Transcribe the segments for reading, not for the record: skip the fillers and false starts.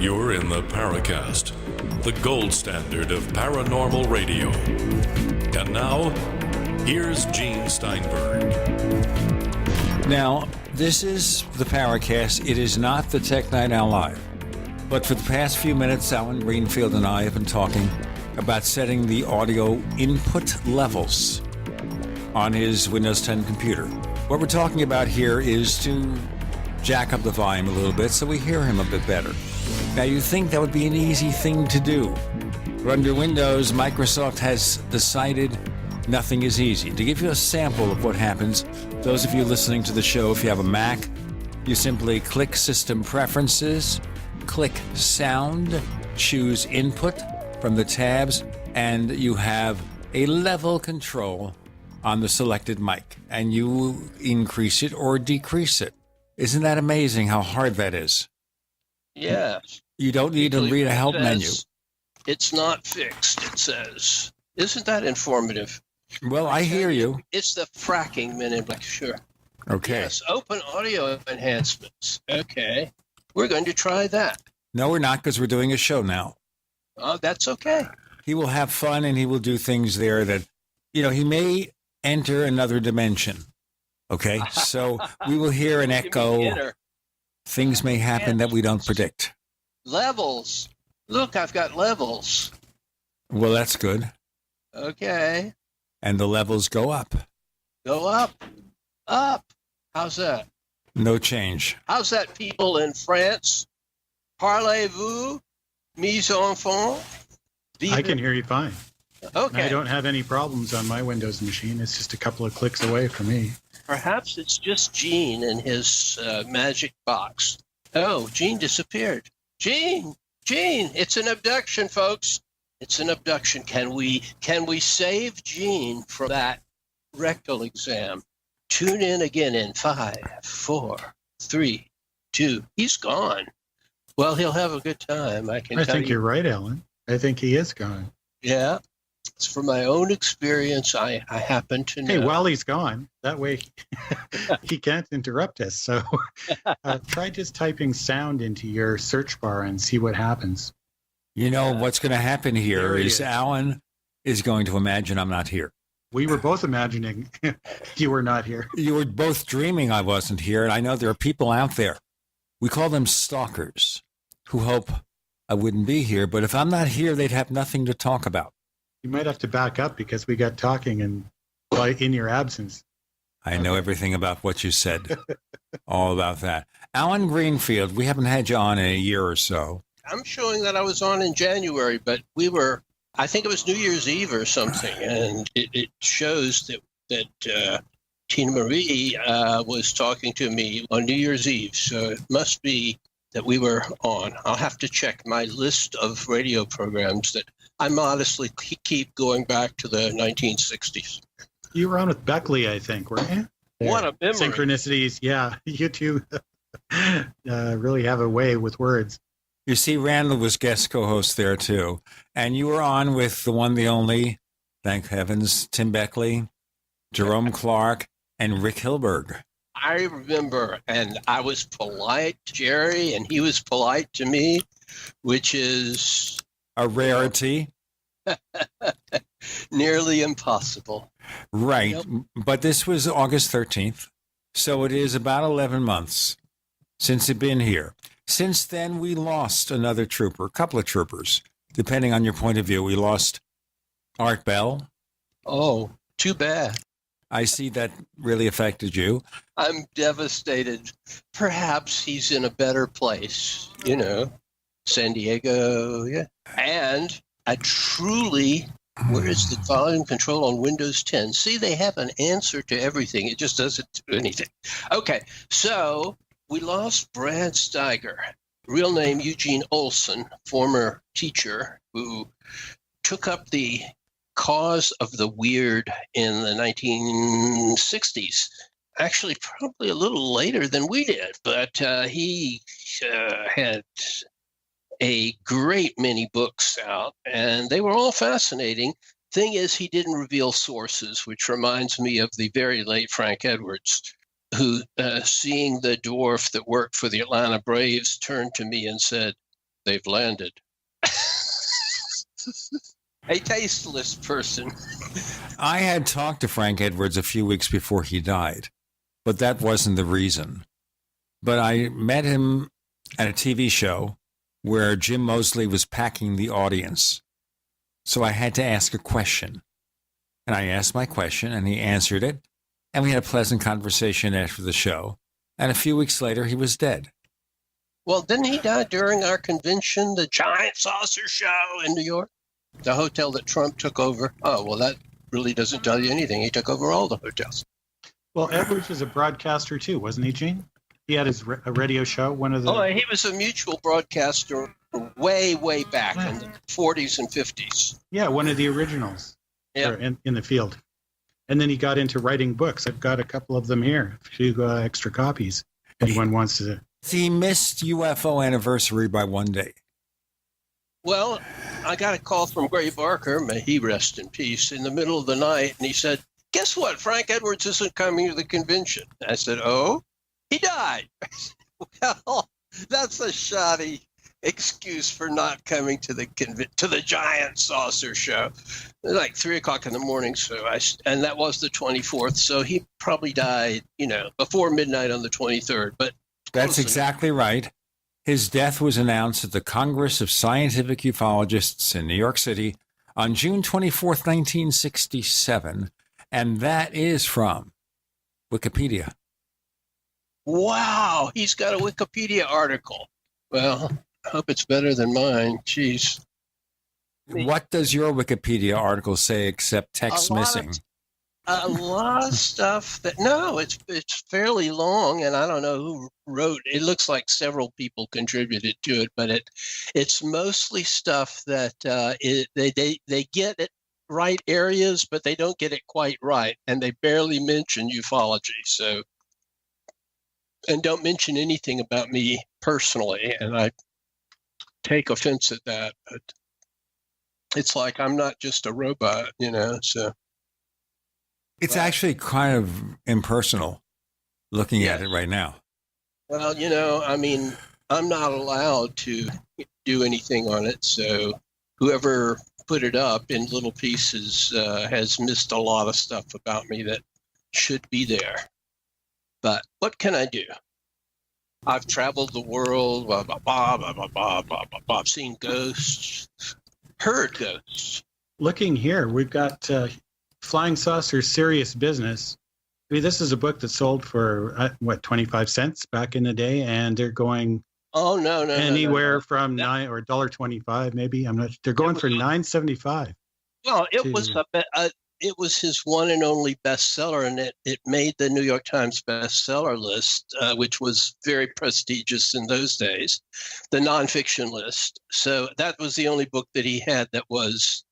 You're in the Paracast, the gold standard of paranormal radio. And now, here's Gene Steinberg. Now, this is the Paracast. It is not the Tech Night Owl Live. But for the past few minutes, Alan Greenfield and I have been talking about setting the audio input levels on his Windows 10 computer. What we're talking about here is to jack up the volume a little bit so we hear him a bit better. Now, you'd think that would be an easy thing to do. But under Windows, Microsoft has decided nothing is easy. To give you a sample of what happens, those of you listening to the show, if you have a Mac, you simply click System Preferences, click Sound, choose Input from the tabs, and you have a level control on the selected mic, and you increase it or decrease it. Isn't that amazing how hard that is? Yes. You don't need to read a help menu. It's not fixed, it says. Isn't that informative? Well, I hear you. It's the fracking minute, sure. Okay. Yes, open audio enhancements. Okay. We're going to try that. No, we're not, because we're doing a show now. Oh, that's okay. He will have fun, and he will do things there that, he may enter another dimension. Okay? So we will hear an echo. Things may happen that we don't predict. Levels. Look, I've got levels. Well, that's good. Okay. And the levels go up. Go up. Up. How's that? No change. How's that, people in France? Parlez-vous, mes enfants? I can hear you fine. Okay. I don't have any problems on my Windows machine. It's just a couple of clicks away from me. Perhaps it's just Gene and his magic box. Oh, Gene disappeared. Gene, it's an abduction, folks. It's an abduction. Can we save Gene from that rectal exam? Tune in again in 5, 4, 3, 2. He's gone. Well, he'll have a good time. I think you're right, Alan. I think he is gone. Yeah. It's from my own experience. I happen to know. Hey, while he's gone, that way he can't interrupt us. So try just typing sound into your search bar and see what happens. What's going to happen here is Alan is going to imagine I'm not here. We were both imagining you were not here. You were both dreaming I wasn't here, and I know there are people out there. We call them stalkers who hope I wouldn't be here, but if I'm not here, they'd have nothing to talk about. You might have to back up because we got talking in your absence. I know everything about what you said, all about that. Alan Greenfield, we haven't had you on in a year or so. I'm showing that I was on in January, but I think it was New Year's Eve or something, and it shows that Tina Marie was talking to me on New Year's Eve, so it must be that we were on. I'll have to check my list of radio programs that I modestly keep going back to the 1960s. You were on with Beckley, I think, weren't you? What a memory. Synchronicities, yeah. You two really have a way with words. You see, Randall was guest co-host there, too. And you were on with the one, the only, thank heavens, Tim Beckley, Jerome Clark, and Rick Hilberg. I remember, and I was polite to Jerry, and he was polite to me, which is a rarity. Nearly impossible. Right. Yep. But this was August 13th, so it is about 11 months since it's been here. Since then, we lost another trooper, a couple of troopers, depending on your point of view. We lost Art Bell. Oh, too bad. I see that really affected you. I'm devastated. Perhaps he's in a better place, San Diego, yeah. And I truly, where is the volume control on Windows 10? See, they have an answer to everything. It just doesn't do anything. Okay, so we lost Brad Steiger, real name Eugene Olson, former teacher who took up the cause of the weird in the 1960s. Actually, probably a little later than we did, but he had a great many books out, and they were all fascinating. Thing is, he didn't reveal sources, which reminds me of the very late Frank Edwards, who, seeing the dwarf that worked for the Atlanta Braves, turned to me and said, they've landed. A tasteless person. I had talked to Frank Edwards a few weeks before he died, but that wasn't the reason. But I met him at a TV show where Jim Moseley was packing the audience. So I had to ask a question. And I asked my question, and he answered it. And we had a pleasant conversation after the show. And a few weeks later, he was dead. Well, didn't he die during our convention, the Giant Saucer Show in New York? The hotel that Trump took over? Oh, well, that really doesn't tell you anything. He took over all the hotels. Well, Edwards was a broadcaster too, wasn't he, Gene? He had his a radio show, one of the... Oh, he was a mutual broadcaster way, way back in the 40s and 50s. Yeah, one of the originals. Yeah. In the field. And then he got into writing books. I've got a couple of them here, a few extra copies. Anyone wants to... He missed UFO anniversary by one day. Well, I got a call from Gray Barker, may he rest in peace, in the middle of the night, and he said, guess what? Frank Edwards isn't coming to the convention. I said, oh? He died. Well, that's a shoddy excuse for not coming to the Giant Saucer Show. It was like 3 o'clock in the morning, and that was the 24th, so he probably died, before midnight on the 23rd. But that's exactly right. His death was announced at the Congress of Scientific Ufologists in New York City on June 24th, 1967, and that is from Wikipedia. Wow, he's got a Wikipedia article. Well, I hope it's better than mine. Jeez. What does your Wikipedia article say except text missing? A lot of stuff it's fairly long, and I don't know who wrote. It looks like several people contributed to it, but it's mostly stuff that they get it right areas, but they don't get it quite right, and they barely mention ufology. So, and don't mention anything about me personally, and I take offense at that. But it's like I'm not just a robot, so. It's actually kind of impersonal looking at it right now. Well, I'm not allowed to do anything on it. So whoever put it up in little pieces has missed a lot of stuff about me that should be there. But what can I do? I've traveled the world, blah, blah, blah, blah, blah, blah, blah, blah, blah. I've seen ghosts, heard ghosts. Looking here, we've got... Flying Saucers Serious Business. I mean, this is a book that sold for 25 cents back in the day, and they're going no anywhere from $9 maybe. I'm not. They're going for $9.75. Well, it was his one and only bestseller, and it made the New York Times bestseller list, which was very prestigious in those days, the nonfiction list. So that was the only book that he had that was.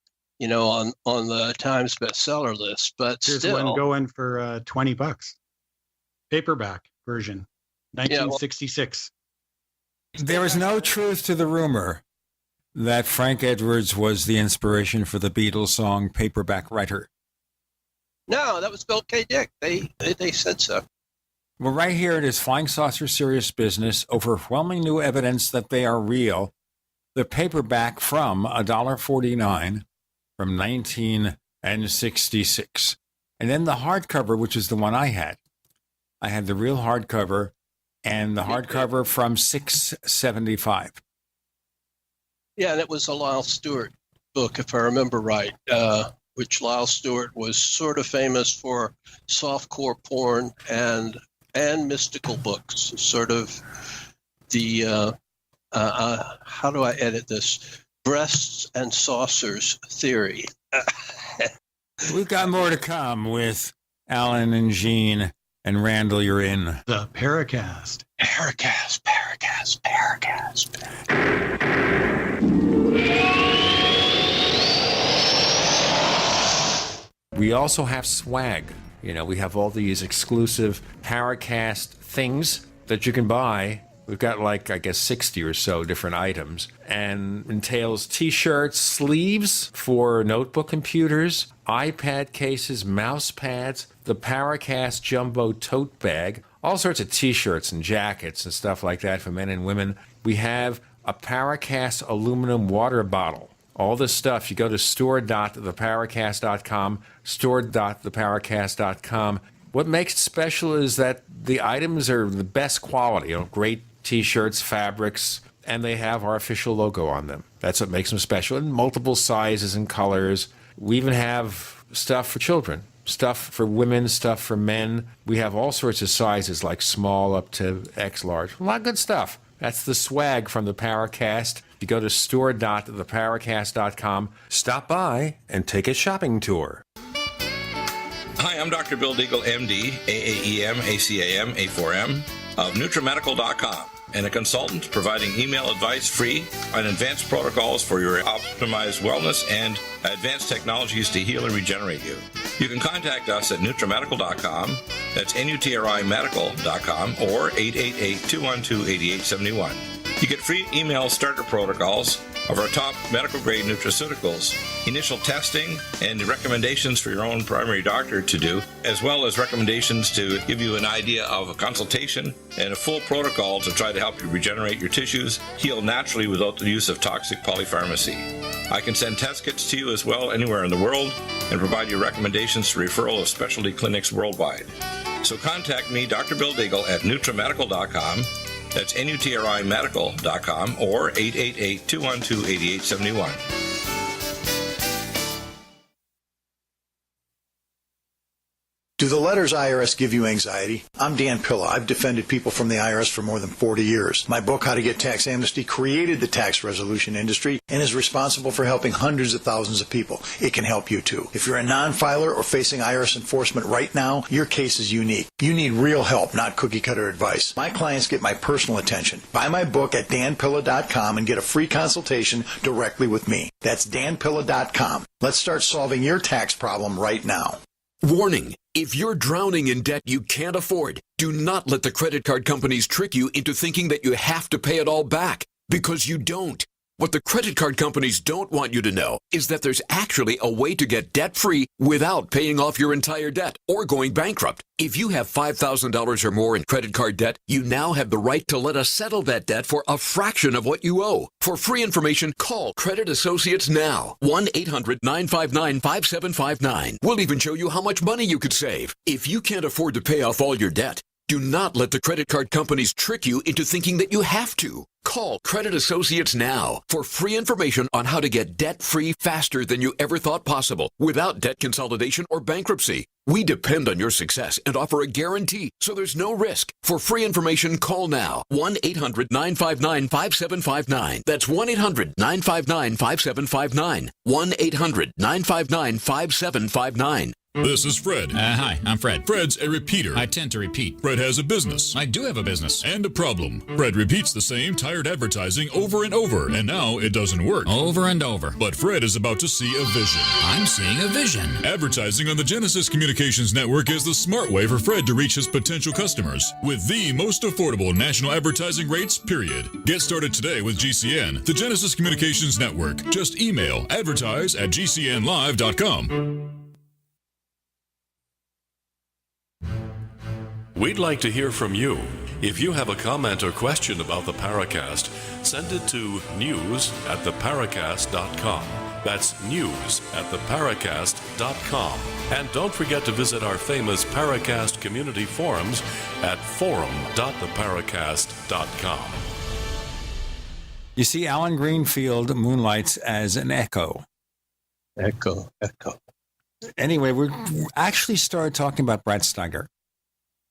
On the Times bestseller list, but there's still one going for $20, paperback version, 1966. There is no truth to the rumor that Frank Edwards was the inspiration for the Beatles song "Paperback Writer." No, that was Bill K. Dick. They said so. Well, right here it is: Flying Saucer Serious Business. Overwhelming new evidence that they are real. The paperback from $1.49. From 1966. And then the hardcover, which is the one I had. I had the real hardcover and the hardcover from $6.75. Yeah, and it was a Lyle Stewart book, if I remember right, which Lyle Stewart was sort of famous for softcore porn and mystical books, sort of the, how do I edit this? Breasts and saucers theory. We've got more to come with Alan and Gene and Randall. You're in the Paracast. Paracast. We also have swag. We have all these exclusive Paracast things that you can buy. We've got 60 or so different items, and entails t-shirts, sleeves for notebook computers, iPad cases, mouse pads, the Paracast Jumbo tote bag, all sorts of t-shirts and jackets and stuff like that for men and women. We have a Paracast aluminum water bottle. All this stuff, you go to store.theparacast.com, store.theparacast.com. What makes it special is that the items are the best quality, great T-shirts, fabrics, and they have our official logo on them. That's what makes them special, in multiple sizes and colors. We even have stuff for children, stuff for women, stuff for men. We have all sorts of sizes, like small up to X large. A lot of good stuff. That's the swag from the Paracast. You go to store.theparacast.com, stop by, and take a shopping tour. Hi, I'm Dr. Bill Deagle, MD, AAEM, ACAM, A4M, of NutriMedical.com, and a consultant providing email advice free on advanced protocols for your optimized wellness and advanced technologies to heal and regenerate you. You can contact us at NutriMedical.com, that's NutriMedical.com, or 888-212-8871. You get free email starter protocols of our top medical-grade nutraceuticals, initial testing, and recommendations for your own primary doctor to do, as well as recommendations to give you an idea of a consultation and a full protocol to try to help you regenerate your tissues, heal naturally without the use of toxic polypharmacy. I can send test kits to you as well anywhere in the world and provide you recommendations to referral of specialty clinics worldwide. So contact me, Dr. Bill Deagle, at NutriMedical.com. That's NutriMedical.com, or 888-212-8871. Do the letters IRS give you anxiety? I'm Dan Pilla. I've defended people from the IRS for more than 40 years. My book, How to Get Tax Amnesty, created the tax resolution industry and is responsible for helping hundreds of thousands of people. It can help you too. If you're a non-filer or facing IRS enforcement right now, your case is unique. You need real help, not cookie-cutter advice. My clients get my personal attention. Buy my book at danpilla.com and get a free consultation directly with me. That's danpilla.com. Let's start solving your tax problem right now. Warning. If you're drowning in debt you can't afford, do not let the credit card companies trick you into thinking that you have to pay it all back, because you don't. What the credit card companies don't want you to know is that there's actually a way to get debt-free without paying off your entire debt or going bankrupt. If you have $5,000 or more in credit card debt, you now have the right to let us settle that debt for a fraction of what you owe. For free information, call Credit Associates now. 1-800-959-5759. We'll even show you how much money you could save. If you can't afford to pay off all your debt, do not let the credit card companies trick you into thinking that you have to. Call Credit Associates now for free information on how to get debt-free faster than you ever thought possible without debt consolidation or bankruptcy. We depend on your success and offer a guarantee, so there's no risk. For free information, call now. 1-800-959-5759. That's 1-800-959-5759. 1-800-959-5759. This is Fred. Hi, I'm Fred. Fred's a repeater. I tend to repeat. Fred has a business. I do have a business. And a problem. Fred repeats the same tired advertising over and over, and now it doesn't work. Over and over. But Fred is about to see a vision. I'm seeing a vision. Advertising on the Genesis Communications Network is the smart way for Fred to reach his potential customers with the most affordable national advertising rates, period. Get started today with GCN, the Genesis Communications Network. Just email advertise@gcnlive.com. We'd like to hear from you. If you have a comment or question about the Paracast, send it to news@theparacast.com. That's news@theparacast.com. And don't forget to visit our famous Paracast community forums at forum.theparacast.com. You see, Alan Greenfield moonlights as an echo. Echo. Anyway, we actually started talking about Brad Steiger.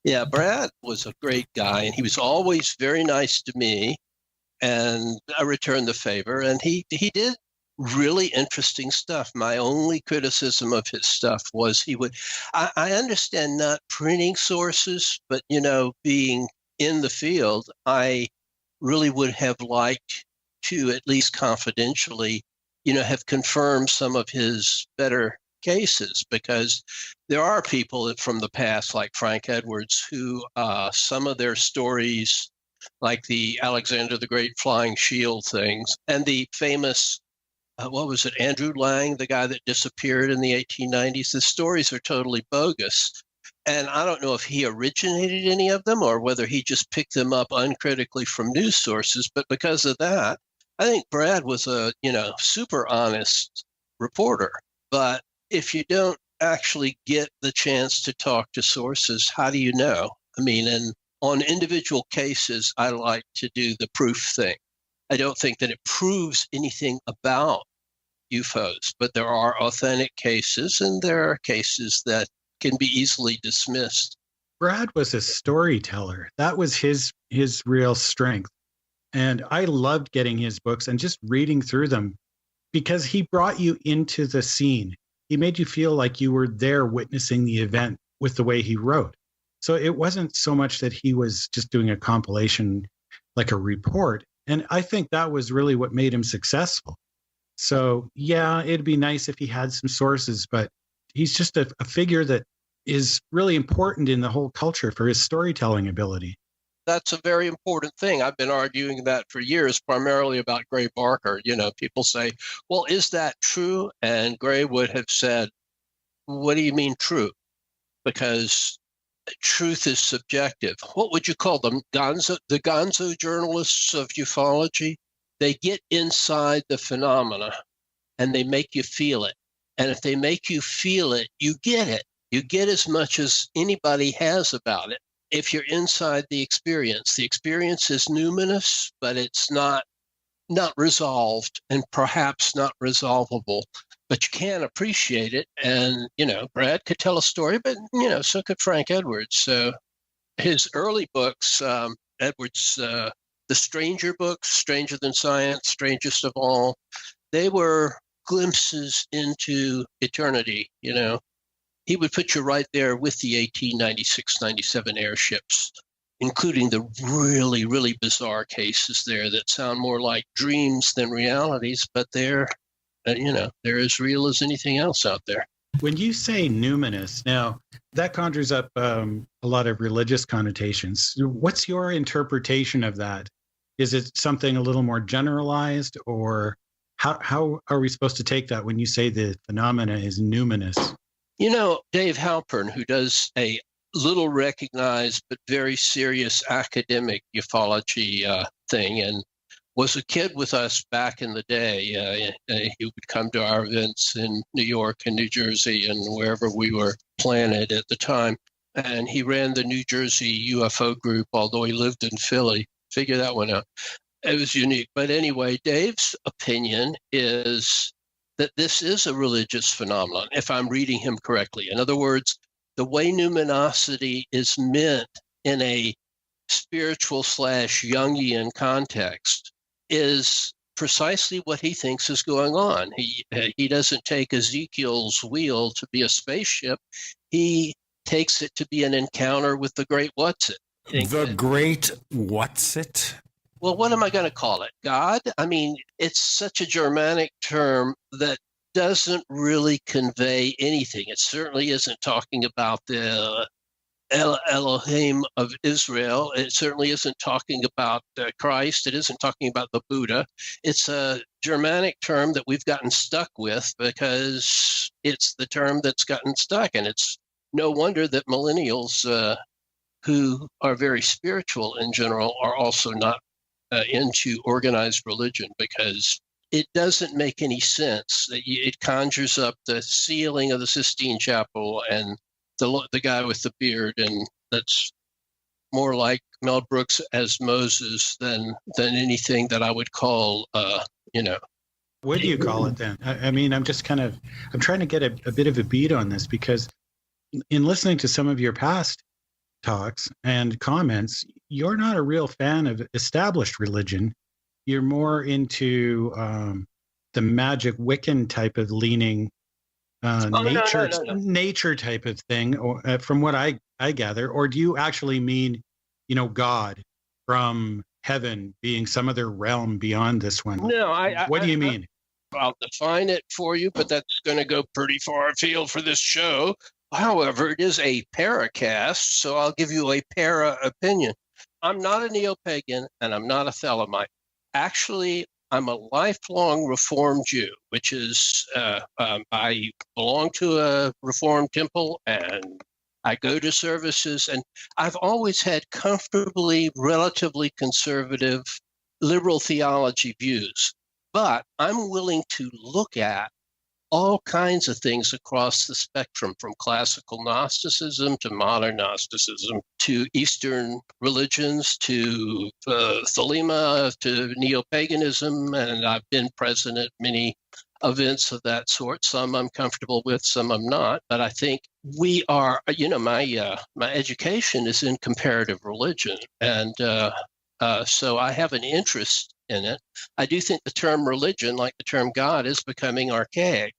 Yeah, Brad was a great guy, and he was always very nice to me, and I returned the favor. And he did really interesting stuff. My only criticism of his stuff was I understand not printing sources, but, being in the field, I really would have liked to, at least confidentially, have confirmed some of his better cases, because there are people from the past, like Frank Edwards, who some of their stories, like the Alexander the Great flying shield things, and the famous, Andrew Lang, the guy that disappeared in the 1890s, the stories are totally bogus. And I don't know if he originated any of them or whether he just picked them up uncritically from news sources. But because of that, I think Brad was a, super honest reporter. But if you don't actually get the chance to talk to sources, how do you know? I mean, and on individual cases, I like to do the proof thing. I don't think that it proves anything about UFOs, but there are authentic cases, and there are cases that can be easily dismissed. Brad was a storyteller. That was his real strength. And I loved getting his books and just reading through them because he brought you into the scene. He made you feel like you were there witnessing the event with the way he wrote. So it wasn't so much that he was just doing a compilation like a report. And I think that was really what made him successful. So, yeah, it'd be nice if he had some sources, but he's just a figure that is really important in the whole culture for his storytelling ability. That's a very important thing. I've been arguing that for years, primarily about Gray Barker. People say, well, is that true? And Gray would have said, what do you mean true? Because truth is subjective. What would you call them? The gonzo journalists of ufology? They get inside the phenomena and they make you feel it. And if they make you feel it, you get it. You get as much as anybody has about it. If you're inside the experience is numinous, but it's not resolved and perhaps not resolvable, but you can appreciate it. And, Brad could tell a story, but, so could Frank Edwards. So his early books, Edwards, the Stranger books, Stranger Than Science, Strangest of All, they were glimpses into eternity. He would put you right there with the 1896-97 airships, including the really, really bizarre cases there that sound more like dreams than realities, but they're as real as anything else out there. When you say numinous, now that conjures up a lot of religious connotations. What's your interpretation of that? Is it something a little more generalized, or how are we supposed to take that when you say the phenomena is numinous? Dave Halpern, who does a little recognized but very serious academic ufology thing, and was a kid with us back in the day. He would come to our events in New York and New Jersey and wherever we were planted at the time. And he ran the New Jersey UFO group, although he lived in Philly. Figure that one out. It was unique. But anyway, Dave's opinion is that this is a religious phenomenon, if I'm reading him correctly. In other words, the way numinosity is meant in a spiritual / Jungian context is precisely what he thinks is going on. He doesn't take Ezekiel's wheel to be a spaceship. He takes it to be an encounter with the great what's-it. The great what's-it? Well, what am I going to call it? God? I mean, it's such a Germanic term that doesn't really convey anything. It certainly isn't talking about the Elohim of Israel. It certainly isn't talking about Christ. It isn't talking about the Buddha. It's a Germanic term that we've gotten stuck with because it's the term that's gotten stuck. And it's no wonder that millennials who are very spiritual in general are also not into organized religion, because it doesn't make any sense. It conjures up the ceiling of the Sistine Chapel and the guy with the beard, and that's more like Mel Brooks as Moses than anything that I would call, What do you call it then? I mean, I'm trying to get a bit of a beat on this, because in listening to some of your past talks and comments, you're not a real fan of established religion. You're more into the magic Wiccan type of leaning, nature type of thing, or from what I gather. Or do you actually mean, God from heaven being some other realm beyond this one? No, what do you mean? I'll define it for you, but that's going to go pretty far afield for this show. However, it is a Paracast, so I'll give you a para opinion. I'm not a neo-pagan, and I'm not a Thelemite. Actually, I'm a lifelong Reformed Jew, which is I belong to a Reformed temple, and I go to services, and I've always had comfortably, relatively conservative, liberal theology views. But I'm willing to look at all kinds of things across the spectrum, from classical Gnosticism to modern Gnosticism to Eastern religions to Thelema to neo-paganism, and I've been present at many events of that sort. Some I'm comfortable with, some I'm not. But I think we are, my education is in comparative religion, and so I have an interest in it. I do think the term religion, like the term God, is becoming archaic,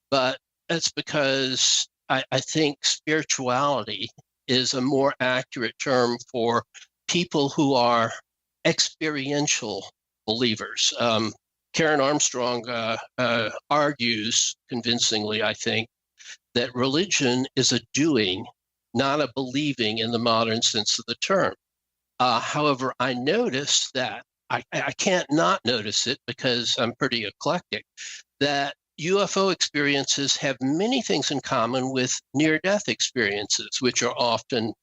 but that's because I think spirituality is a more accurate term for people who are experiential believers. Karen Armstrong argues convincingly, I think, that religion is a doing, not a believing in the modern sense of the term. However, I notice that, I can't not notice it because I'm pretty eclectic, that UFO experiences have many things in common with near-death experiences, which are often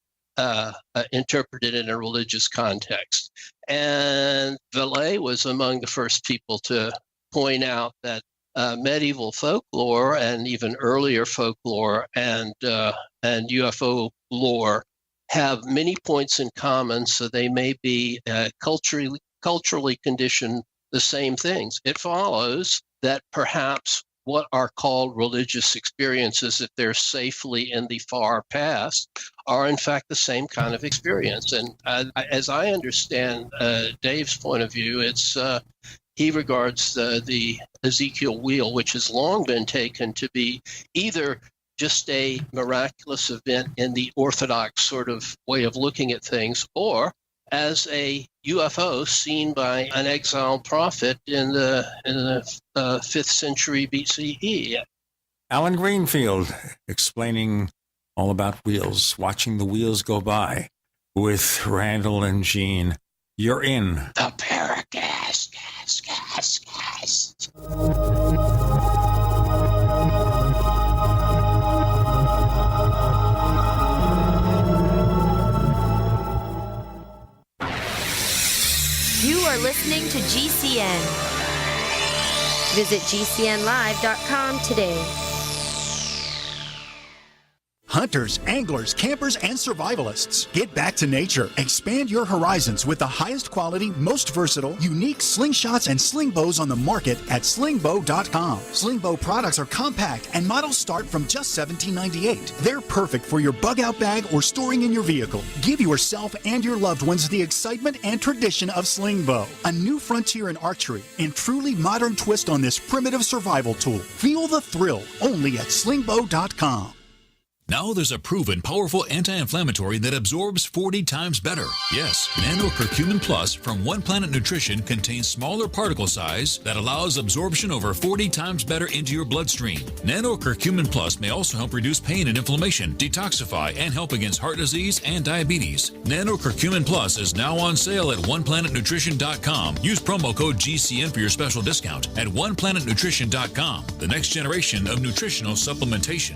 interpreted in a religious context. And Vallée was among the first people to point out that medieval folklore and even earlier folklore and UFO lore have many points in common, so they may be culturally conditioned the same things. It follows that perhaps what are called religious experiences, if they're safely in the far past, are in fact the same kind of experience. And as I understand Dave's point of view, it's he regards the Ezekiel wheel, which has long been taken to be either just a miraculous event in the Orthodox sort of way of looking at things, or as a UFO seen by an exiled prophet in the 5th century BCE. Alan Greenfield explaining all about wheels, watching the wheels go by with Randall and Gene. You're in the Paracast. You are listening to GCN. Visit GCNlive.com today. Hunters, anglers, campers, and survivalists. Get back to nature. Expand your horizons with the highest quality, most versatile, unique slingshots and sling bows on the market at slingbow.com. Slingbow products are compact and models start from just $17.98. They're perfect for your bug-out bag or storing in your vehicle. Give yourself and your loved ones the excitement and tradition of slingbow, a new frontier in archery and truly modern twist on this primitive survival tool. Feel the thrill only at slingbow.com. Now there's a proven powerful anti-inflammatory that absorbs 40 times better. Yes, Nano Curcumin Plus from One Planet Nutrition contains smaller particle size that allows absorption over 40 times better into your bloodstream. Nano Curcumin Plus may also help reduce pain and inflammation, detoxify, and help against heart disease and diabetes. Nano Curcumin Plus is now on sale at OnePlanetNutrition.com. Use promo code GCN for your special discount at OnePlanetNutrition.com, the next generation of nutritional supplementation.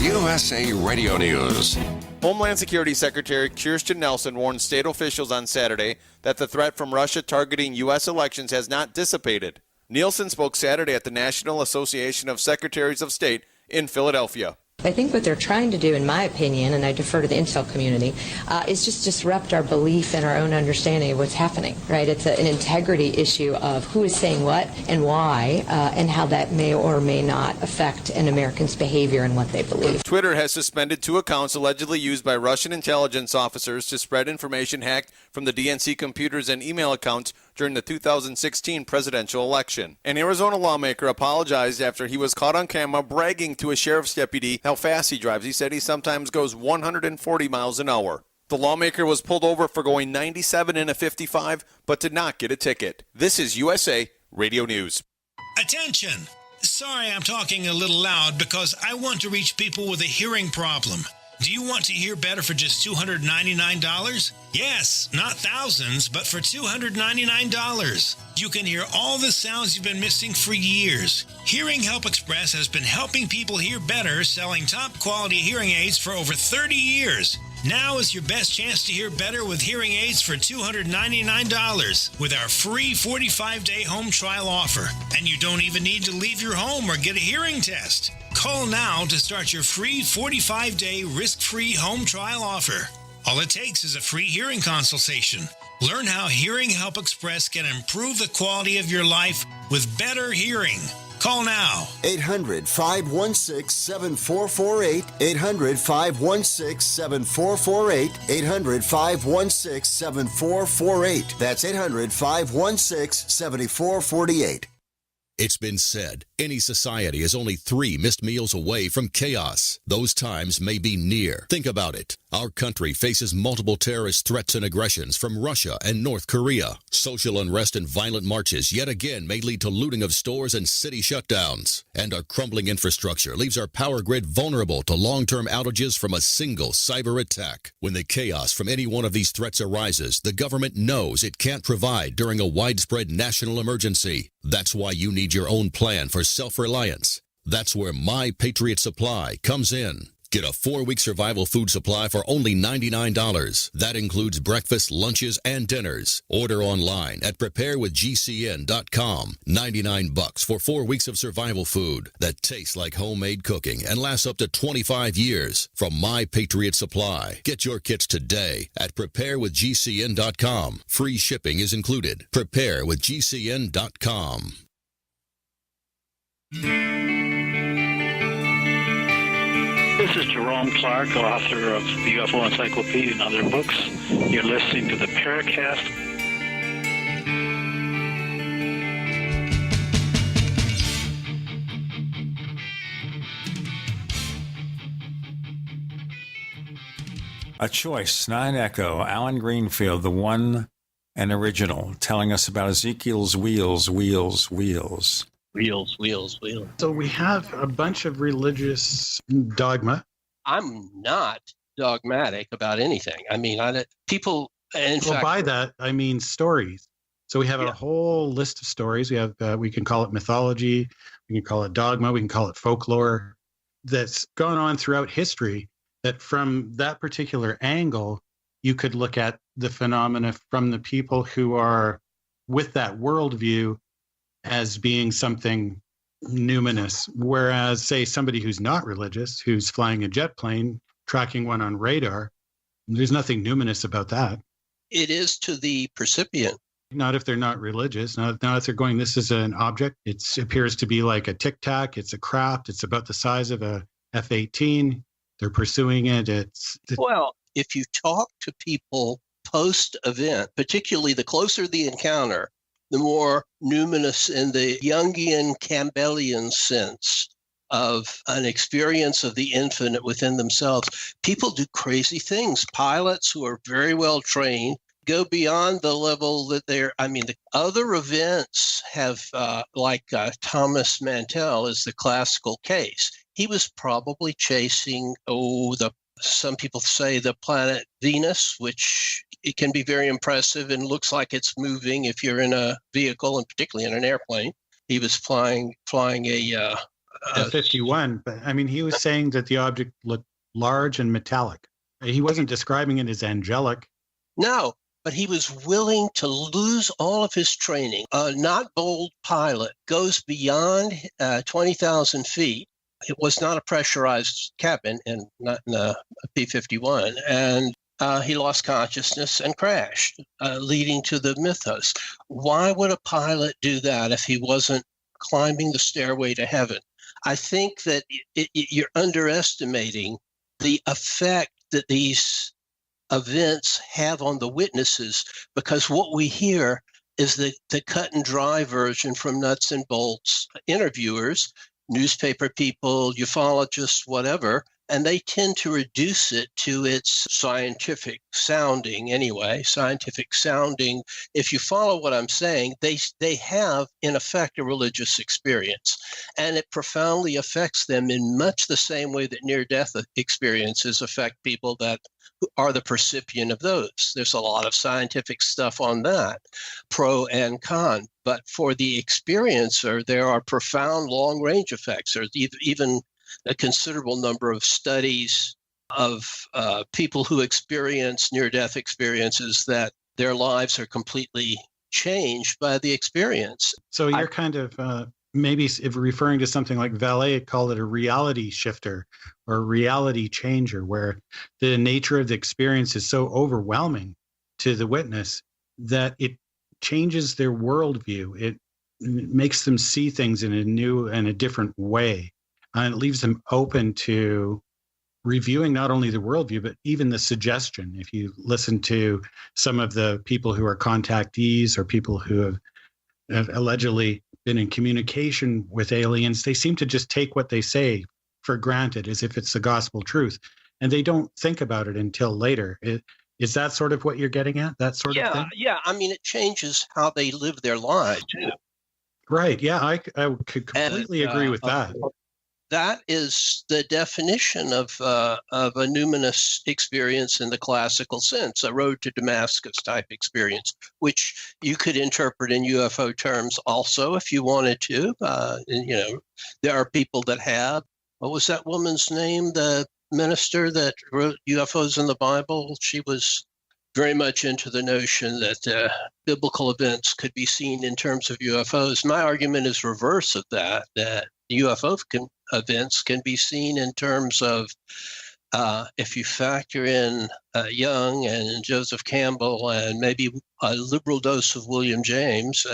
USA Radio News. Homeland Security Secretary Kirstjen Nielsen warned state officials on Saturday that the threat from Russia targeting U.S. elections has not dissipated. Nielsen spoke Saturday at the National Association of Secretaries of State in Philadelphia. I think what they're trying to do, in my opinion, and I defer to the intel community, is just disrupt our belief and our own understanding of what's happening, right? It's an integrity issue of who is saying what and why, and how that may or may not affect an American's behavior and what they believe. Twitter has suspended 2 accounts allegedly used by Russian intelligence officers to spread information hacked from the DNC computers and email accounts during the 2016 presidential election. An Arizona lawmaker apologized after he was caught on camera bragging to a sheriff's deputy how fast he drives. He said he sometimes goes 140 miles an hour. The lawmaker was pulled over for going 97 in a 55, but did not get a ticket. This is USA Radio News. Attention! Sorry I'm talking a little loud because I want to reach people with a hearing problem. Do you want to hear better for just $299? Yes, not thousands, but for $299. You can hear all the sounds you've been missing for years. Hearing Help Express has been helping people hear better, selling top-quality hearing aids for over 30 years. Now is your best chance to hear better with hearing aids for $299 with our free 45-day home trial offer. And you don't even need to leave your home or get a hearing test. Call now to start your free 45-day risk-free home trial offer. All it takes is a free hearing consultation. Learn how Hearing Help Express can improve the quality of your life with better hearing. Call now. 800-516-7448. 800-516-7448. 800-516-7448. That's 800-516-7448. It's been said, any society is only 3 missed meals away from chaos. Those times may be near. Think about it. Our country faces multiple terrorist threats and aggressions from Russia and North Korea. Social unrest and violent marches yet again may lead to looting of stores and city shutdowns. And our crumbling infrastructure leaves our power grid vulnerable to long-term outages from a single cyber attack. When the chaos from any one of these threats arises, the government knows it can't provide during a widespread national emergency. That's why you need your own plan for self-reliance. That's where My Patriot Supply comes in. Get a 4-week survival food supply for only $99. That includes breakfast, lunches, and dinners. Order online at preparewithgcn.com. $99 for 4 weeks of survival food that tastes like homemade cooking and lasts up to 25 years. From My Patriot Supply. Get your kits today at preparewithgcn.com. Free shipping is included. Preparewithgcn.com. This is Jerome Clark, author of the UFO Encyclopedia and other books. You're listening to the Paracast. A Choice, not an echo. Alan Greenfield, the one and original, telling us about Ezekiel's wheels. Wheels. So we have a bunch of religious dogma. I'm not dogmatic about anything. I mean, people, in fact... by that, I mean stories. So we have a whole list of stories. We have, we can call it mythology, we can call it dogma, we can call it folklore, that's gone on throughout history, that from that particular angle, you could look at the phenomena from the people who are with that worldview as being something numinous. Whereas, say, somebody who's not religious, who's flying a jet plane, tracking one on radar, there's nothing numinous about that. It is to the percipient. Not if they're not religious. Not if they're going, this is an object. It appears to be like a Tic Tac. It's a craft. It's about the size of a F-18. They're pursuing it. Well, if you talk to people post-event, particularly the closer the encounter, the more numinous in the Jungian Campbellian sense of an experience of the infinite within themselves. People do crazy things. Pilots who are very well trained go beyond the level that the other events have, Thomas Mantell is the classical case. He was probably chasing, some people say the planet Venus, which it can be very impressive and looks like it's moving if you're in a vehicle, and particularly in an airplane. He was flying a F-51, but he was saying that the object looked large and metallic. He wasn't describing it as angelic. No, but he was willing to lose all of his training. A not bold pilot goes beyond 20,000 feet. It was not a pressurized cabin, and not in a P-51, and he lost consciousness and crashed, leading to the mythos. Why would a pilot do that if he wasn't climbing the stairway to heaven? I think that you're underestimating the effect that these events have on the witnesses, because what we hear is the cut and dry version from nuts and bolts interviewers, newspaper people, ufologists, whatever, And they tend to reduce it to its scientific sounding anyway, scientific sounding. If you follow what I'm saying, they have, in effect, a religious experience. And it profoundly affects them in much the same way that near-death experiences affect people that are the percipient of those. There's a lot of scientific stuff on that, pro and con. But for the experiencer, there are profound long-range effects. There's even a considerable number of studies of people who experience near-death experiences that their lives are completely changed by the experience. So you're kind of maybe if referring to something like Valet called it a reality shifter or a reality changer, where the nature of the experience is so overwhelming to the witness that it changes their worldview. It makes them see things in a new and a different way. And it leaves them open to reviewing not only the worldview, but even the suggestion. If you listen to some of the people who are contactees or people who have allegedly been in communication with aliens, they seem to just take what they say for granted as if it's the gospel truth. And they don't think about it until later. Is that sort of what you're getting at? That sort of thing? Yeah. I mean, it changes how they live their lives, too. Right. Yeah, I could completely agree with that. That is the definition of a numinous experience in the classical sense, a road to Damascus type experience, which you could interpret in UFO terms also if you wanted to. There are people that have. What was that woman's name? The minister that wrote UFOs in the Bible? She was very much into the notion that biblical events could be seen in terms of UFOs. My argument is reverse of that UFO events can be seen in terms of, if you factor in Young and Joseph Campbell and maybe a liberal dose of William James,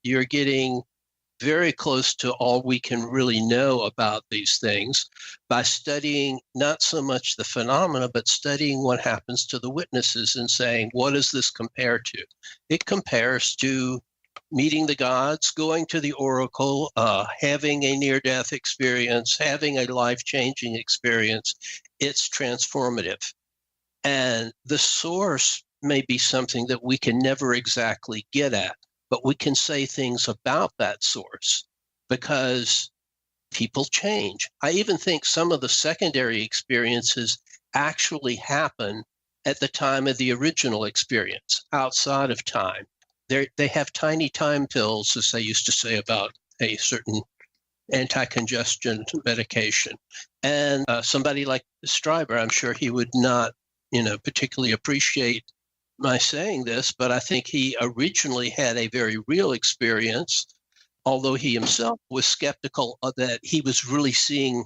you're getting very close to all we can really know about these things by studying not so much the phenomena, but studying what happens to the witnesses and saying, what does this compare to? It compares to meeting the gods, going to the oracle, having a near-death experience, having a life-changing experience. It's transformative. And the source may be something that we can never exactly get at, but we can say things about that source because people change. I even think some of the secondary experiences actually happen at the time of the original experience, outside of time. They have tiny time pills, as they used to say about a certain anti-congestion medication. And somebody like Steiger, I'm sure he would not, particularly appreciate my saying this, but I think he originally had a very real experience, although he himself was skeptical of that he was really seeing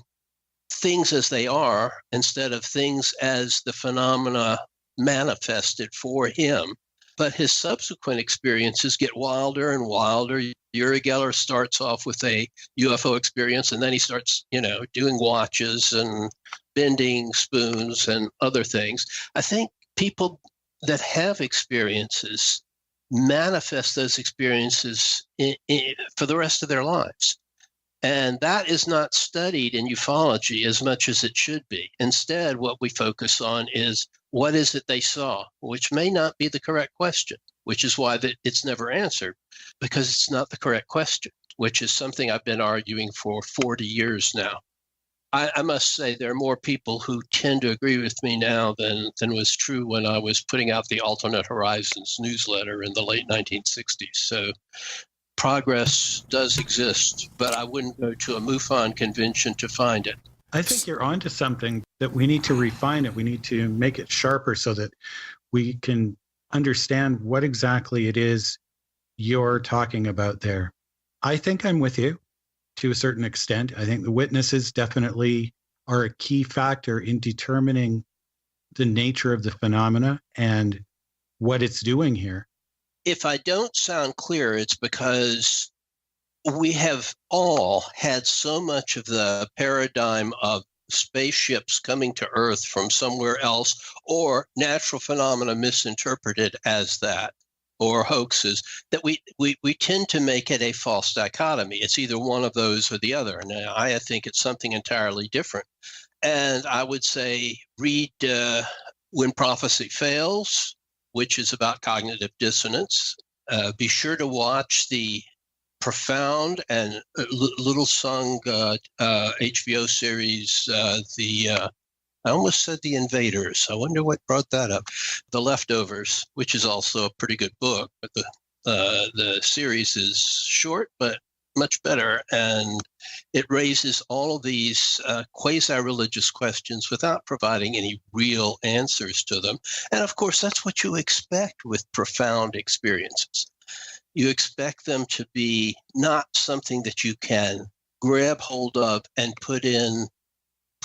things as they are instead of things as the phenomena manifested for him. But his subsequent experiences get wilder and wilder. Uri Geller starts off with a UFO experience, and then he starts, doing watches and bending spoons and other things. I think people that have experiences manifest those experiences for the rest of their lives. And that is not studied in ufology as much as it should be. Instead, what we focus on is what is it they saw, which may not be the correct question, which is why it's never answered, because it's not the correct question, which is something I've been arguing for 40 years now. I must say there are more people who tend to agree with me now than was true when I was putting out the Alternate Horizons newsletter in the late 1960s. So progress does exist, but I wouldn't go to a MUFON convention to find it. I think you're onto something that we need to refine it. We need to make it sharper so that we can understand what exactly it is you're talking about there. I think I'm with you to a certain extent. I think the witnesses definitely are a key factor in determining the nature of the phenomena and what it's doing here. If I don't sound clear, it's because we have all had so much of the paradigm of spaceships coming to Earth from somewhere else, or natural phenomena misinterpreted as that, or hoaxes, that we tend to make it a false dichotomy. It's either one of those or the other. Now, I think it's something entirely different. And I would say read When Prophecy Fails, which is about cognitive dissonance. Be sure to watch the profound and little sung HBO series, I almost said The Invaders. I wonder what brought that up. The Leftovers, which is also a pretty good book, but the series is short but much better, and it raises all of these quasi-religious questions without providing any real answers to them. And of course, that's what you expect with profound experiences. You expect them to be not something that you can grab hold of and put in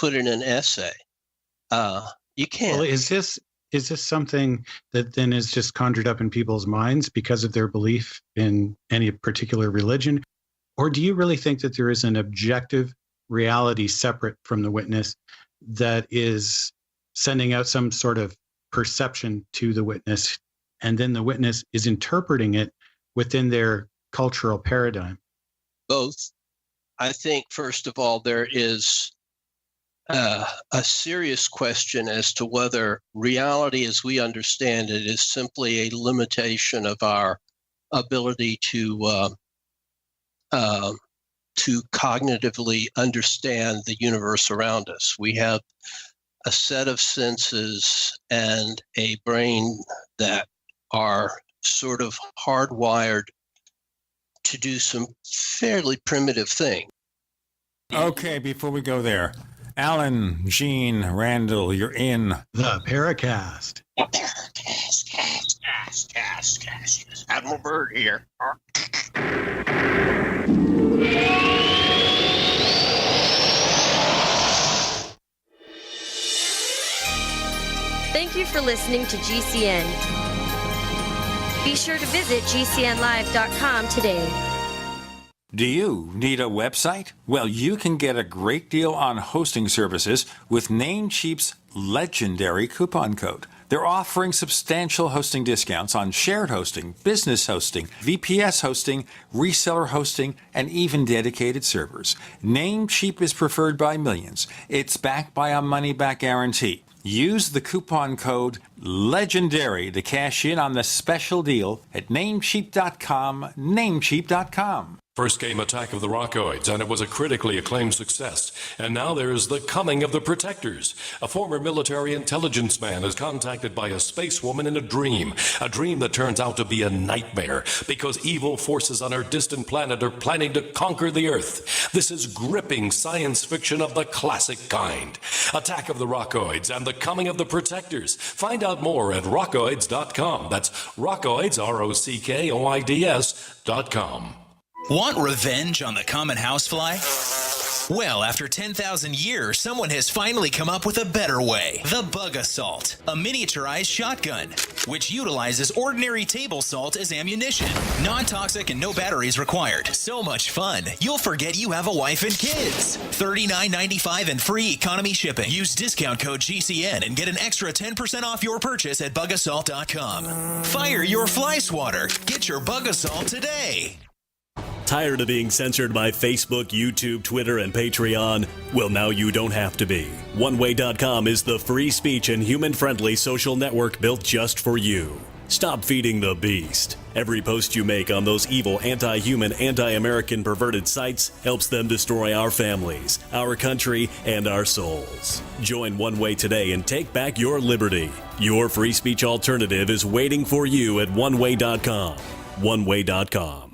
an essay. You can't. Well, is this something that then is just conjured up in people's minds because of their belief in any particular religion? Or do you really think that there is an objective reality separate from the witness that is sending out some sort of perception to the witness, and then the witness is interpreting it within their cultural paradigm? Both. I think, first of all, there is a serious question as to whether reality as we understand it is simply a limitation of our ability to cognitively understand the universe around us. We have a set of senses and a brain that are sort of hardwired to do some fairly primitive things. Okay, before we go there, Alan, Gene, Randall, you're in the Paracast. Cast. Admiral Byrd here. Thank you for listening to GCN. Be sure to visit GCNlive.com today. Do you need a website? Well, you can get a great deal on hosting services with Namecheap's legendary coupon code. They're offering substantial hosting discounts on shared hosting, business hosting, VPS hosting, reseller hosting, and even dedicated servers. Namecheap is preferred by millions. It's backed by a money-back guarantee. Use the coupon code LEGENDARY to cash in on the special deal at Namecheap.com, Namecheap.com. First came Attack of the Rockoids, and it was a critically acclaimed success. And now there's The Coming of the Protectors. A former military intelligence man is contacted by a space woman in a dream that turns out to be a nightmare because evil forces on her distant planet are planning to conquer the Earth. This is gripping science fiction of the classic kind. Attack of the Rockoids and The Coming of the Protectors. Find out more at rockoids.com. That's Rockoids, ROCKOIDS.com. Want revenge on the common housefly? Well, after 10,000 years, someone has finally come up with a better way. The Bug Assault, a miniaturized shotgun, which utilizes ordinary table salt as ammunition. Non-toxic and no batteries required. So much fun, you'll forget you have a wife and kids. $39.95 and free economy shipping. Use discount code GCN and get an extra 10% off your purchase at bugassault.com. Fire your fly swatter. Get your Bug Assault today. Tired of being censored by Facebook, YouTube, Twitter, and Patreon? Well, now you don't have to be. OneWay.com is the free speech and human-friendly social network built just for you. Stop feeding the beast. Every post you make on those evil, anti-human, anti-American perverted sites helps them destroy our families, our country, and our souls. Join One Way today and take back your liberty. Your free speech alternative is waiting for you at OneWay.com. OneWay.com.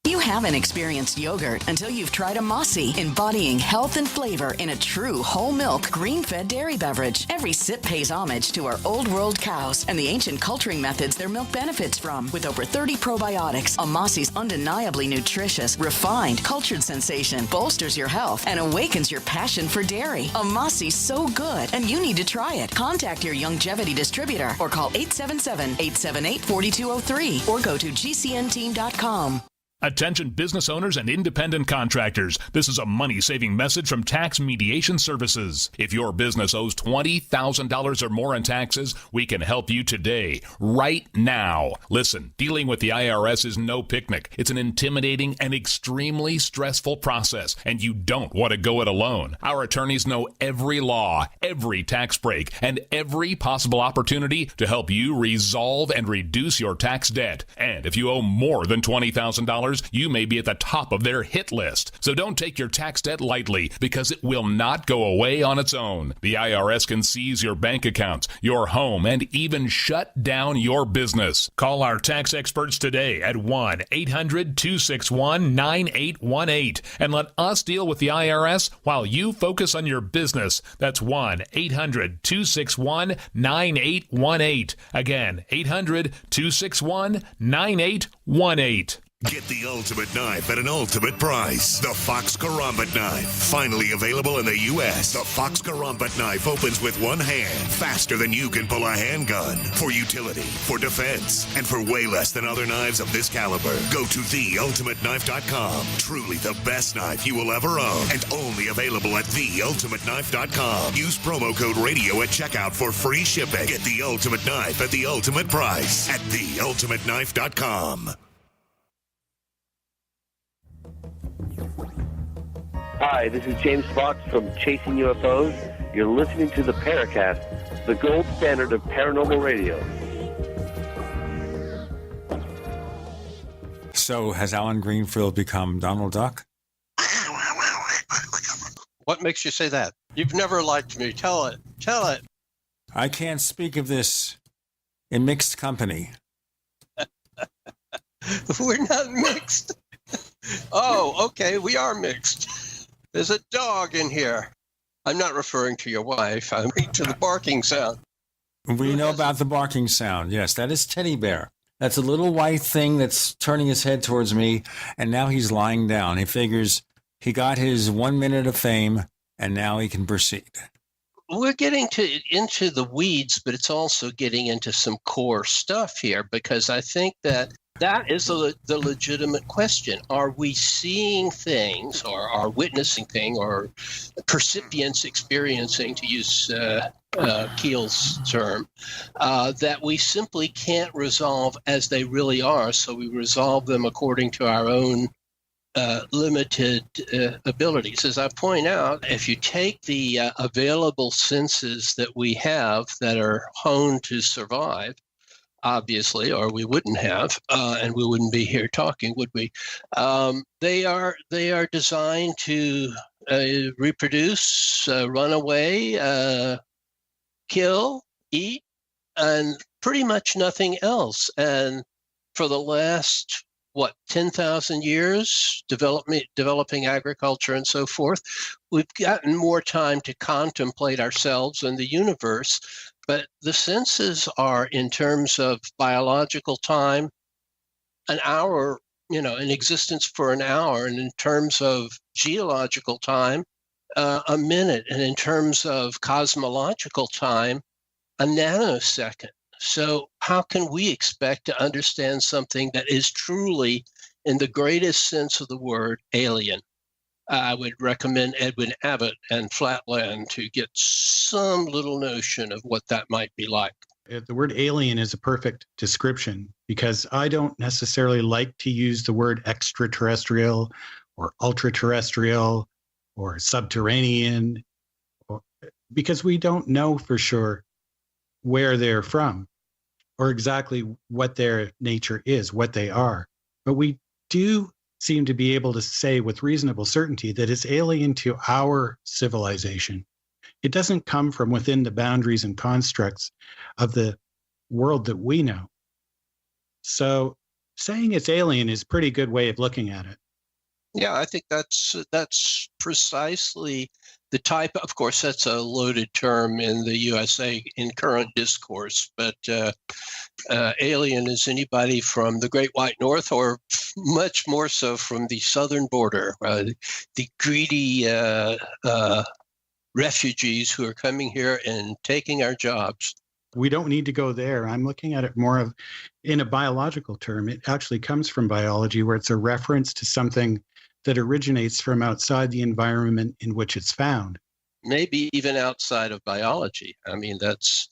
You haven't experienced yogurt until you've tried a Mossy, embodying health and flavor in a true whole milk, grain-fed dairy beverage. Every sip pays homage to our old world cows and the ancient culturing methods their milk benefits from. With over 30 probiotics, a Mossy's undeniably nutritious, refined, cultured sensation bolsters your health and awakens your passion for dairy. A Mossy's so good, and you need to try it. Contact your Youngevity distributor or call 877-878-4203 or go to GCNteam.com. Attention business owners and independent contractors. This is a money-saving message from Tax Mediation Services. If your business owes $20,000 or more in taxes, we can help you today, right now. Listen, dealing with the IRS is no picnic. It's an intimidating and extremely stressful process, and you don't want to go it alone. Our attorneys know every law, every tax break, and every possible opportunity to help you resolve and reduce your tax debt. And if you owe more than $20,000, you may be at the top of their hit list. So don't take your tax debt lightly, because it will not go away on its own. The IRS can seize your bank accounts, your home, and even shut down your business. Call our tax experts today at 1-800-261-9818 and let us deal with the IRS while you focus on your business. That's 1-800-261-9818. Again, 800-261-9818. Get the ultimate knife at an ultimate price. The Fox Karambit knife. Finally available in the U.S. The Fox Karambit knife opens with one hand, faster than you can pull a handgun. For utility, for defense, and for way less than other knives of this caliber. Go to theultimateknife.com. Truly the best knife you will ever own, and only available at theultimateknife.com. Use promo code radio at checkout for free shipping. Get the ultimate knife at the ultimate price at theultimateknife.com. Hi, this is James Fox from Chasing UFOs. You're listening to the Paracast, the gold standard of paranormal radio. So has Alan Greenfield become Donald Duck? What makes you say that? You've never liked me. Tell it. Tell it. I can't speak of this in mixed company. We're not mixed. Oh, okay. We are mixed. There's a dog in here. I'm not referring to your wife. I'm referring to the barking sound. We know about the barking sound. Yes, that is Teddy Bear. That's a little white thing that's turning his head towards me, and now he's lying down. He figures he got his 1 minute of fame, and now he can proceed. We're getting into the weeds, but it's also getting into some core stuff here, because I think that is the legitimate question. Are we seeing things, or are witnessing things, or percipients experiencing, to use Keel's term, that we simply can't resolve as they really are, so we resolve them according to our own limited abilities? As I point out, if you take the available senses that we have that are honed to survive, obviously, or we wouldn't have, and we wouldn't be here talking, would we? They are designed to reproduce, run away, kill, eat, and pretty much nothing else. And for the last 10,000 years, developing agriculture and so forth, we've gotten more time to contemplate ourselves and the universe. But the senses are, in terms of biological time, an hour, in existence for an hour, and in terms of geological time, a minute, and in terms of cosmological time, a nanosecond. So how can we expect to understand something that is truly, in the greatest sense of the word, alien? I would recommend Edwin Abbott and Flatland to get some little notion of what that might be like. The word alien is a perfect description, because I don't necessarily like to use the word extraterrestrial or ultra-terrestrial or subterranean, because we don't know for sure where they're from or exactly what their nature is, what they are. But we do seem to be able to say with reasonable certainty that it's alien to our civilization. It doesn't come from within the boundaries and constructs of the world that we know. So saying it's alien is a pretty good way of looking at it. Yeah, I think that's precisely the type. Of course, that's a loaded term in the USA in current discourse, but alien is anybody from the Great White North, or much more so from the southern border, the greedy refugees who are coming here and taking our jobs. we don't need to go there. I'm looking at it more of in a biological term. It actually comes from biology, where it's a reference to something that originates from outside the environment in which it's found. Maybe even outside of biology. I mean, that's,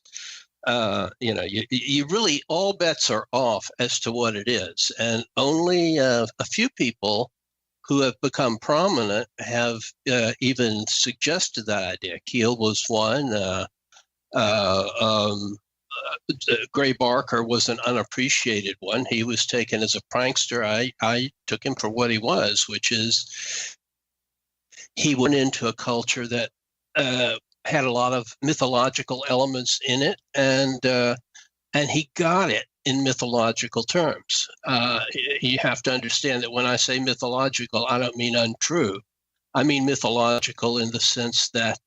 you really, all bets are off as to what it is. And only a few people who have become prominent have even suggested that idea. Keel was one. Gray Barker was an unappreciated one. He was taken as a prankster. I took him for what he was, which is he went into a culture that had a lot of mythological elements in it, and he got it in mythological terms. You have to understand that when I say mythological, I don't mean untrue. I mean mythological in the sense that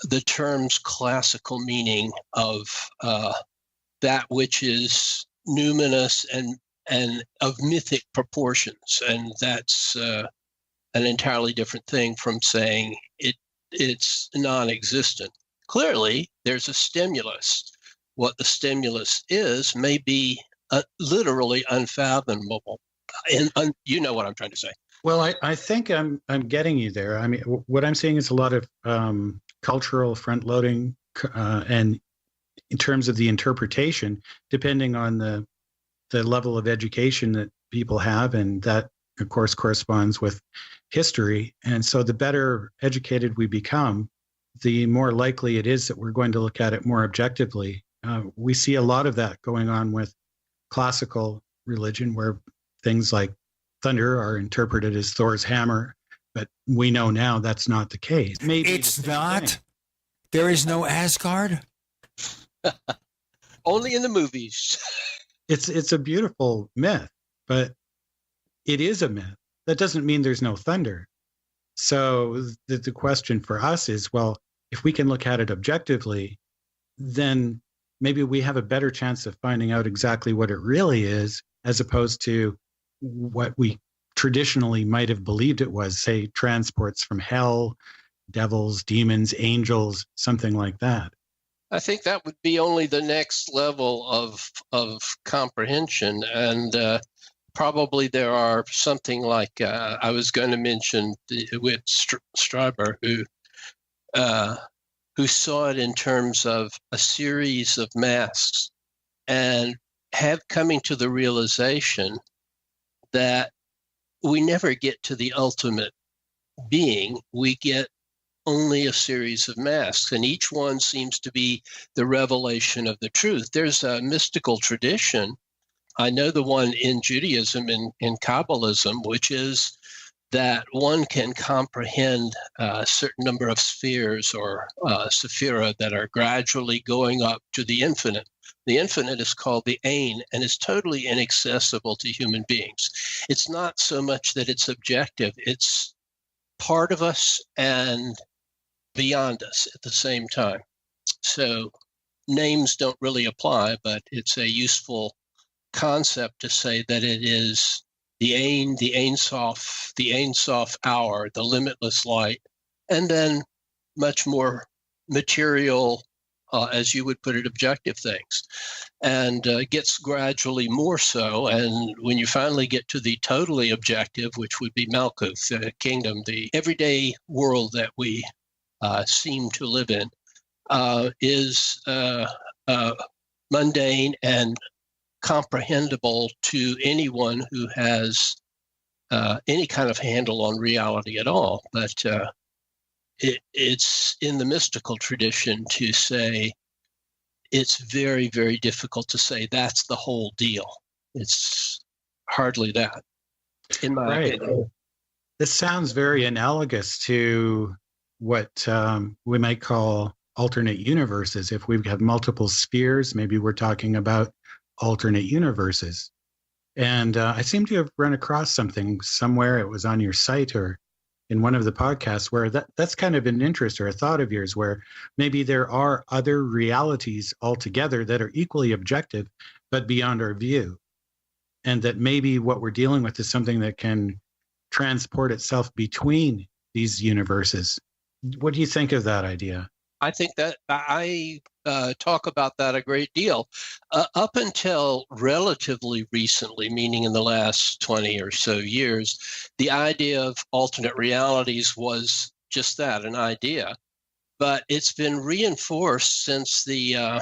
the term's classical meaning of that which is numinous and of mythic proportions. And that's an entirely different thing from saying it's non-existent. Clearly, there's a stimulus. What the stimulus is may be literally unfathomable. And you know what I'm trying to say. Well, I think I'm getting you there. I mean, what I'm seeing is a lot of cultural front-loading, and in terms of the interpretation, depending on the level of education that people have, and that, of course, corresponds with history. And so the better educated we become, the more likely it is that we're going to look at it more objectively. We see a lot of that going on with classical religion, where things like thunder are interpreted as Thor's hammer, but we know now that's not the case. Maybe it's not. There is no Asgard. Only in the movies. It's a beautiful myth, but it is a myth. That doesn't mean there's no thunder. So the question for us is, well, if we can look at it objectively, then maybe we have a better chance of finding out exactly what it really is, as opposed to what we traditionally might have believed it was, say, transports from hell, devils, demons, angels, something like that. I think that would be only the next level of comprehension. And probably there are something like, I was going to mention with Steiger, who saw it in terms of a series of masks, and coming to the realization that we never get to the ultimate being. We get only a series of masks, and each one seems to be the revelation of the truth. There's a mystical tradition. I know the one in Judaism and in Kabbalism, which is that one can comprehend a certain number of spheres or sephira that are gradually going up to the infinite. The infinite is called the Ein, and is totally inaccessible to human beings. It's not so much that it's objective, it's part of us and beyond us at the same time. So names don't really apply, but it's a useful concept to say that it is the Ein, the Ein Sof hour, the limitless light, and then much more material, as you would put it, objective things, and gets gradually more so. And when you finally get to the totally objective, which would be Malkuth, the kingdom, the everyday world that we seem to live in, is mundane and comprehensible to anyone who has any kind of handle on reality at all. But it's in the mystical tradition to say it's very, very difficult to say that's the whole deal. It's hardly that, in my opinion. This sounds very analogous to what we might call alternate universes. If we have multiple spheres, maybe we're talking about alternate universes. And I seem to have run across something somewhere, it was on your site or in one of the podcasts, where that's kind of an interest or a thought of yours, where maybe there are other realities altogether that are equally objective, but beyond our view. And that maybe what we're dealing with is something that can transport itself between these universes. What do you think of that idea? I think that I talk about that a great deal. Up until relatively recently, meaning in the last 20 or so years, the idea of alternate realities was just that, an idea. But it's been reinforced since the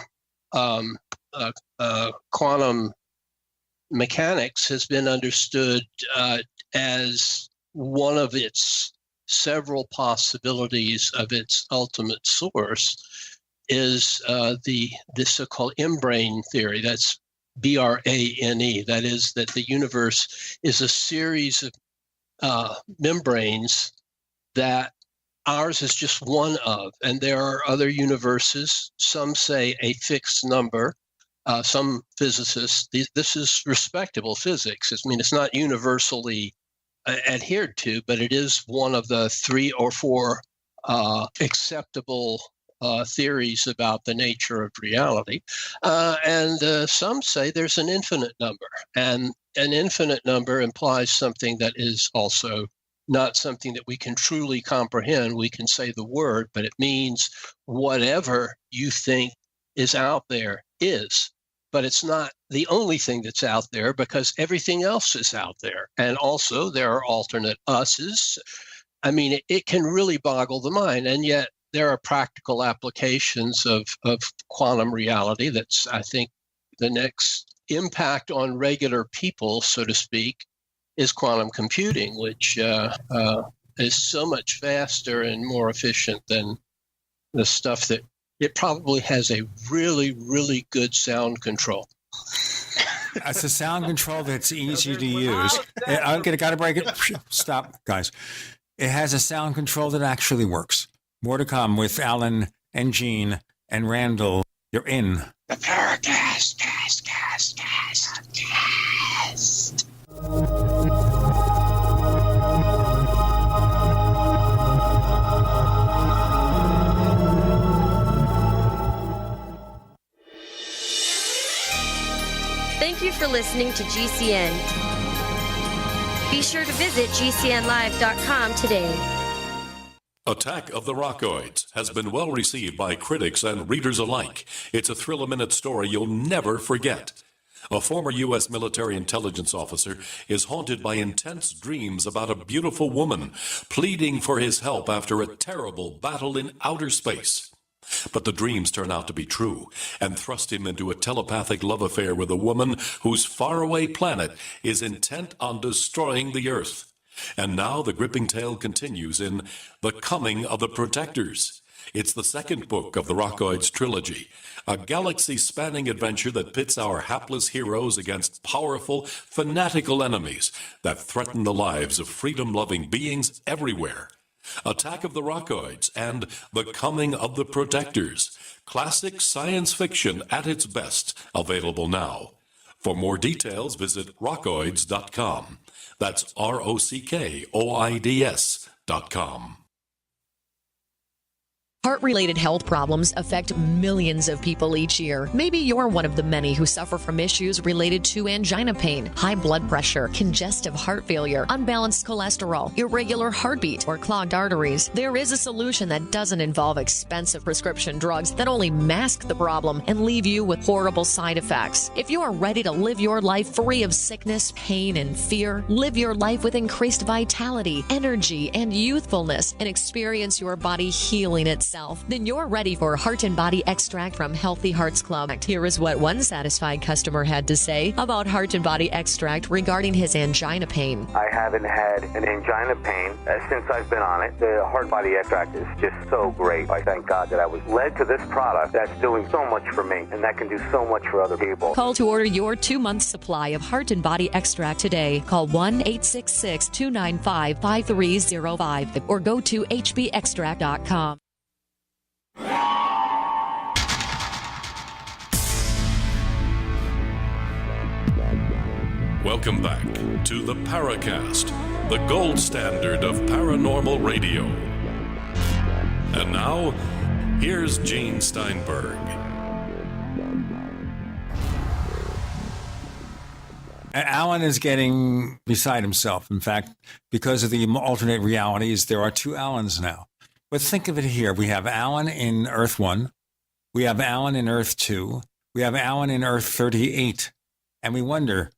quantum mechanics has been understood as one of its several possibilities of its ultimate source is the so-called M-brain theory. That's B-R-A-N-E. That is, that the universe is a series of membranes that ours is just one of, and there are other universes. Some say a fixed number. Some physicists, this is respectable physics. I mean, it's not universally adhered to, but it is one of the 3 or 4 acceptable theories about the nature of reality. And some say there's an infinite number, and an infinite number implies something that is also not something that we can truly comprehend. We can say the word, but it means whatever you think is out there is. But it's not the only thing that's out there, because everything else is out there. And also there are alternate us's. I mean, it can really boggle the mind. And yet there are practical applications of quantum reality. That's, I think, the next impact on regular people, so to speak, is quantum computing, which is so much faster and more efficient than the stuff that it probably has a really, really good sound control. It's a sound control that's easy to use. I'm going to break it. Stop, guys. It has a sound control that actually works. More to come with Alan and Gene and Randall. You're in the Paracast. Cast. Thank you for listening to GCN. Be sure to visit GCNlive.com today. Attack of the Rockoids has been well received by critics and readers alike. It's a thrill-a-minute story you'll never forget. A former U.S. military intelligence officer is haunted by intense dreams about a beautiful woman pleading for his help after a terrible battle in outer space. But the dreams turn out to be true and thrust him into a telepathic love affair with a woman whose faraway planet is intent on destroying the Earth. And now the gripping tale continues in The Coming of the Protectors. It's the second book of the Rockoids trilogy, a galaxy-spanning adventure that pits our hapless heroes against powerful, fanatical enemies that threaten the lives of freedom-loving beings everywhere. Attack of the Rockoids and The Coming of the Protectors. Classic science fiction at its best, available now. For more details, visit rockoids.com. That's ROCKOIDS.com. Heart-related health problems affect millions of people each year. Maybe you're one of the many who suffer from issues related to angina pain, high blood pressure, congestive heart failure, unbalanced cholesterol, irregular heartbeat, or clogged arteries. There is a solution that doesn't involve expensive prescription drugs that only mask the problem and leave you with horrible side effects. If you are ready to live your life free of sickness, pain, and fear, live your life with increased vitality, energy, and youthfulness, and experience your body healing itself, then you're ready for Heart and Body Extract from Healthy Hearts Club. Here is what one satisfied customer had to say about Heart and Body Extract regarding his angina pain. I haven't had an angina pain since I've been on it. The Heart Body Extract is just so great. I thank God that I was led to this product that's doing so much for me and that can do so much for other people. Call to order your 2-month supply of Heart and Body Extract today. Call 1-866-295-5305 or go to hbextract.com. Welcome back to the Paracast, the gold standard of paranormal radio. And now, here's Gene Steinberg. Alan is getting beside himself. In fact, because of the alternate realities, there are 2 Alans now. But think of it here. We have Alan in Earth 1, We have Alan in Earth 2. We have Alan in Earth 38. And we wonder,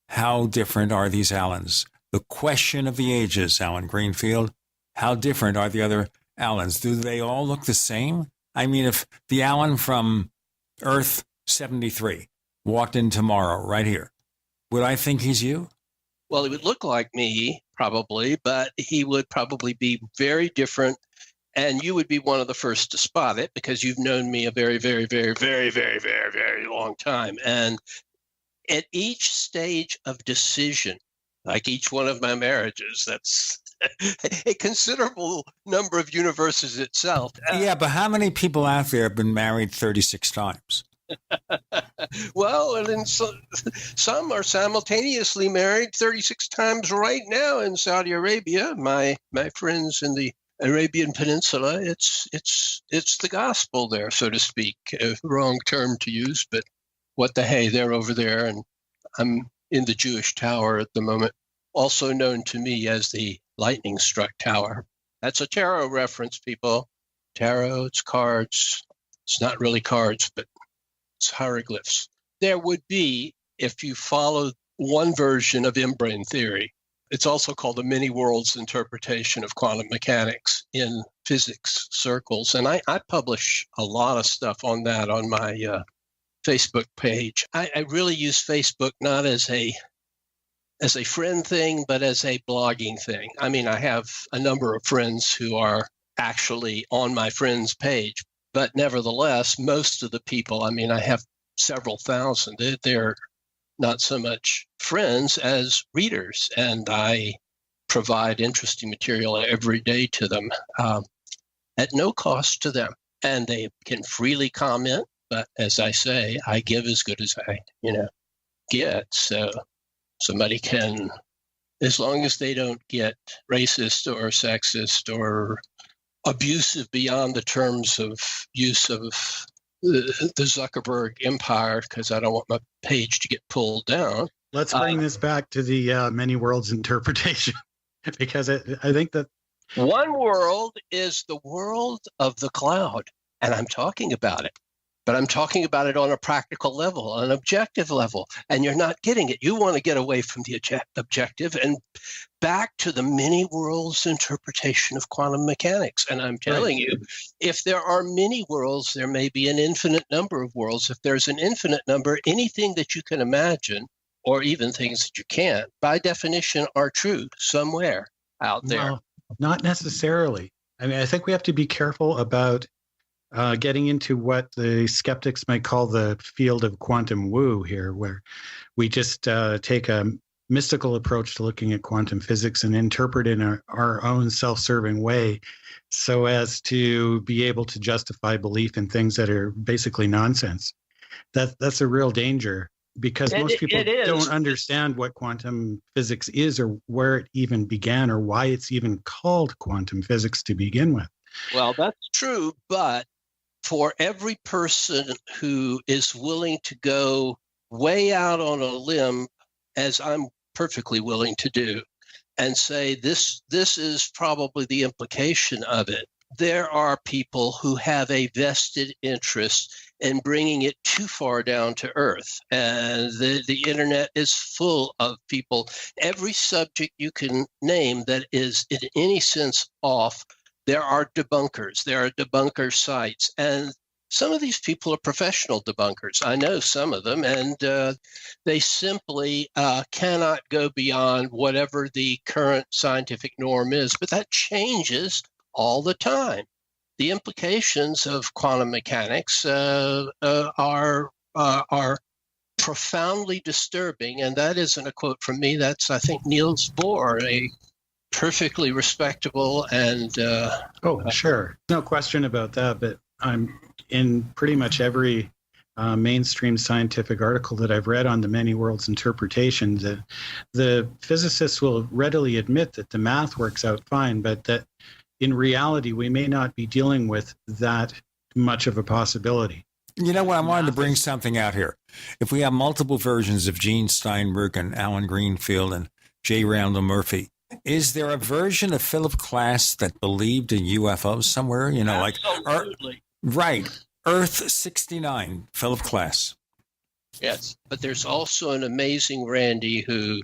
how different are these Alans? The question of the ages, Alan Greenfield. How different are the other Alans? Do they all look the same? I mean, if the Alan from Earth 73 walked in tomorrow, right here, would I think he's you? Well, he would look like me, probably, but he would probably be very different. And you would be one of the first to spot it because you've known me a very, very, very, very, very, very, very long time. And at each stage of decision, like each one of my marriages, that's a considerable number of universes itself. Yeah, but how many people out there have been married 36 times? Well, and then some are simultaneously married 36 times right now in Saudi Arabia. My friends in the Arabian Peninsula, it's the gospel there, so to speak. Wrong term to use, but what the hey, they're over there, and I'm in the Jewish Tower at the moment, also known to me as the lightning struck tower. That's a tarot reference, people. Tarot, it's cards. It's not really cards, but it's hieroglyphs. There would be, if you follow one version of in-brain theory, it's also called the many worlds interpretation of quantum mechanics in physics circles. And I publish a lot of stuff on that on my Facebook page. I really use Facebook not as a friend thing, but as a blogging thing. I mean, I have a number of friends who are actually on my friends page, but nevertheless, most of the people, I mean, I have several thousand. They're not so much friends as readers, and I provide interesting material every day to them at no cost to them. And they can freely comment, but as I say, I give as good as I, get. So somebody can, as long as they don't get racist or sexist or abusive beyond the terms of use of the Zuckerberg empire, because I don't want my page to get pulled down. Let's bring this back to the many worlds interpretation, because I think that one world is the world of the cloud, and I'm talking about it. But I'm talking about it on a practical level, an objective level, and you're not getting it. You want to get away from the objective and back to the many worlds interpretation of quantum mechanics. And I'm telling you, if there are many worlds, there may be an infinite number of worlds. If there's an infinite number, anything that you can imagine, or even things that you can't, by definition, are true somewhere out there. No, not necessarily. I mean, I think we have to be careful about getting into what the skeptics might call the field of quantum woo here, where we just take a mystical approach to looking at quantum physics and interpret in our own self-serving way so as to be able to justify belief in things that are basically nonsense. That's a real danger, because most people don't understand what quantum physics is or where it even began or why it's even called quantum physics to begin with. Well, that's true, but for every person who is willing to go way out on a limb, as I'm perfectly willing to do, and say this is probably the implication of it, there are people who have a vested interest in bringing it too far down to earth. And the internet is full of people. Every subject you can name that is in any sense off, there are debunkers. There are debunker sites. And some of these people are professional debunkers. I know some of them, and they simply cannot go beyond whatever the current scientific norm is. But that changes all the time. The implications of quantum mechanics are profoundly disturbing. And that isn't a quote from me. That's, I think, Niels Bohr, a perfectly respectable and sure, no question about that. But I'm in pretty much every mainstream scientific article that I've read on the many worlds interpretation, the physicists will readily admit that the math works out fine, but that in reality we may not be dealing with that much of a possibility. You know what? I wanted to bring something out here. If we have multiple versions of Gene Steinberg and Alan Greenfield and J. Randall Murphy, is there a version of Philip Klass that believed in UFOs somewhere? Absolutely. Right. Earth 69, Philip Class. Yes, but there's also an amazing Randy who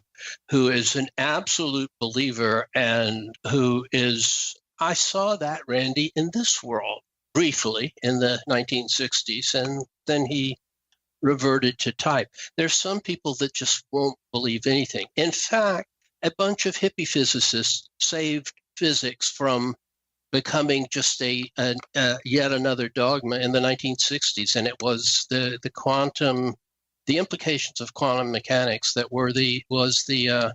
is an absolute believer and who is, I saw that Randy in this world briefly in the 1960s, and then he reverted to type. There's some people that just won't believe anything. In fact, a bunch of hippie physicists saved physics from becoming just a yet another dogma in the 1960s, and it was the implications of quantum mechanics that was the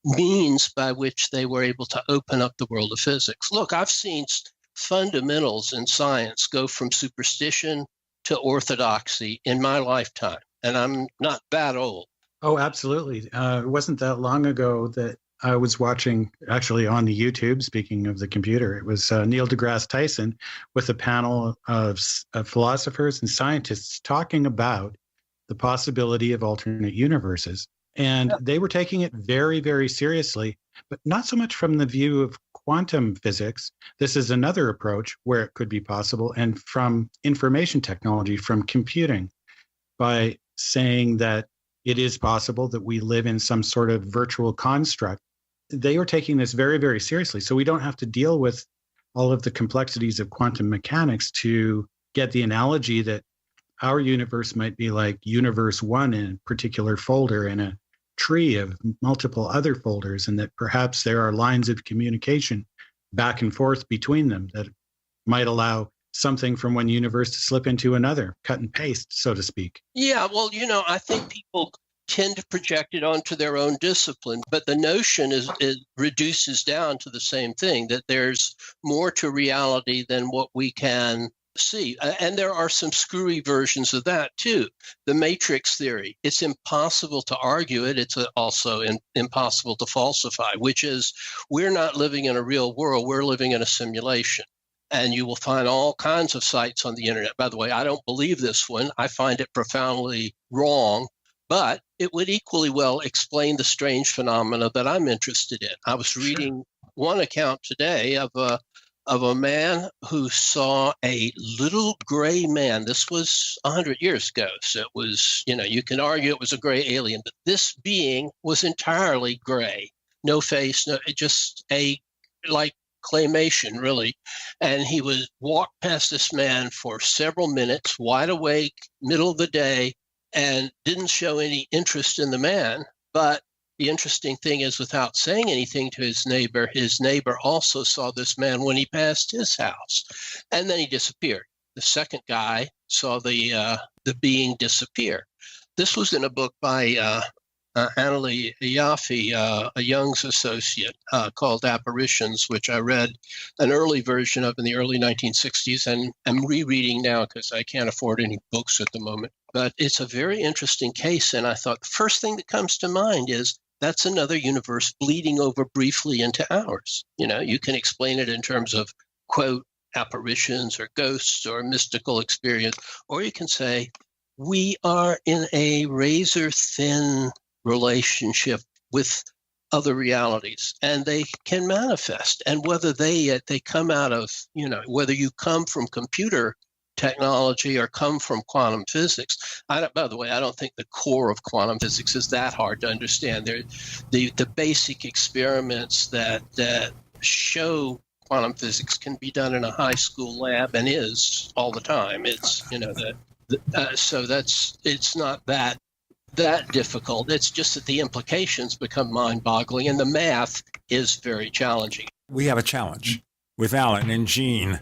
means by which they were able to open up the world of physics. Look, I've seen fundamentals in science go from superstition to orthodoxy in my lifetime, and I'm not that old. Oh, absolutely. It wasn't that long ago that I was watching, actually on the YouTube, speaking of the computer, it was Neil deGrasse Tyson with a panel of philosophers and scientists talking about the possibility of alternate universes. And they were taking it very, very seriously, but not so much from the view of quantum physics. This is another approach where it could be possible, and from information technology, from computing, by saying that it is possible that we live in some sort of virtual construct. They were taking this very, very seriously. So we don't have to deal with all of the complexities of quantum mechanics to get the analogy that our universe might be like universe one in a particular folder in a tree of multiple other folders, and that perhaps there are lines of communication back and forth between them that might allow something from one universe to slip into another, cut and paste, so to speak. Yeah, well, I think people tend to project it onto their own discipline, but the notion it reduces down to the same thing, that there's more to reality than what we can see. And there are some screwy versions of that too. The matrix theory, it's impossible to argue it. It's also impossible to falsify, which is we're not living in a real world. We're living in a simulation. And you will find all kinds of sites on the internet. By the way, I don't believe this one. I find it profoundly wrong, but it would equally well explain the strange phenomena that I'm interested in. I was reading one account today of a man who saw a little gray man. This was 100 years ago. So it was, you can argue it was a gray alien, but this being was entirely gray. No face, just like claymation, really. And he was walked past this man for several minutes, wide awake, middle of the day, and didn't show any interest in the man. But the interesting thing is, without saying anything to his neighbor also saw this man when he passed his house, and then he disappeared. The second guy saw the being disappear. This was in a book by Annalee Yaffe, a Young's associate, called Apparitions, which I read an early version of in the early 1960s, and I'm rereading now because I can't afford any books at the moment. But it's a very interesting case, and I thought the first thing that comes to mind is that's another universe bleeding over briefly into ours. You can explain it in terms of, quote, apparitions or ghosts or mystical experience, or you can say we are in a razor-thin relationship with other realities, and they can manifest. And whether they come out of, whether you come from computer technology or come from quantum physics. By the way, I don't think the core of quantum physics is that hard to understand. The basic experiments that show quantum physics can be done in a high school lab, and is all the time. It's so it's not that difficult. It's just that the implications become mind-boggling, and the math is very challenging. We have a challenge with Alan and Gene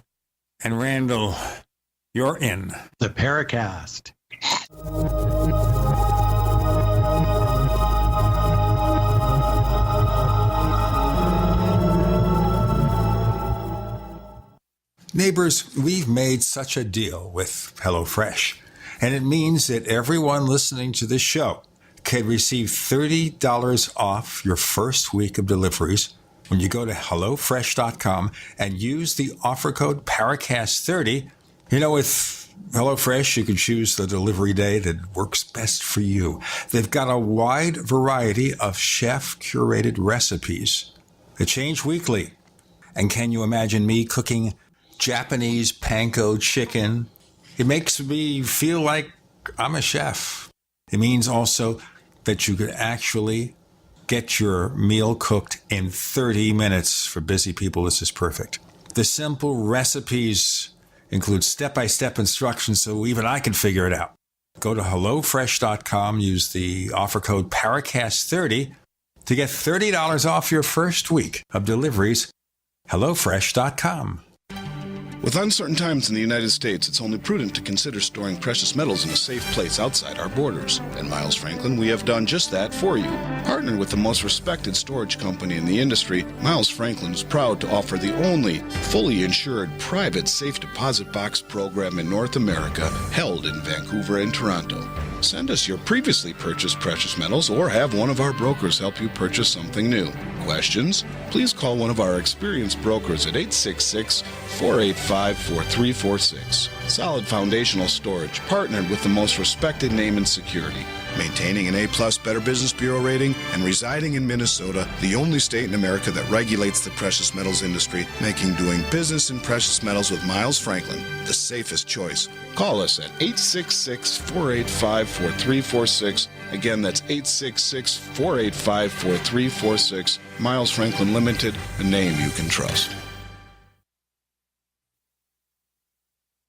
and Randall. You're in the Paracast. Neighbors, we've made such a deal with HelloFresh, and it means that everyone listening to this show can receive $30 off your first week of deliveries when you go to HelloFresh.com and use the offer code Paracast30. With HelloFresh, you can choose the delivery day that works best for you. They've got a wide variety of chef-curated recipes that change weekly. And can you imagine me cooking Japanese panko chicken It makes me feel like I'm a chef. It means also that you could actually get your meal cooked in 30 minutes. For busy people, this is perfect. The simple recipes include step-by-step instructions so even I can figure it out. Go to HelloFresh.com, use the offer code Paracast30 to get $30 off your first week of deliveries. HelloFresh.com. With uncertain times in the United States, it's only prudent to consider storing precious metals in a safe place outside our borders. At Miles Franklin, we have done just that for you. Partnered with the most respected storage company in the industry, Miles Franklin is proud to offer the only fully insured private safe deposit box program in North America, held in Vancouver and Toronto. Send us your previously purchased precious metals or have one of our brokers help you purchase something new. Questions? Please call one of our experienced brokers at 866-485-4346. Solid foundational storage, partnered with the most respected name in security. Maintaining an A-plus Better Business Bureau rating and residing in Minnesota, the only state in America that regulates the precious metals industry, making doing business in precious metals with Miles Franklin the safest choice. Call us at 866-485-4346. Again, that's 866-485-4346. Miles Franklin Limited, a name you can trust.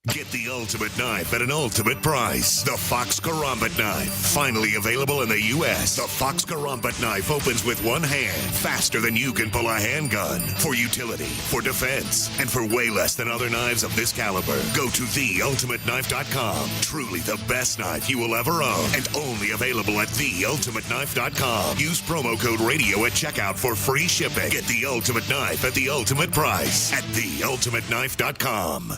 Get the ultimate knife at an ultimate price. The Fox Karambit knife. Finally available in the U.S. The Fox Karambit knife opens with one hand, faster than you can pull a handgun. For utility, for defense, and for way less than other knives of this caliber. Go to theultimateknife.com. Truly the best knife you will ever own, and only available at theultimateknife.com. Use promo code radio at checkout for free shipping. Get the ultimate knife at the ultimate price at theultimateknife.com.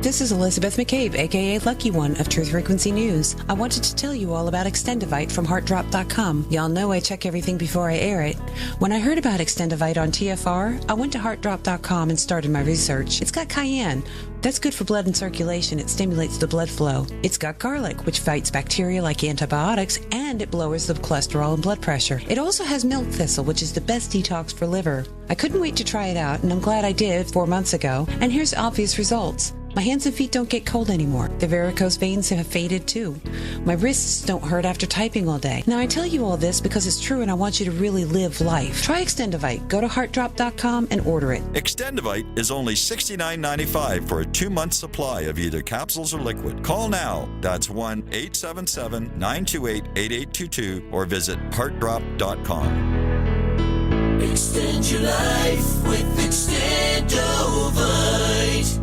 This is Elizabeth McCabe, a.k.a. Lucky One of Truth Frequency News. I wanted to tell you all about Extendivite from HeartDrop.com. Y'all know I check everything before I air it. When I heard about Extendivite on TFR, I went to HeartDrop.com and started my research. It's got cayenne. That's good for blood and circulation. It stimulates the blood flow. It's got garlic, which fights bacteria like antibiotics, and it lowers the cholesterol and blood pressure. It also has milk thistle, which is the best detox for liver. I couldn't wait to try it out, and I'm glad I did 4 months ago. And here's obvious results. My hands and feet don't get cold anymore. The varicose veins have faded too. My wrists don't hurt after typing all day. Now I tell you all this because it's true and I want you to really live life. Try Extendivite. Go to heartdrop.com and order it. Extendivite is only $69.95 for a 2-month supply of either capsules or liquid. Call now. That's 1-877-928-8822 or visit heartdrop.com. Extend your life with Extendovite.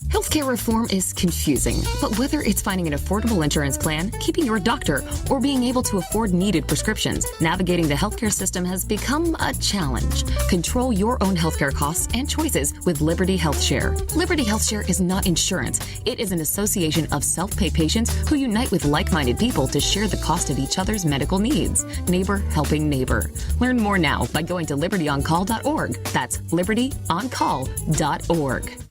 Healthcare reform is confusing, but whether it's finding an affordable insurance plan, keeping your doctor, or being able to afford needed prescriptions, navigating the healthcare system has become a challenge. Control your own healthcare costs and choices with Liberty HealthShare. Liberty HealthShare is not insurance. It is an association of self-pay patients who unite with like-minded people to share the cost of each other's medical needs. Neighbor helping neighbor. Learn more now by going to libertyoncall.org. That's libertyoncall.org.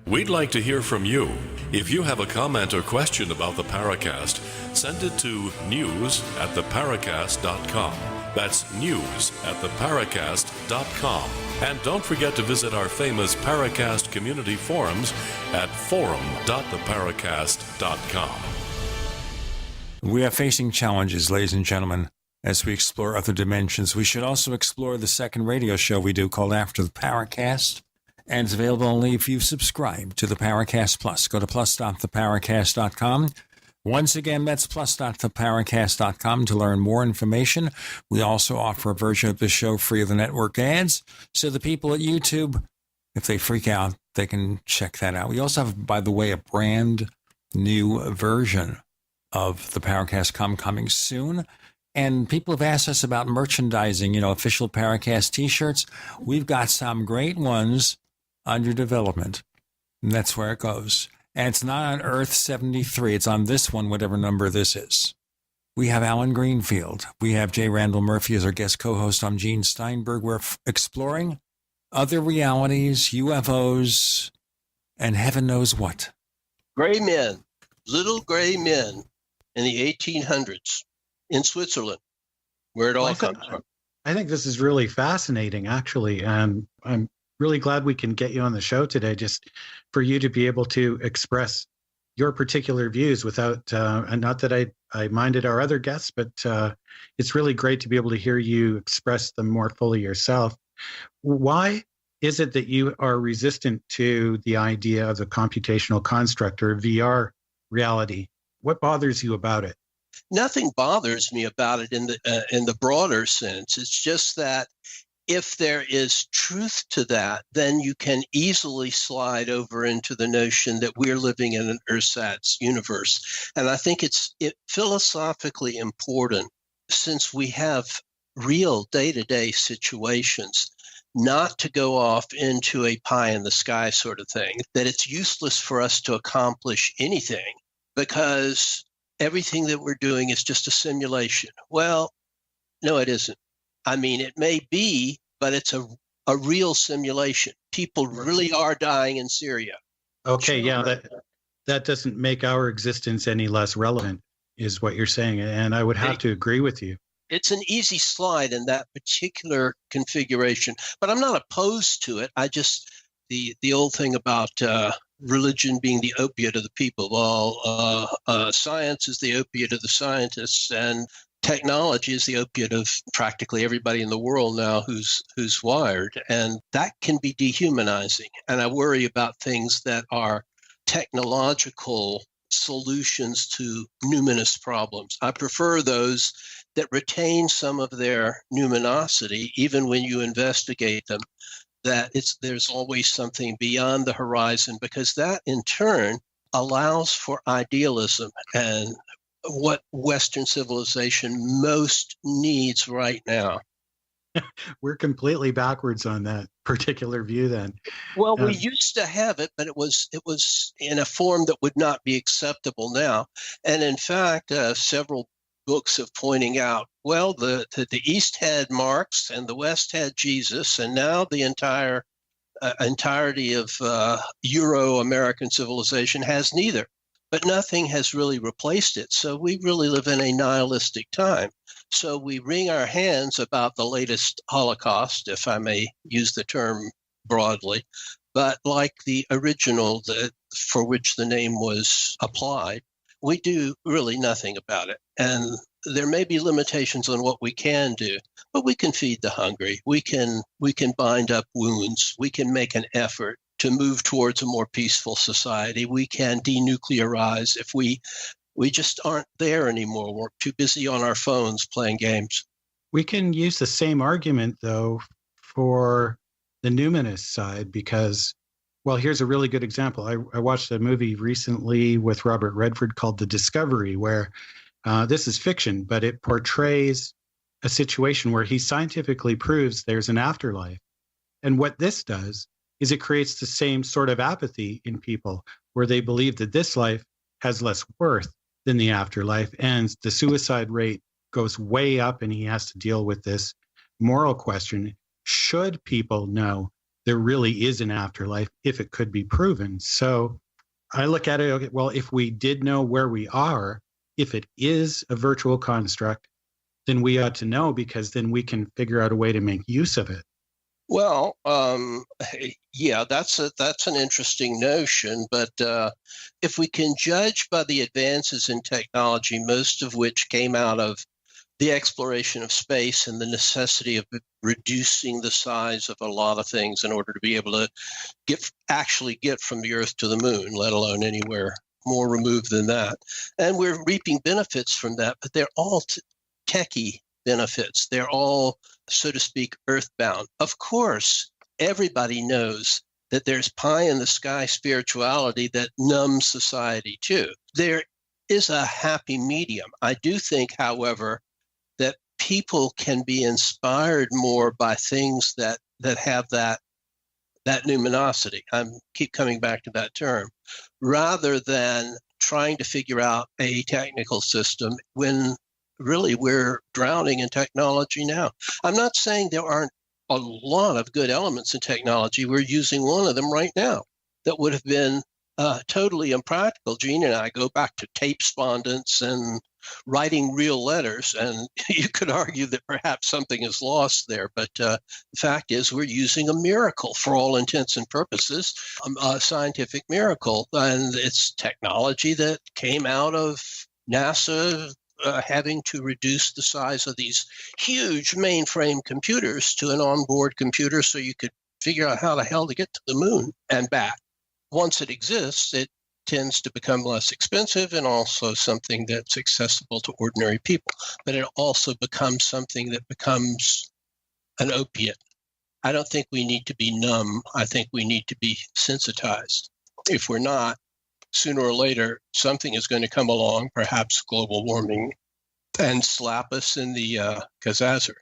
We'd like to hear from you. If you have a comment or question about the Paracast, send it to news@theparacast.com. That's news@theparacast.com. And don't forget to visit our famous Paracast community forums at forum.theparacast.com. We are facing challenges, ladies and gentlemen, as we explore other dimensions. We should also explore the second radio show we do called After the Paracast. And it's available only if you subscribe to the Paracast Plus. Go to plus.theparacast.com. Once again, that's plus.theparacast.com to learn more information. We also offer a version of the show free of the network ads. So the people at YouTube, if they freak out, they can check that out. We also have, by the way, a brand new version of the Paracast coming soon. And people have asked us about merchandising, official Paracast T-shirts. We've got some great ones under development. And that's where it goes. And it's not on Earth 73. It's on this one, whatever number this is. We have Alan Greenfield. We have J. Randall Murphy as our guest co-host. I'm Gene Steinberg. We're exploring other realities, UFOs, and heaven knows what. Gray men, little gray men in the 1800s in Switzerland, where it all comes from. I think this is really fascinating, actually. I'm really glad we can get you on the show today, just for you to be able to express your particular views without, and not that I minded our other guests, but it's really great to be able to hear you express them more fully yourself. Why is it that you are resistant to the idea of the computational construct or VR reality? What bothers you about it? Nothing bothers me about it in the broader sense. It's just that if there is truth to that, then you can easily slide over into the notion that we're living in an ersatz universe. And I think it's philosophically important, since we have real day-to-day situations, not to go off into a pie in the sky sort of thing, that it's useless for us to accomplish anything because everything that we're doing is just a simulation. Well, no, it isn't. I mean, it may be, but it's a real simulation. People really are dying in Syria. Okay, yeah, that doesn't make our existence any less relevant, is what you're saying. And I would have to agree with you. It's an easy slide in that particular configuration, but I'm not opposed to it. I just, the old thing about religion being the opiate of the people. Well, science is the opiate of the scientists, and technology is the opiate of practically everybody in the world now who's wired, and that can be dehumanizing. And I worry about things that are technological solutions to numinous problems. I prefer those that retain some of their numinosity, even when you investigate them, that there's always something beyond the horizon, because that in turn allows for idealism and what Western civilization most needs right now. We're completely backwards on that particular view then. Well, we used to have it, but it was in a form that would not be acceptable now. And in fact, several books of pointing out, well, the East had Marx and the West had Jesus, and now the entirety of Euro-American civilization has neither. But nothing has really replaced it. So we really live in a nihilistic time. So we wring our hands about the latest Holocaust, if I may use the term broadly. But like the original for which the name was applied, we do really nothing about it. And there may be limitations on what we can do, but we can feed the hungry. We can bind up wounds. We can make an effort to move towards a more peaceful society. We can denuclearize if we just aren't there anymore. We're too busy on our phones playing games. We can use the same argument, though, for the numinous side, because, well, here's a really good example. I watched a movie recently with Robert Redford called The Discovery, where this is fiction, but it portrays a situation where he scientifically proves there's an afterlife. And what this does is it creates the same sort of apathy in people where they believe that this life has less worth than the afterlife, and the suicide rate goes way up, and he has to deal with this moral question. Should people know there really is an afterlife if it could be proven? So I look at it, okay, well, if we did know where we are, if it is a virtual construct, then we ought to know, because then we can figure out a way to make use of it. Well, yeah, that's an interesting notion. But if we can judge by the advances in technology, most of which came out of the exploration of space and the necessity of reducing the size of a lot of things in order to be able to actually get from the Earth to the moon, let alone anywhere more removed than that. And we're reaping benefits from that, but they're all techie benefits. They're all, so to speak, earthbound. Of course, everybody knows that there's pie in the sky spirituality that numbs society too. There is a happy medium. I do think, however, that people can be inspired more by things that have that numinosity. I keep coming back to that term, rather than trying to figure out a technical system when really we're drowning in technology now. I'm not saying there aren't a lot of good elements in technology. We're using one of them right now that would have been totally impractical. Gene and I go back to tapespondence and writing real letters, and you could argue that perhaps something is lost there. But the fact is, we're using a miracle for all intents and purposes, a scientific miracle, and it's technology that came out of NASA having to reduce the size of these huge mainframe computers to an onboard computer so you could figure out how the hell to get to the moon and back. Once it exists, it tends to become less expensive and also something that's accessible to ordinary people. But it also becomes something that becomes an opiate. I don't think we need to be numb. I think we need to be sensitized. If we're not, sooner or later, something is going to come along, perhaps global warming, and slap us in the kazazzer.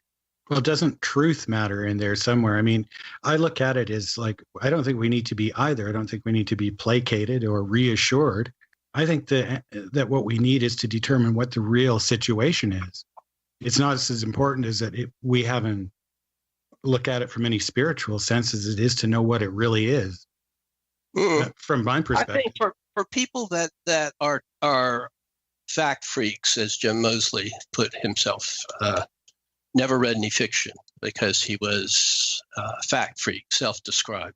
Well, doesn't truth matter in there somewhere? I mean, I look at it as like, I don't think we need to be either. I don't think we need to be placated or reassured. I think that what we need is to determine what the real situation is. It's not as important as that we haven't look at it from any spiritual sense as it is to know what it really is. From my perspective. I think for people that are fact freaks, as Jim Moseley put himself, never read any fiction because he was a fact freak, self-described.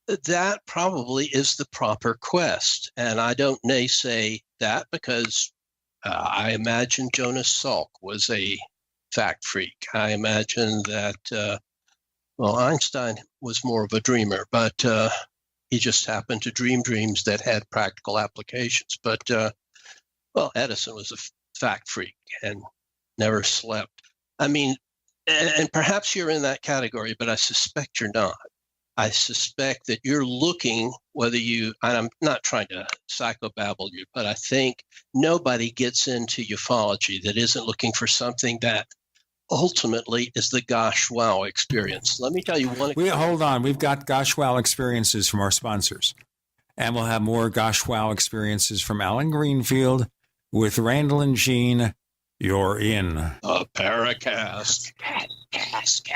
That probably is the proper quest. And I don't naysay that because I imagine Jonas Salk was a fact freak. I imagine that, Einstein was more of a dreamer, but he just happened to dream dreams that had practical applications. But, Edison was a fact freak and never slept. I mean, and perhaps you're in that category, but I suspect you're not. I suspect that you're looking, and I'm not trying to psychobabble you, but I think nobody gets into ufology that isn't looking for something that ultimately is the gosh wow experience. Let me tell you one. Hold on. We've got gosh wow experiences from our sponsors. And we'll have more gosh wow experiences from Alan Greenfield with Randall and Gene. You're in a Paracast. Cast.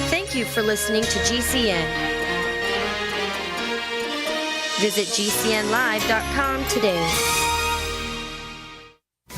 Thank you for listening to GCN. Visit GCNlive.com today.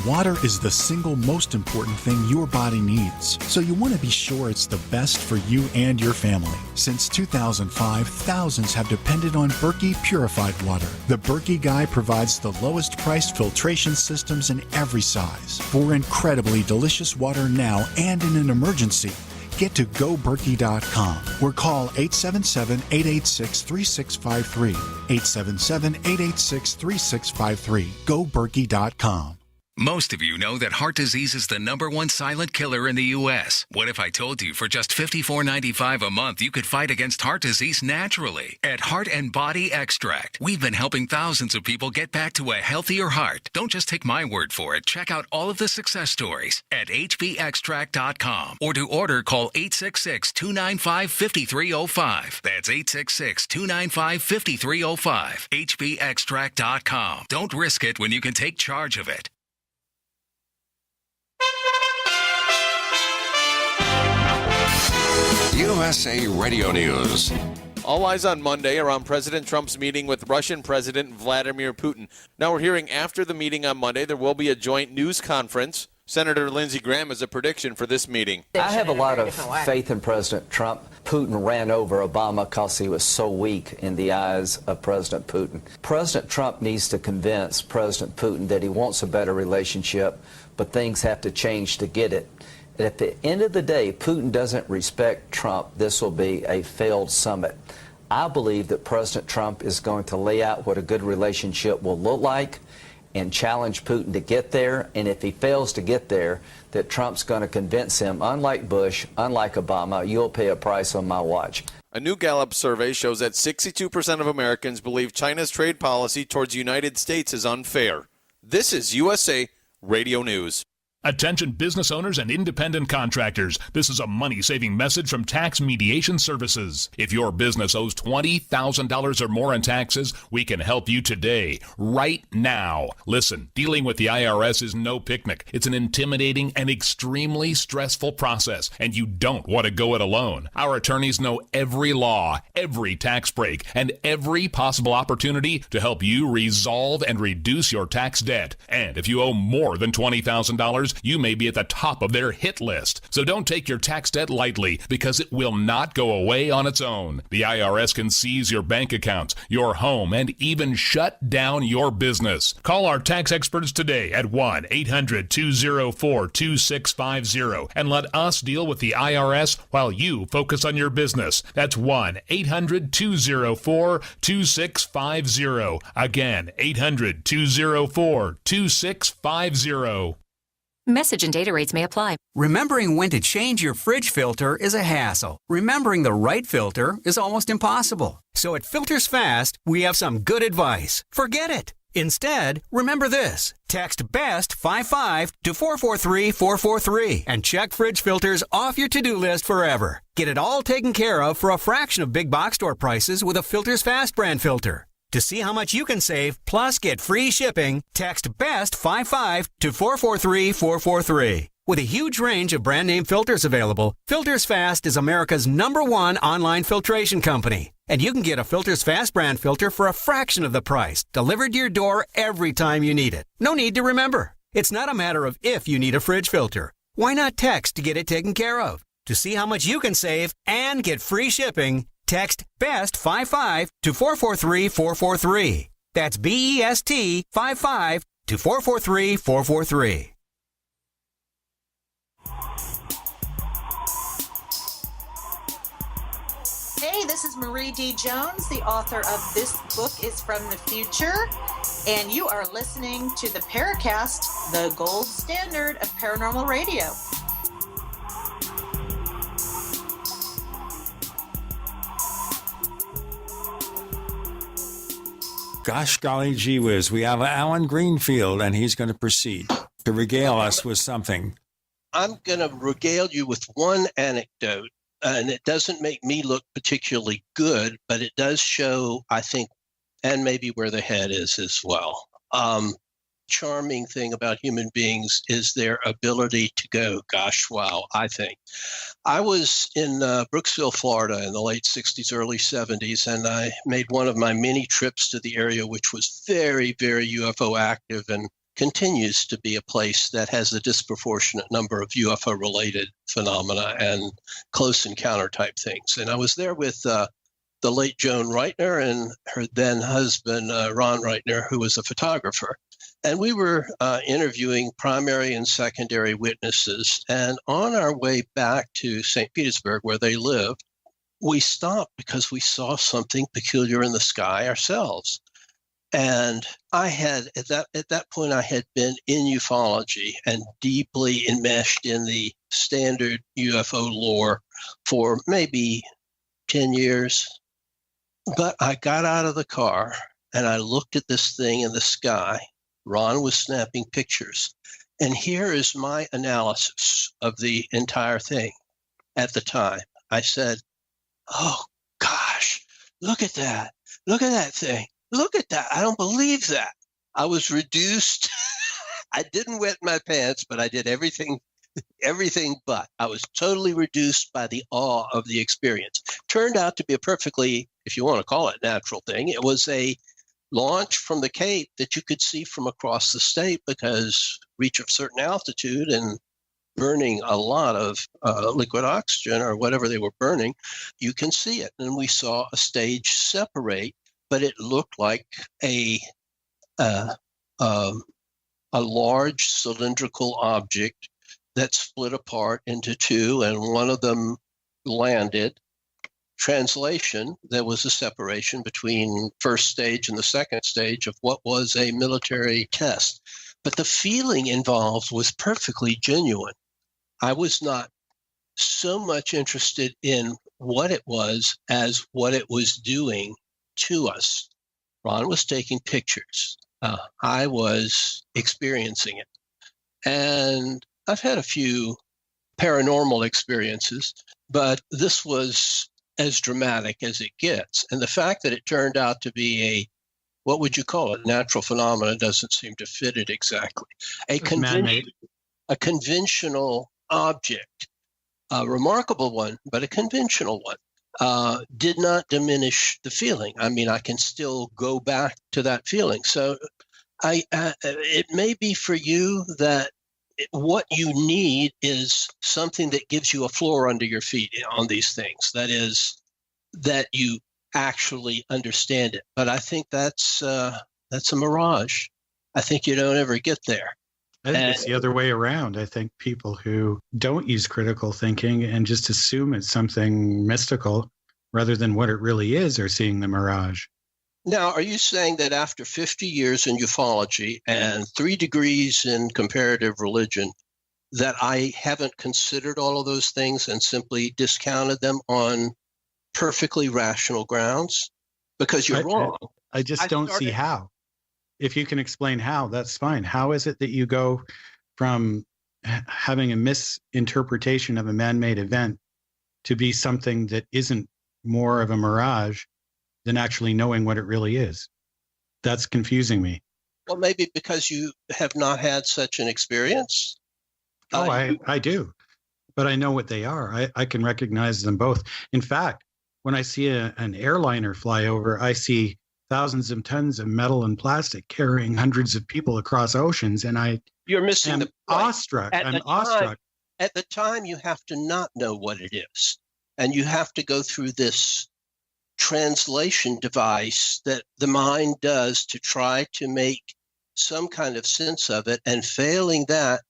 Water is the single most important thing your body needs, so you want to be sure it's the best for you and your family. Since 2005, thousands have depended on Berkey purified water. The Berkey Guy provides the lowest priced filtration systems in every size. For incredibly delicious water now and in an emergency, get to GoBerkey.com or call 877-886-3653. 877-886-3653. GoBerkey.com. Most of you know that heart disease is the #1 silent killer in the U.S. What if I told you for just $54.95 a month you could fight against heart disease naturally? At Heart and Body Extract, we've been helping thousands of people get back to a healthier heart. Don't just take my word for it. Check out all of the success stories at hbextract.com or to order, call 866-295-5305. That's 866-295-5305. hbextract.com. Don't risk it when you can take charge of it. USA Radio News. All eyes on Monday are on President Trump's meeting with Russian President Vladimir Putin. Now we're hearing after the meeting on Monday there will be a joint news conference. Senator Lindsey Graham has a prediction for this meeting. I have a lot of faith in President Trump. Putin ran over Obama because he was so weak in the eyes of President Putin. President Trump needs to convince President Putin that he wants a better relationship, but things have to change to get it. At the end of the day, Putin doesn't respect Trump. This will be a failed summit. I believe that President Trump is going to lay out what a good relationship will look like and challenge Putin to get there. And if he fails to get there, that Trump's going to convince him, unlike Bush, unlike Obama, you'll pay a price on my watch. A new Gallup survey shows that 62% of Americans believe China's trade policy towards the United States is unfair. This is USA Radio News. Attention business owners and independent contractors. This is a money-saving message from Tax Mediation Services. If your business owes $20,000 or more in taxes, we can help you today, right now. Listen, dealing with the IRS is no picnic. It's an intimidating and extremely stressful process, and you don't want to go it alone. Our attorneys know every law, every tax break, and every possible opportunity to help you resolve and reduce your tax debt. And if you owe more than $20,000, you may be at the top of their hit list. So don't take your tax debt lightly, because it will not go away on its own. The IRS can seize your bank accounts, your home, and even shut down your business. Call our tax experts today at 1-800-204-2650 and let us deal with the IRS while you focus on your business. That's 1-800-204-2650. Again, 800-204-2650. Message and data rates may apply. Remembering when to change your fridge filter is a hassle. Remembering the right filter is almost impossible. So at Filters Fast, we have some good advice. Forget it. Instead, remember this. Text BEST55 to 443-443 and check fridge filters off your to-do list forever. Get it all taken care of for a fraction of big box store prices with a Filters Fast brand filter. To see how much you can save, plus get free shipping, text BEST55 to 443-443. With a huge range of brand name filters available, Filters Fast is America's #1 online filtration company. And you can get a Filters Fast brand filter for a fraction of the price, delivered to your door every time you need it. No need to remember. It's not a matter of if you need a fridge filter. Why not text to get it taken care of? To see how much you can save and get free shipping, text BEST55 to 443-443. That's BEST55 to 443-443. Hey, this is Marie D. Jones, the author of This Book is from the Future, and you are listening to the Paracast, the gold standard of paranormal radio. Gosh golly gee whiz, we have Alan Greenfield, and he's going to proceed to regale us with something. I'm going to regale you with one anecdote, and it doesn't make me look particularly good, but it does show, I think, and maybe where the head is as well. Charming thing about human beings is their ability to go, gosh, wow, I think. I was in Brooksville, Florida in the late 60s, early 70s, and I made one of my many trips to the area, which was very, very UFO active and continues to be a place that has a disproportionate number of UFO-related phenomena and close encounter type things. And I was there with the late Joan Reitner and her then husband, Ron Reitner, who was a photographer. And we were interviewing primary and secondary witnesses. And on our way back to St. Petersburg, where they lived, we stopped because we saw something peculiar in the sky ourselves. And I had, at that point, I had been in ufology and deeply enmeshed in the standard UFO lore for maybe 10 years. But I got out of the car and I looked at this thing in the sky. Ron was snapping pictures. And here is my analysis of the entire thing at the time. I said, oh, gosh, look at that. Look at that thing. Look at that. I don't believe that. I was reduced. I didn't wet my pants, but I did everything but. I was totally reduced by the awe of the experience. Turned out to be a perfectly, if you want to call it, natural thing. It was a launch from the Cape that you could see from across the state because reach of certain altitude and burning a lot of liquid oxygen or whatever they were burning, you can see it. And we saw a stage separate, but it looked like a large cylindrical object that split apart into two, and one of them landed. Translation, there was a separation between first stage and the second stage of what was a military test. But the feeling involved was perfectly genuine. I was not so much interested in what it was as what it was doing to us. Ron was taking pictures. I was experiencing it. And I've had a few paranormal experiences, but this was as dramatic as it gets. And the fact that it turned out to be what would you call it? Natural phenomena doesn't seem to fit it exactly. A conventional object, a remarkable one, but a conventional one, did not diminish the feeling. I mean, I can still go back to that feeling. So it may be for you that what you need is something that gives you a floor under your feet on these things. That is, that you actually understand it. But I think that's a mirage. I think you don't ever get there. I think it's the other way around. I think people who don't use critical thinking and just assume it's something mystical rather than what it really is are seeing the mirage. Now, are you saying that after 50 years in ufology and 3 degrees in comparative religion, that I haven't considered all of those things and simply discounted them on perfectly rational grounds? Because you're wrong. I just don't see how. If you can explain how, that's fine. How is it that you go from having a misinterpretation of a man-made event to be something that isn't more of a mirage than actually knowing what it really is? That's confusing me. Well, maybe because you have not had such an experience. I do, but I know what they are. I can recognize them both. In fact, when I see an airliner fly over, I see thousands of tons of metal and plastic carrying hundreds of people across oceans, and you're missing the point. Awestruck. I'm awestruck. At the time, you have to not know what it is, and you have to go through this translation device that the mind does to try to make some kind of sense of it, and failing that,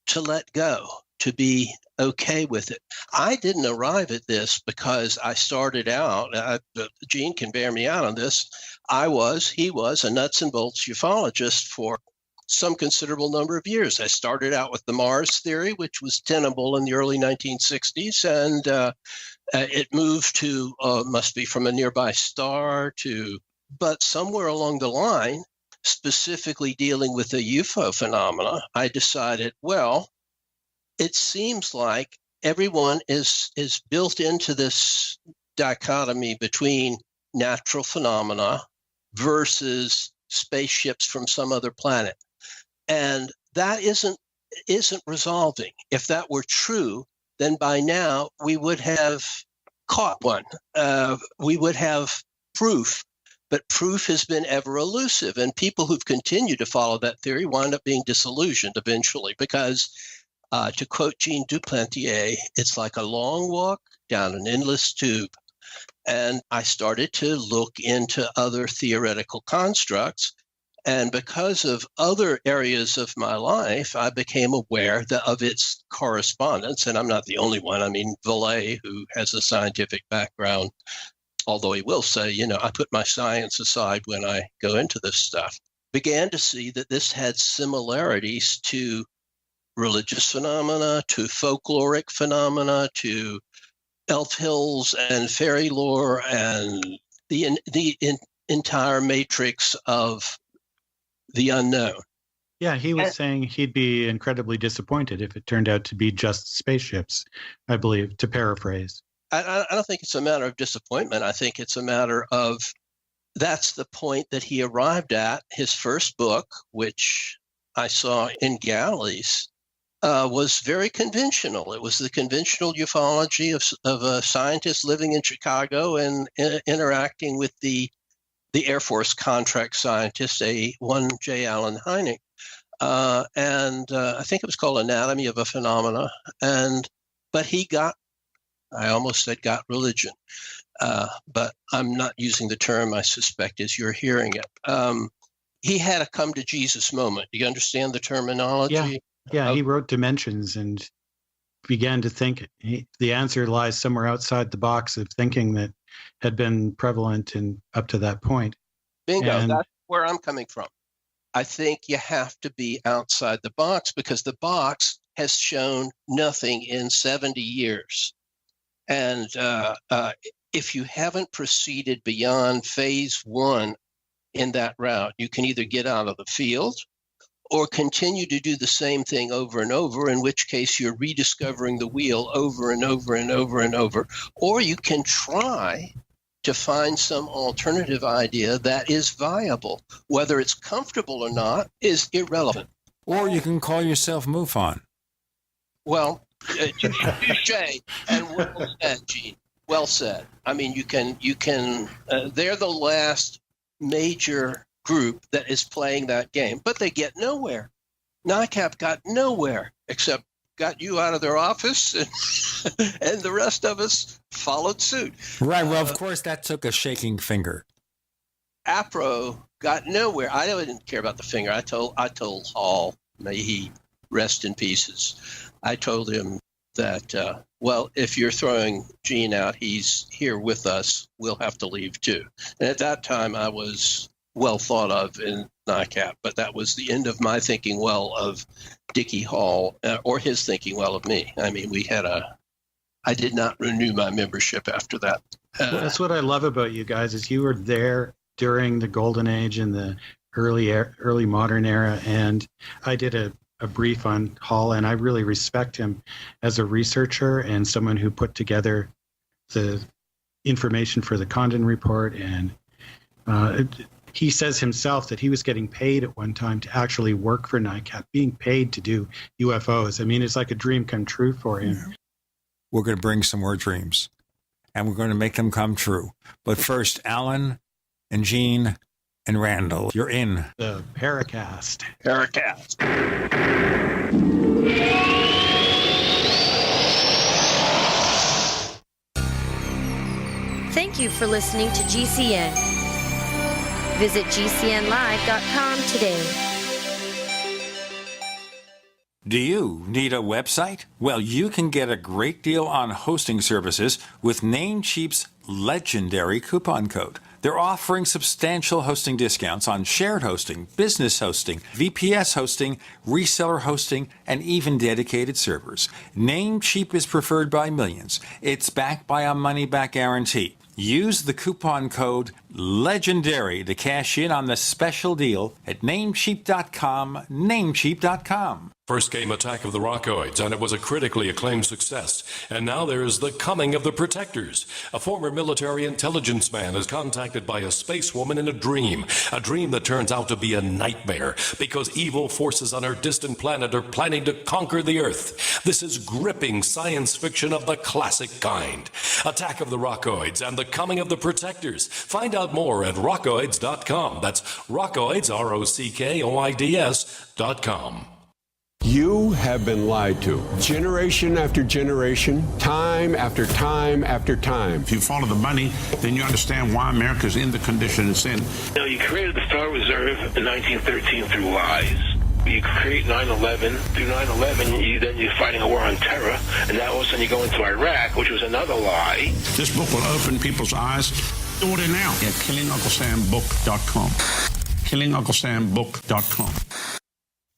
to let go, to be okay with it. I didn't arrive at this because I started out, Gene can bear me out on this, he was a nuts and bolts ufologist for some considerable number of years. I started out with the Mars theory, which was tenable in the early 1960s, and it moved to, must be from a nearby star but somewhere along the line, specifically dealing with the UFO phenomena, I decided, well, it seems like everyone is built into this dichotomy between natural phenomena versus spaceships from some other planet. And that isn't resolving. If that were true, then by now we would have caught one. We would have proof, but proof has been ever elusive. And people who've continued to follow that theory wind up being disillusioned eventually because, to quote Jean Duplantier, it's like a long walk down an endless tube. And I started to look into other theoretical constructs. And because of other areas of my life, I became aware of its correspondence. And I'm not the only one. I mean, Vallée, who has a scientific background, although he will say, I put my science aside when I go into this stuff, began to see that this had similarities to religious phenomena, to folkloric phenomena, to elf hills and fairy lore, and the entire matrix of the unknown. Yeah, he was saying he'd be incredibly disappointed if it turned out to be just spaceships, I believe, to paraphrase. I don't think it's a matter of disappointment. I think it's a matter of that's the point that he arrived at. His first book, which I saw in galleys, was very conventional. It was the conventional ufology of a scientist living in Chicago and interacting with the Air Force contract scientist, one J. Allen Hynek. And I think it was called Anatomy of a Phenomena. But he I almost said got religion, but I'm not using the term, I suspect, as you're hearing it. He had a come to Jesus moment. Do you understand the terminology? Yeah, he wrote Dimensions and began to think the answer lies somewhere outside the box of thinking that had been prevalent up to that point. Bingo, that's where I'm coming from. I think you have to be outside the box because the box has shown nothing in 70 years. And if you haven't proceeded beyond phase 1 in that route, you can either get out of the field or continue to do the same thing over and over, in which case you're rediscovering the wheel over and over and over and over, or you can try to find some alternative idea that is viable. Whether it's comfortable or not is irrelevant. Or you can call yourself MUFON. Well, touche, and well said, Gene. Well said. I mean, you can. They're the last major group that is playing that game, but they get nowhere. NICAP got nowhere except got you out of their office, and the rest of us followed suit. Right. Well, of course, that took a shaking finger. APRO got nowhere. I didn't care about the finger. I told Hall, may he rest in pieces. I told him that, well, if you're throwing Gene out, he's here with us. We'll have to leave too. And at that time, I was well thought of in NICAP, but that was the end of my thinking well of Dickie Hall, or his thinking well of me. I mean, I did not renew my membership after that. Well, that's what I love about you guys, is you were there during the golden age and the early modern era, and I did a brief on Hall, and I really respect him as a researcher and someone who put together the information for the Condon Report. And he says himself that he was getting paid at one time to actually work for NICAP, being paid to do UFOs. I mean, it's like a dream come true for him. We're going to bring some more dreams, and we're going to make them come true. But first, Alan and Gene and Randall, you're in the Paracast. Paracast. Thank you for listening to GCN. Visit GCNlive.com today. Do you need a website? Well, you can get a great deal on hosting services with Namecheap's legendary coupon code. They're offering substantial hosting discounts on shared hosting, business hosting, VPS hosting, reseller hosting, and even dedicated servers. Namecheap is preferred by millions. It's backed by a money-back guarantee. Use the coupon code LEGENDARY to cash in on the special deal at Namecheap.com, Namecheap.com. First came Attack of the Rockoids, and it was a critically acclaimed success. And now there is The Coming of the Protectors. A former military intelligence man is contacted by a space woman in a dream that turns out to be a nightmare because evil forces on her distant planet are planning to conquer the Earth. This is gripping science fiction of the classic kind. Attack of the Rockoids and The Coming of the Protectors. Find out more at rockoids.com. That's Rockoids, ROCKOIDS.com. You have been lied to. Generation after generation, time after time after time. If you follow the money, then you understand why America's in the condition it's in. You know, you created the Star Reserve in 1913 through lies. You create 9/11. Through 9/11, you're fighting a war on terror, and now all of a sudden you go into Iraq, which was another lie. This book will open people's eyes. Order now at KillingUncleSamBook.com. KillingUncleSamBook.com.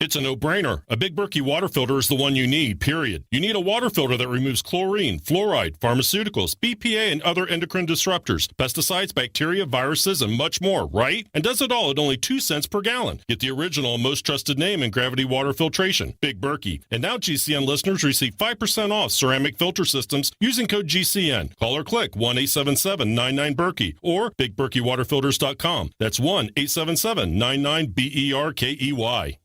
It's a no-brainer. A Big Berkey water filter is the one you need, period. You need a water filter that removes chlorine, fluoride, pharmaceuticals, BPA, and other endocrine disruptors, pesticides, bacteria, viruses, and much more, right? And does it all at only 2 cents per gallon. Get the original and most trusted name in gravity water filtration, Big Berkey. And now GCN listeners receive 5% off ceramic filter systems using code GCN. Call or click 1-877-99-BERKEY or BigBerkeyWaterFilters.com. That's 1-877-99-BERKEY.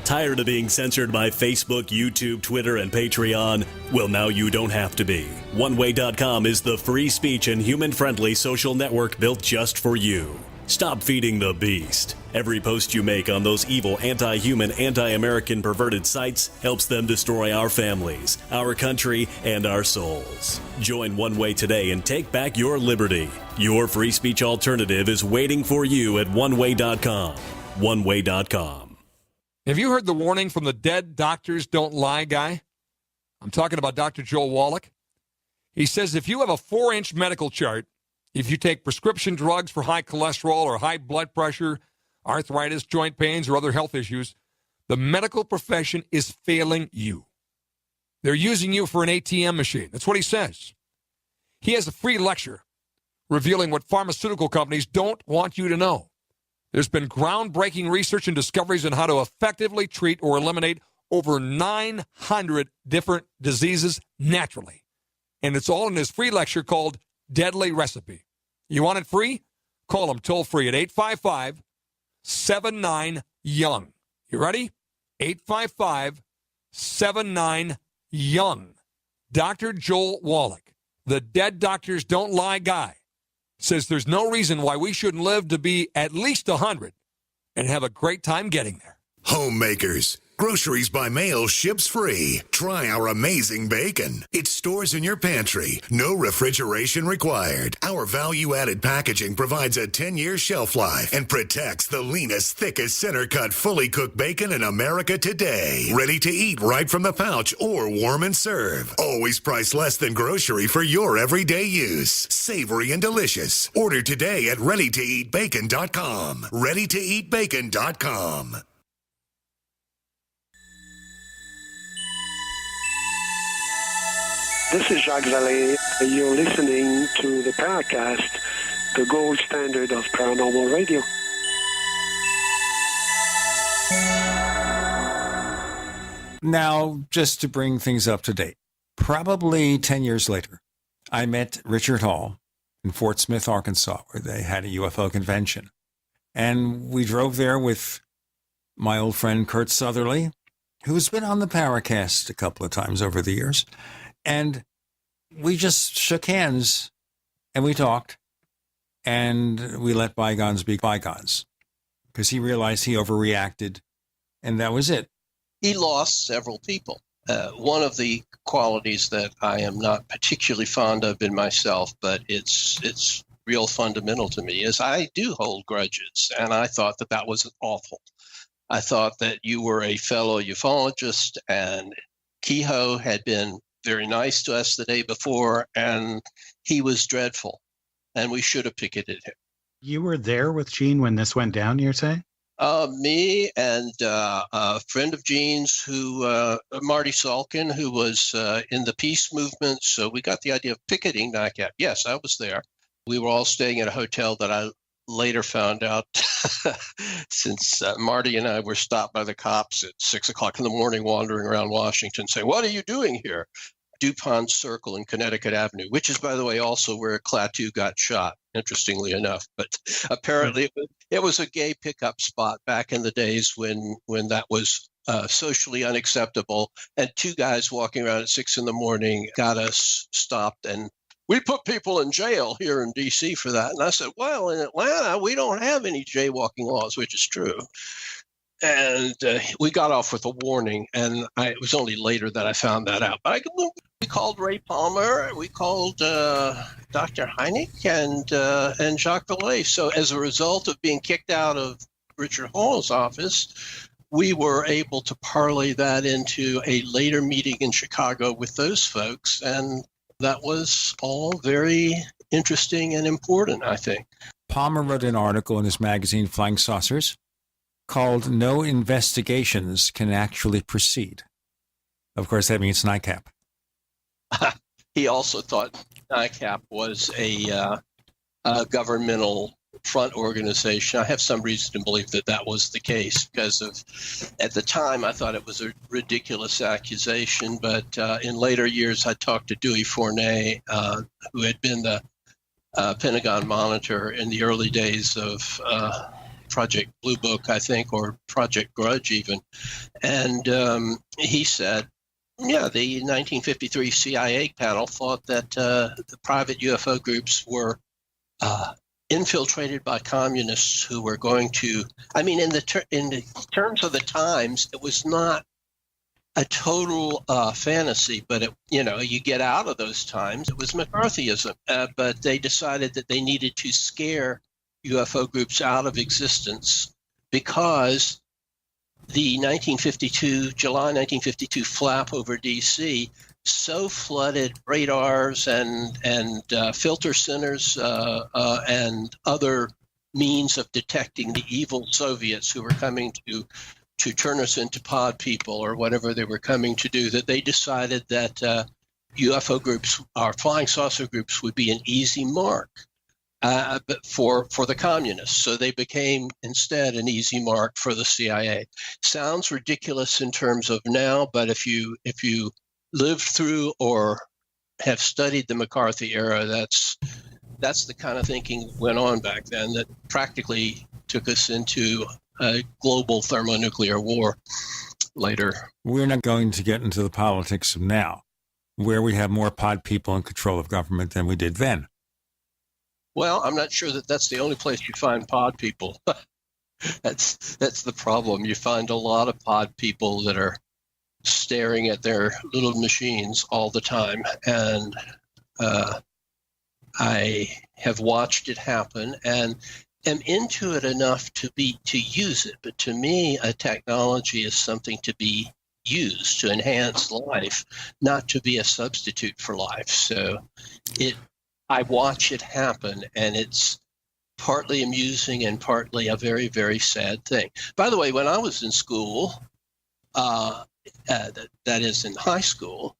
Tired of being censored by Facebook, YouTube, Twitter, and Patreon? Well, now you don't have to be. OneWay.com is the free speech and human-friendly social network built just for you. Stop feeding the beast. Every post you make on those evil, anti-human, anti-American perverted sites helps them destroy our families, our country, and our souls. Join One Way today and take back your liberty. Your free speech alternative is waiting for you at OneWay.com. OneWay.com. Have you heard the warning from the dead doctors don't lie guy? I'm talking about Dr. Joel Wallach. He says if you have a 4-inch medical chart, if you take prescription drugs for high cholesterol or high blood pressure, arthritis, joint pains, or other health issues, the medical profession is failing you. They're using you for an ATM machine. That's what he says. He has a free lecture revealing what pharmaceutical companies don't want you to know. There's been groundbreaking research and discoveries on how to effectively treat or eliminate over 900 different diseases naturally. And it's all in his free lecture called Deadly Recipe. You want it free? Call him toll free at 855-79-YOUNG. You ready? 855-79-YOUNG. Dr. Joel Wallach, the Dead Doctors Don't Lie guy, says there's no reason why we shouldn't live to be at least 100 and have a great time getting there. Homemakers. Groceries by mail ships free. Try our amazing bacon. It stores in your pantry. No refrigeration required. Our value-added packaging provides a 10-year shelf life and protects the leanest, thickest, center-cut, fully cooked bacon in America today. Ready to eat right from the pouch or warm and serve. Always priced less than grocery for your everyday use. Savory and delicious. Order today at readytoeatbacon.com. readytoeatbacon.com. This is Jacques Vallée. You're listening to the Paracast, the gold standard of paranormal radio. Now, just to bring things up to date, probably 10 years later, I met Richard Hall in Fort Smith, Arkansas, where they had a UFO convention. And we drove there with my old friend Kurt Southerly, who's been on the Paracast a couple of times over the years. And we just shook hands and we talked and we let bygones be bygones because he realized he overreacted and that was it. He lost several people. One of the qualities that I am not particularly fond of in myself, but it's real fundamental to me, is I do hold grudges. And I thought that that was awful. I thought that you were a fellow ufologist and Kehoe had been very nice to us the day before, and he was dreadful, and we should have picketed him. You were there with Gene when this went down, you're saying? Me and a friend of Gene's, Marty Salkin, who was in the peace movement. So we got the idea of picketing NICAP. Yes, I was there. We were all staying at a hotel that I later found out, since Marty and I were stopped by the cops at 6 o'clock in the morning, wandering around Washington, saying, "What are you doing here?" DuPont Circle and Connecticut Avenue, which is, by the way, also where Klaatu got shot, interestingly enough. But apparently it was a gay pickup spot back in the days when that was socially unacceptable. And two guys walking around at 6 in the morning got us stopped. And we put people in jail here in D.C. for that. And I said, well, in Atlanta, we don't have any jaywalking laws, which is true. And we got off with a warning, and it was only later that I found that out. But we called Ray Palmer, we called Dr. Hynek, and Jacques Vallée. So as a result of being kicked out of Richard Hall's office, we were able to parlay that into a later meeting in Chicago with those folks, and that was all very interesting and important, I think. Palmer wrote an article in his magazine Flying Saucers called "No Investigations Can Actually Proceed." Of course, that means NICAP. He also thought NICAP was a governmental front organization. I have some reason to believe that that was the case because at the time, I thought it was a ridiculous accusation. But in later years, I talked to Dewey Fournay, who had been the Pentagon monitor in the early days of Project Blue Book, I think, or Project Grudge even. And he said, yeah, the 1953 CIA panel thought that the private UFO groups were infiltrated by communists who were going to, I mean, in the terms of the times, it was not a total fantasy, but you get out of those times. It was McCarthyism, but they decided that they needed to scare UFO groups out of existence because the July 1952 flap over D.C. so flooded radars and filter centers and other means of detecting the evil Soviets who were coming to turn us into pod people or whatever they were coming to do, that they decided that UFO groups, our flying saucer groups, would be an easy mark. but for the communists. So they became instead an easy mark for the CIA. Sounds ridiculous in terms of now, but if you lived through or have studied the McCarthy era, that's the kind of thinking that went on back then that practically took us into a global thermonuclear war later. We're not going to get into the politics of now, where we have more pod people in control of government than we did then. Well, I'm not sure that that's the only place you find pod people. That's the problem. You find a lot of pod people that are staring at their little machines all the time, and I have watched it happen and am into it enough to use it. But to me, a technology is something to be used to enhance life, not to be a substitute for life. So I watch it happen, and it's partly amusing and partly a very, very sad thing. By the way, when I was in school, that is in high school,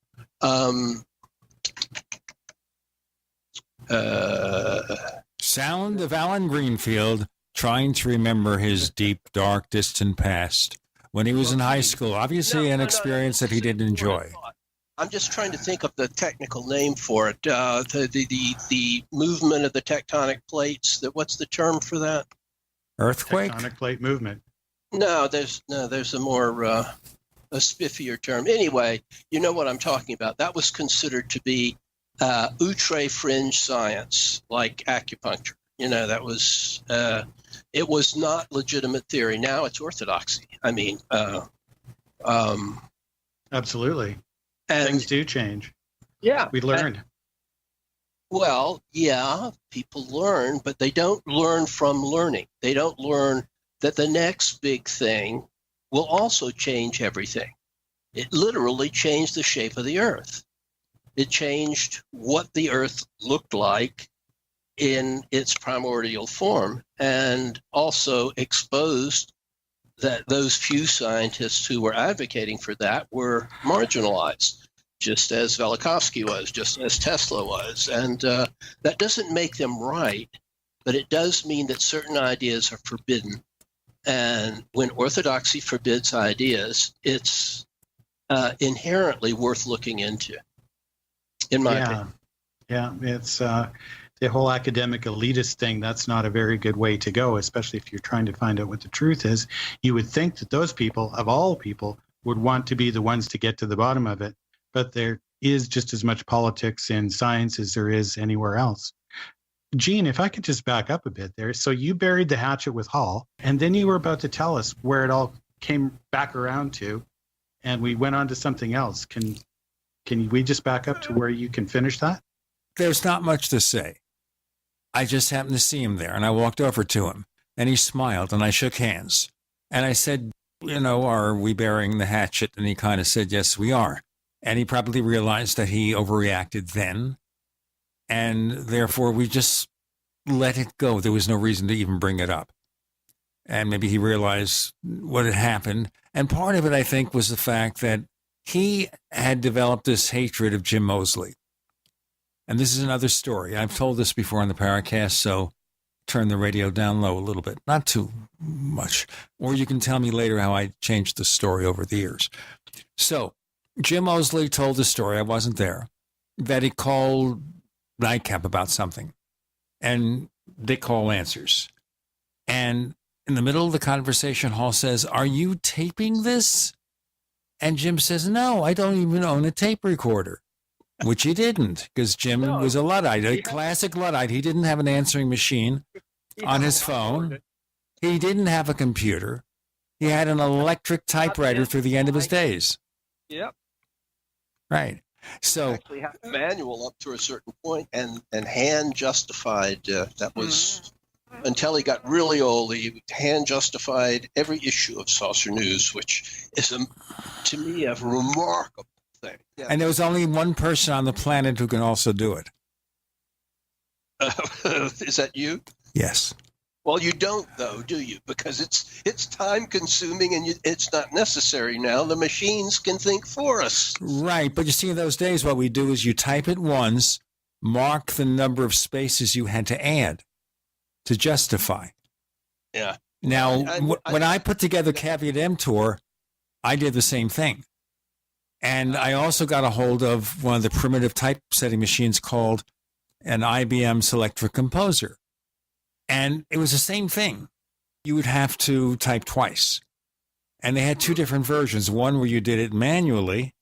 sound of Alan Greenfield trying to remember his deep, dark, distant past when he was in high school. Obviously an experience that he didn't enjoy. I'm just trying to think of the technical name for it. The movement of the tectonic plates. What's the term for that? Earthquake? Tectonic plate movement. No, there's a more a spiffier term. Anyway, you know what I'm talking about. That was considered to be outre fringe science, like acupuncture. That was it was not legitimate theory. Now it's orthodoxy. I mean, absolutely. And things do change. Yeah, we learn. Well, yeah, people learn, but they don't learn from learning. They don't learn that the next big thing will also change everything. It literally changed the shape of the Earth. It changed what the Earth looked like in its primordial form, and also exposed that those few scientists who were advocating for that were marginalized, just as Velikovsky was, just as Tesla was. And that doesn't make them right, but it does mean that certain ideas are forbidden. And when orthodoxy forbids ideas, it's inherently worth looking into, in my opinion. Yeah, it's the whole academic elitist thing. That's not a very good way to go, especially if you're trying to find out what the truth is. You would think that those people, of all people, would want to be the ones to get to the bottom of it. But there is just as much politics in science as there is anywhere else. Gene, if I could just back up a bit there. So you buried the hatchet with Hall, and then you were about to tell us where it all came back around to, and we went on to something else. Can we just back up to where you can finish that? There's not much to say. I just happened to see him there, and I walked over to him, and he smiled, and I shook hands. And I said, are we burying the hatchet? And he kind of said, yes, we are. And he probably realized that he overreacted then, and therefore we just let it go. There was no reason to even bring it up. And maybe he realized what had happened. And part of it, I think, was the fact that he had developed this hatred of Jim Moseley. And this is another story. I've told this before on the Paracast, so turn the radio down low a little bit. Not too much. Or you can tell me later how I changed the story over the years. So Jim Moseley told the story, I wasn't there, that he called Nightcap about something. And Dick Hall answers. And in the middle of the conversation, Hall says, are you taping this? And Jim says, no, I don't even own a tape recorder. Which he didn't, because Jim was a Luddite, a classic Luddite. He didn't have an answering machine on his phone. He didn't have a computer. He had an electric typewriter through the end of his days. Yep. Right. So actually had a manual up to a certain point and hand justified. That was until he got really old. He hand justified every issue of Saucer News, which is to me a remarkable. Yeah. And there was only one person on the planet who can also do it. Is that you? Yes. Well, you don't, though, do you? Because it's time-consuming and it's not necessary now. The machines can think for us. Right. But you see, in those days, what we do is you type it once, mark the number of spaces you had to add to justify. Yeah. Now, when I put together Caveat Emptor, I did the same thing. And I also got a hold of one of the primitive typesetting machines called an IBM Selectric Composer. And it was the same thing. You would have to type twice. And they had two different versions, one where you did it manually,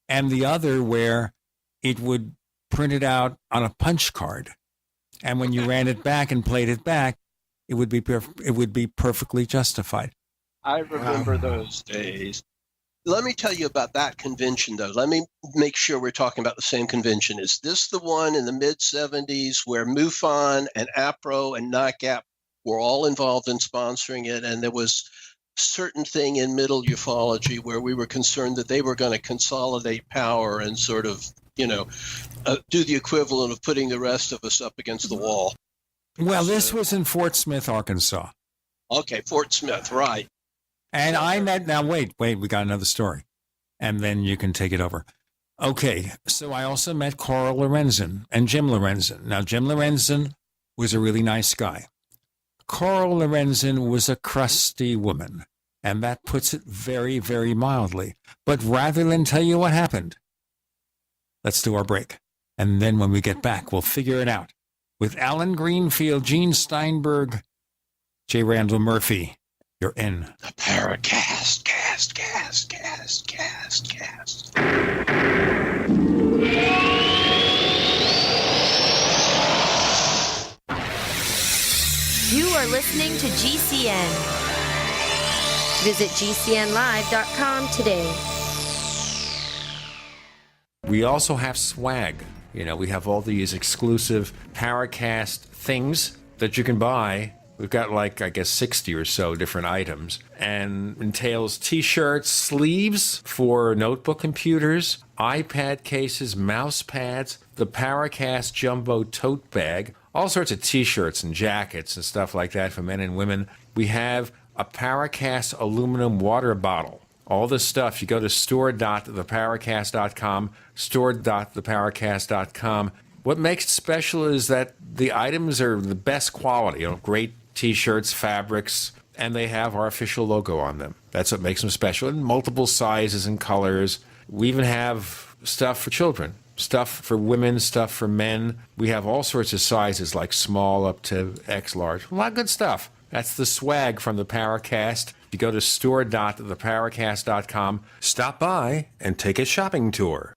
and the other where it would print it out on a punch card. And when you ran it back and played it back, it would be perfectly justified. I remember those days. Let me tell you about that convention, though. Let me make sure we're talking about the same convention. Is this the one in the mid-'70s where MUFON and APRO and NICAP were all involved in sponsoring it, and there was certain thing in middle ufology where we were concerned that they were going to consolidate power and sort of, do the equivalent of putting the rest of us up against the wall? Well, this was in Fort Smith, Arkansas. Okay, Fort Smith, right. And I met, now wait, we got another story. And then you can take it over. Okay, so I also met Carl Lorenzen and Jim Lorenzen. Now, Jim Lorenzen was a really nice guy. Carl Lorenzen was a crusty woman, and that puts it very, very mildly. But rather than tell you what happened, let's do our break. And then when we get back, we'll figure it out. With Alan Greenfield, Gene Steinberg, J. Randall Murphy. You're in the Paracast, cast. You are listening to GCN. Visit GCNlive.com today. We also have swag. We have all these exclusive Paracast things that you can buy. We've got 60 or so different items, and entails t-shirts, sleeves for notebook computers, iPad cases, mouse pads, the Paracast Jumbo tote bag, all sorts of t-shirts and jackets and stuff like that for men and women. We have a Paracast aluminum water bottle. All this stuff, you go to store.theparacast.com, store.theparacast.com. What makes it special is that the items are the best quality, great t-shirts, fabrics, and they have our official logo on them. That's what makes them special, in multiple sizes and colors. We even have stuff for children, stuff for women, stuff for men. We have all sorts of sizes, like small up to X large. A lot of good stuff. That's the swag from the Paracast. You go to store.theparacast.com, stop by, and take a shopping tour.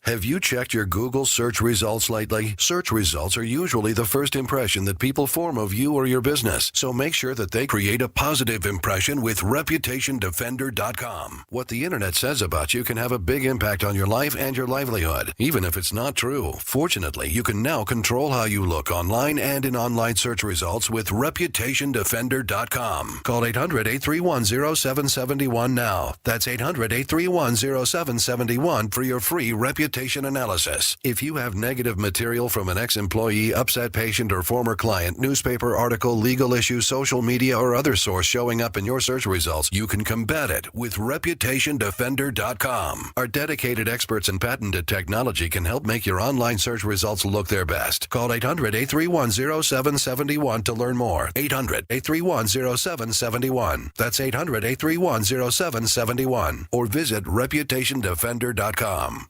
Have you checked your Google search results lately? Search results are usually the first impression that people form of you or your business, so make sure that they create a positive impression with ReputationDefender.com. What the internet says about you can have a big impact on your life and your livelihood, even if it's not true. Fortunately, you can now control how you look online and in online search results with ReputationDefender.com. Call 800-831-0771 now. That's 800-831-0771 for your free reputation analysis. If you have negative material from an ex-employee, upset patient, or former client, newspaper article, legal issue, social media, or other source showing up in your search results, you can combat it with ReputationDefender.com. Our dedicated experts in patented technology can help make your online search results look their best. Call 800-831-0771 to learn more. 800-831-0771. That's 800-831-0771. Or visit ReputationDefender.com.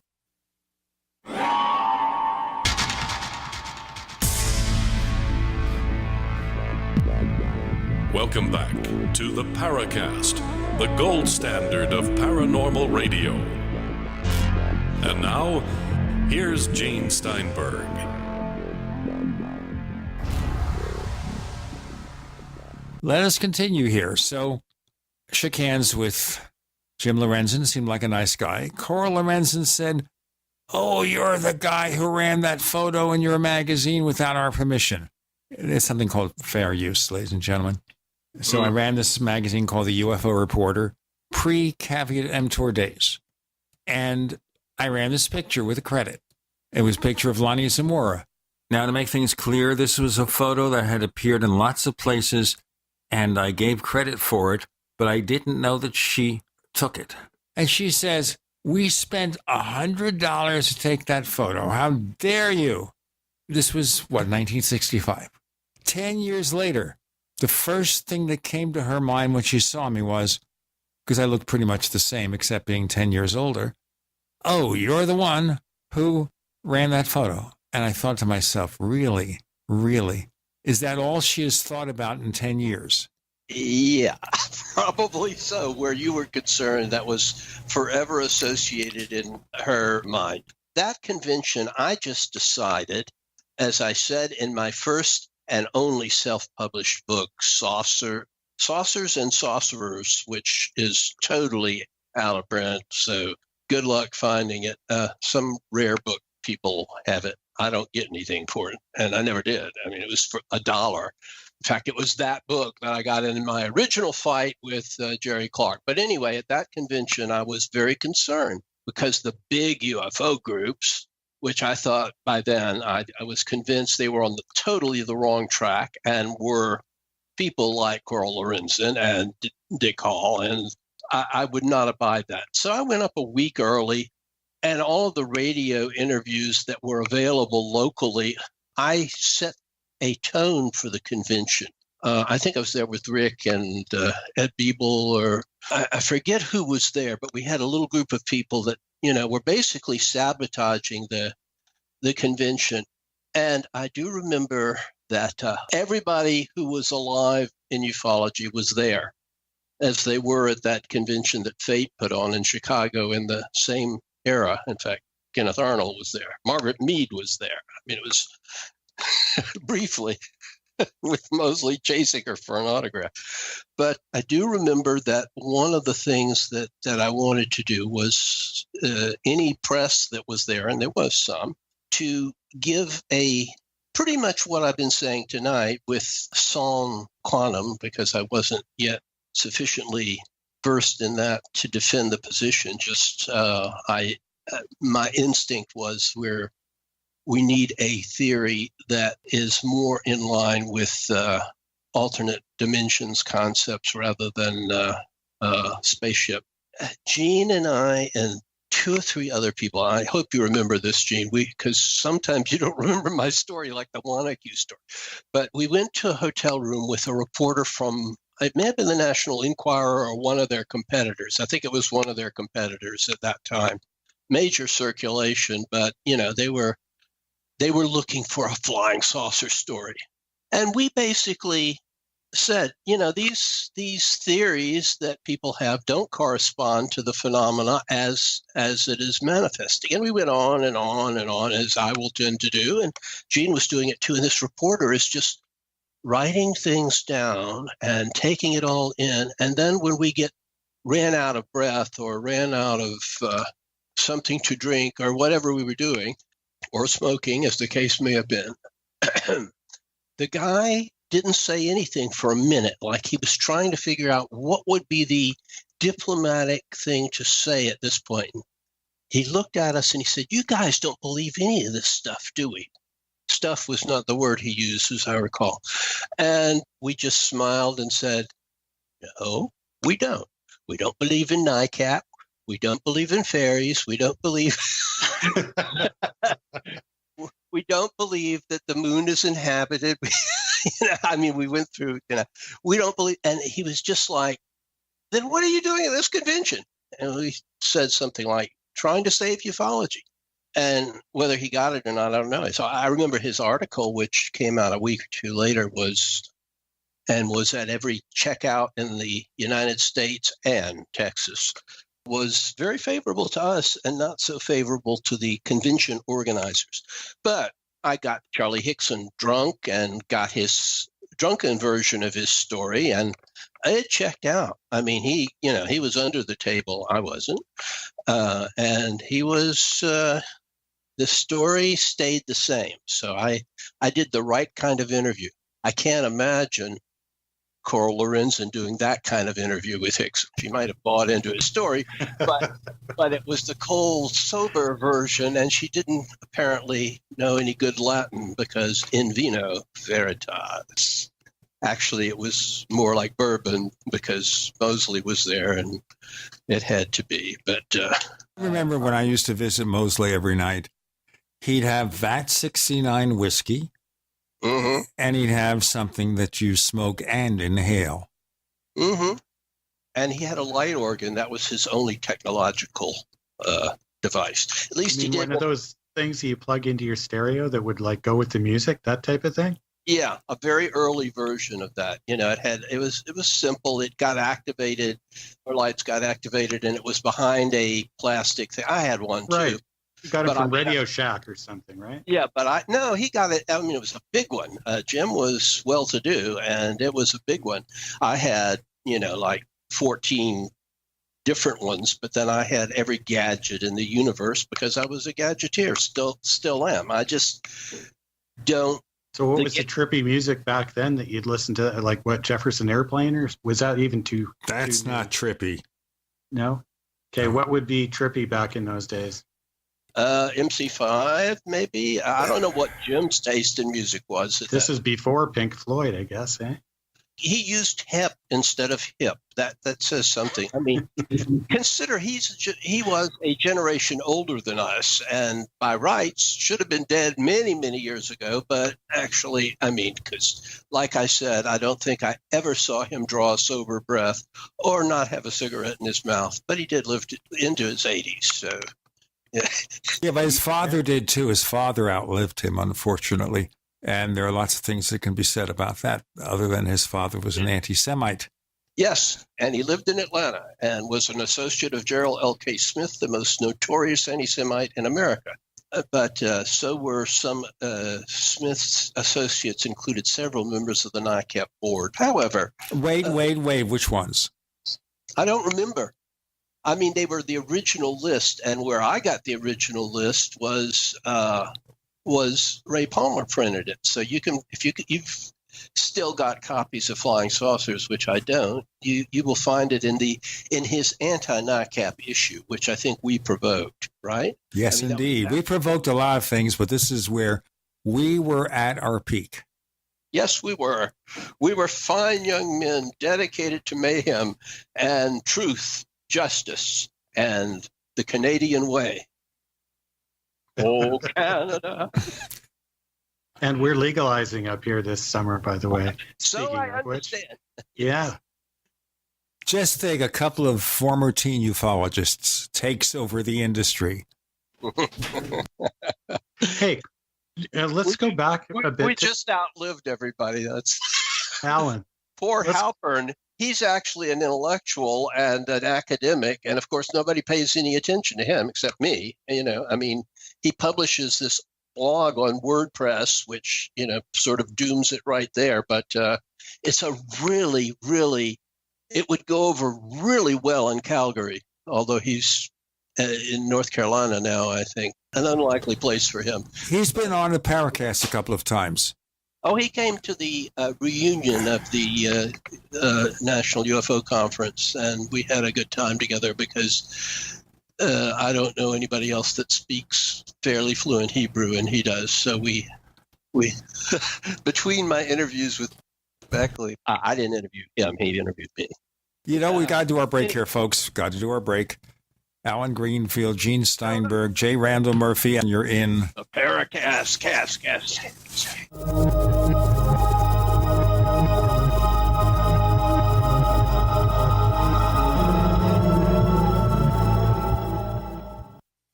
Welcome back to the Paracast, the gold standard of paranormal radio. And now, here's Gene Steinberg. Let us continue here. So, shook hands with Jim Lorenzen, seemed like a nice guy. Carl Lorenzen said, "Oh, you're the guy who ran that photo in your magazine without our permission." There's something called fair use, ladies and gentlemen. So I ran this magazine called the UFO Reporter, pre-Caveat Emptor days. And I ran this picture with a credit. It was a picture of Lonnie Zamora. Now, to make things clear, this was a photo that had appeared in lots of places, and I gave credit for it, but I didn't know that she took it. And she says, We spent $100 to take that photo. How dare you? This was, 1965. 10 years later, the first thing that came to her mind when she saw me was, because I looked pretty much the same except being 10 years older, oh, you're the one who ran that photo. And I thought to myself, really? Is that all she has thought about in 10 years? Yeah, probably so. Where you were concerned, that was forever associated in her mind. That convention, I just decided, as I said in my first and only self-published book, Saucers and Sorcerers, which is totally out of print, so good luck finding it. Some rare book people have it. I don't get anything for it, and I never did. I mean, it was for $1. In fact, it was that book that I got in my original fight with Jerry Clark. But anyway, at that convention, I was very concerned because the big UFO groups, which I thought by then, I was convinced they were on totally the wrong track and were people like Coral Lorenzen and Dick Hall, and I would not abide that. So I went up a week early, and all of the radio interviews that were available locally, I set a tone for the convention. I think I was there with Rick and Ed Beeble, or I forget who was there, but we had a little group of people that, were basically sabotaging the convention. And I do remember that everybody who was alive in ufology was there, as they were at that convention that Fate put on in Chicago in the same era. In fact, Kenneth Arnold was there. Margaret Mead was there. I mean, it was briefly with Mosley chasing her for an autograph. But I do remember that one of the things that I wanted to do was any press that was there, and there was some, to give pretty much what I've been saying tonight with Psalm Quantum, because I wasn't yet sufficiently versed in that to defend the position. Just my instinct was we need a theory that is more in line with alternate dimensions concepts rather than spaceship. Gene and I and 2 or 3 other people, I hope you remember this, Gene, because sometimes you don't remember my story like the Wanacue story. But we went to a hotel room with a reporter from, it may have been the National Enquirer or one of their competitors. I think it was one of their competitors at that time. Major circulation, but, they were looking for a flying saucer story. And we basically said, these theories that people have don't correspond to the phenomena as it is manifesting. And we went on and on and on, as I will tend to do. And Gene was doing it too. And this reporter is just writing things down and taking it all in. And then when we ran out of breath or ran out of something to drink or whatever we were doing, or smoking, as the case may have been, the guy didn't say anything for a minute, like he was trying to figure out what would be the diplomatic thing to say at this point. He looked at us and he said, "You guys don't believe any of this stuff, do we?" Stuff was not the word he used, as I recall. And we just smiled and said, "No, we don't. We don't believe in NICAP. We don't believe in fairies. We don't believe we don't believe that the moon is inhabited." We went through, we don't believe. And he was just like, "Then what are you doing at this convention?" And we said something like, "Trying to save ufology." And whether he got it or not, I don't know. So I remember his article, which came out a week or 2 later, was at every checkout in the United States and Texas, was very favorable to us and not so favorable to the convention organizers. But I got Charlie Hickson drunk and got his drunken version of his story, and it checked out. I mean, he was under the table. I wasn't. And he was, the story stayed the same. So I did the right kind of interview. I can't imagine Coral Lorenzen doing that kind of interview with Hickson. She might have bought into his story, but it was the cold, sober version, and she didn't apparently know any good Latin because in vino veritas. Actually, it was more like bourbon because Mosley was there and it had to be. But Remember when I used to visit Mosley every night? He'd have VAT 69 whiskey, and he'd have something that you smoke and inhale. And he had a light organ. That was his only technological device. At least he did one of those things you plug into your stereo that would like go with the music, that type of thing. Yeah, a very early version of that. You know, it was simple. It got activated, or lights got activated, and it was behind a plastic thing. I had one too. You got it from Radio Shack or something, right? Yeah, but he got it. I mean, it was a big one. Jim was well-to-do, and it was a big one. I had, like 14 different ones, but then I had every gadget in the universe because I was a gadgeteer. Still am. I just don't. So what was the trippy music back then that you'd listen to, like what, Jefferson Airplane, or was that even too... That's not trippy. No? Okay, what would be trippy back in those days? MC5, maybe? I don't know what Jim's taste in music was. This is before Pink Floyd, I guess, eh? He used hep instead of hip. That says something. I mean, consider he was a generation older than us, and by rights should have been dead many, many years ago. But actually, I mean, because like I said, I don't think I ever saw him draw a sober breath or not have a cigarette in his mouth. But he did live into his 80s, so yeah. Yeah, but his father did too. His father outlived him, unfortunately. And there are lots of things that can be said about that, other than his father was an anti-Semite. Yes, and he lived in Atlanta and was an associate of Gerald L.K. Smith, the most notorious anti-Semite in America. But so were some Smith's associates, included several members of the NICAP board. However... Wait, which ones? I don't remember. I mean, they were the original list, and where I got the original list was Ray Palmer printed it. So you've still got copies of Flying Saucers, which I don't. You will find it in his anti-NICAP issue, which I think we provoked, right? Yes, indeed. We provoked a lot of things, but this is where we were at our peak. Yes, we were. We were fine young men dedicated to mayhem and truth, justice, and the Canadian way. Oh, Canada. And we're legalizing up here this summer, by the way. So I understand. Yeah. Just think, a couple of former teen ufologists takes over the industry. Hey, let's go back a bit. We just outlived everybody. That's Alan. Poor Halpern. He's actually an intellectual and an academic, and of course, nobody pays any attention to him except me. I mean, he publishes this blog on WordPress, which sort of dooms it right there. But it's a really, really, it would go over really well in Calgary, although he's in North Carolina now. I think an unlikely place for him. He's been on the Paracast a couple of times. Oh, he came to the reunion of the National UFO Conference, and we had a good time together because I don't know anybody else that speaks fairly fluent Hebrew, and he does. So we between my interviews with Beckley, I didn't interview him; he interviewed me. We got to do our break here, folks. Got to do our break. Alan Greenfield, Gene Steinberg, J. Randall Murphy, and you're in the Paracast.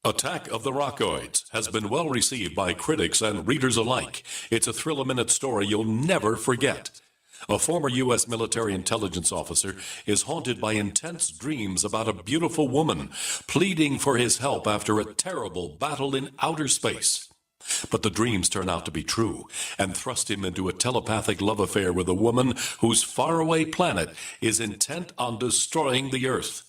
Attack of the Rockoids has been well received by critics and readers alike. It's a thrill-a-minute story you'll never forget. A former U.S. military intelligence officer is haunted by intense dreams about a beautiful woman pleading for his help after a terrible battle in outer space. But the dreams turn out to be true and thrust him into a telepathic love affair with a woman whose faraway planet is intent on destroying the Earth.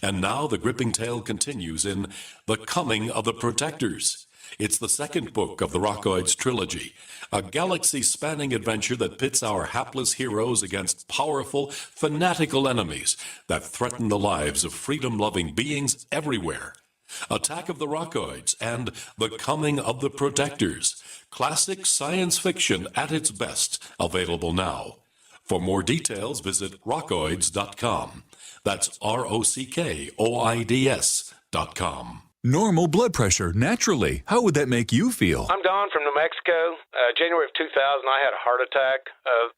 And now the gripping tale continues in The Coming of the Protectors. It's the second book of the Rockoids trilogy, a galaxy-spanning adventure that pits our hapless heroes against powerful, fanatical enemies that threaten the lives of freedom-loving beings everywhere. Attack of the Rockoids and The Coming of the Protectors, classic science fiction at its best, available now. For more details, visit rockoids.com. That's ROCKOIDS.com. paracast.com. Normal blood pressure, naturally. How would that make you feel? I'm Don from New Mexico. January of 2000, I had a heart attack.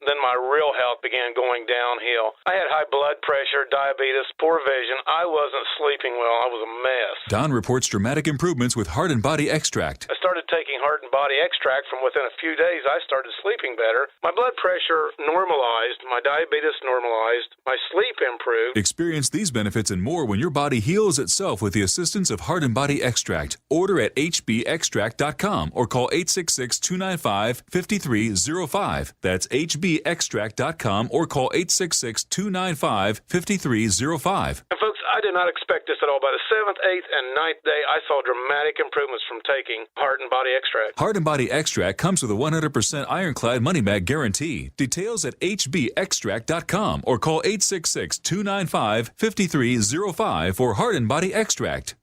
Then my real health began going downhill. I had high blood pressure, diabetes, poor vision. I wasn't sleeping well. I was a mess. Don reports dramatic improvements with Heart and Body Extract. I started taking Heart and Body Extract. From within a few days, I started sleeping better. My blood pressure normalized. My diabetes normalized. My sleep improved. Experience these benefits and more when your body heals itself with the assistance of Heart and Body Extract. Order at hbextract.com or call 866-295-5305. That's hbextract.com or call 866-295-5305. And folks, I did not expect this at all. By the 7th, 8th, and 9th day, I saw dramatic improvements from taking Heart and Body Extract. Heart and Body Extract comes with a 100% ironclad money-back guarantee. Details at hbextract.com or call 866-295-5305 for Heart and Body Extract.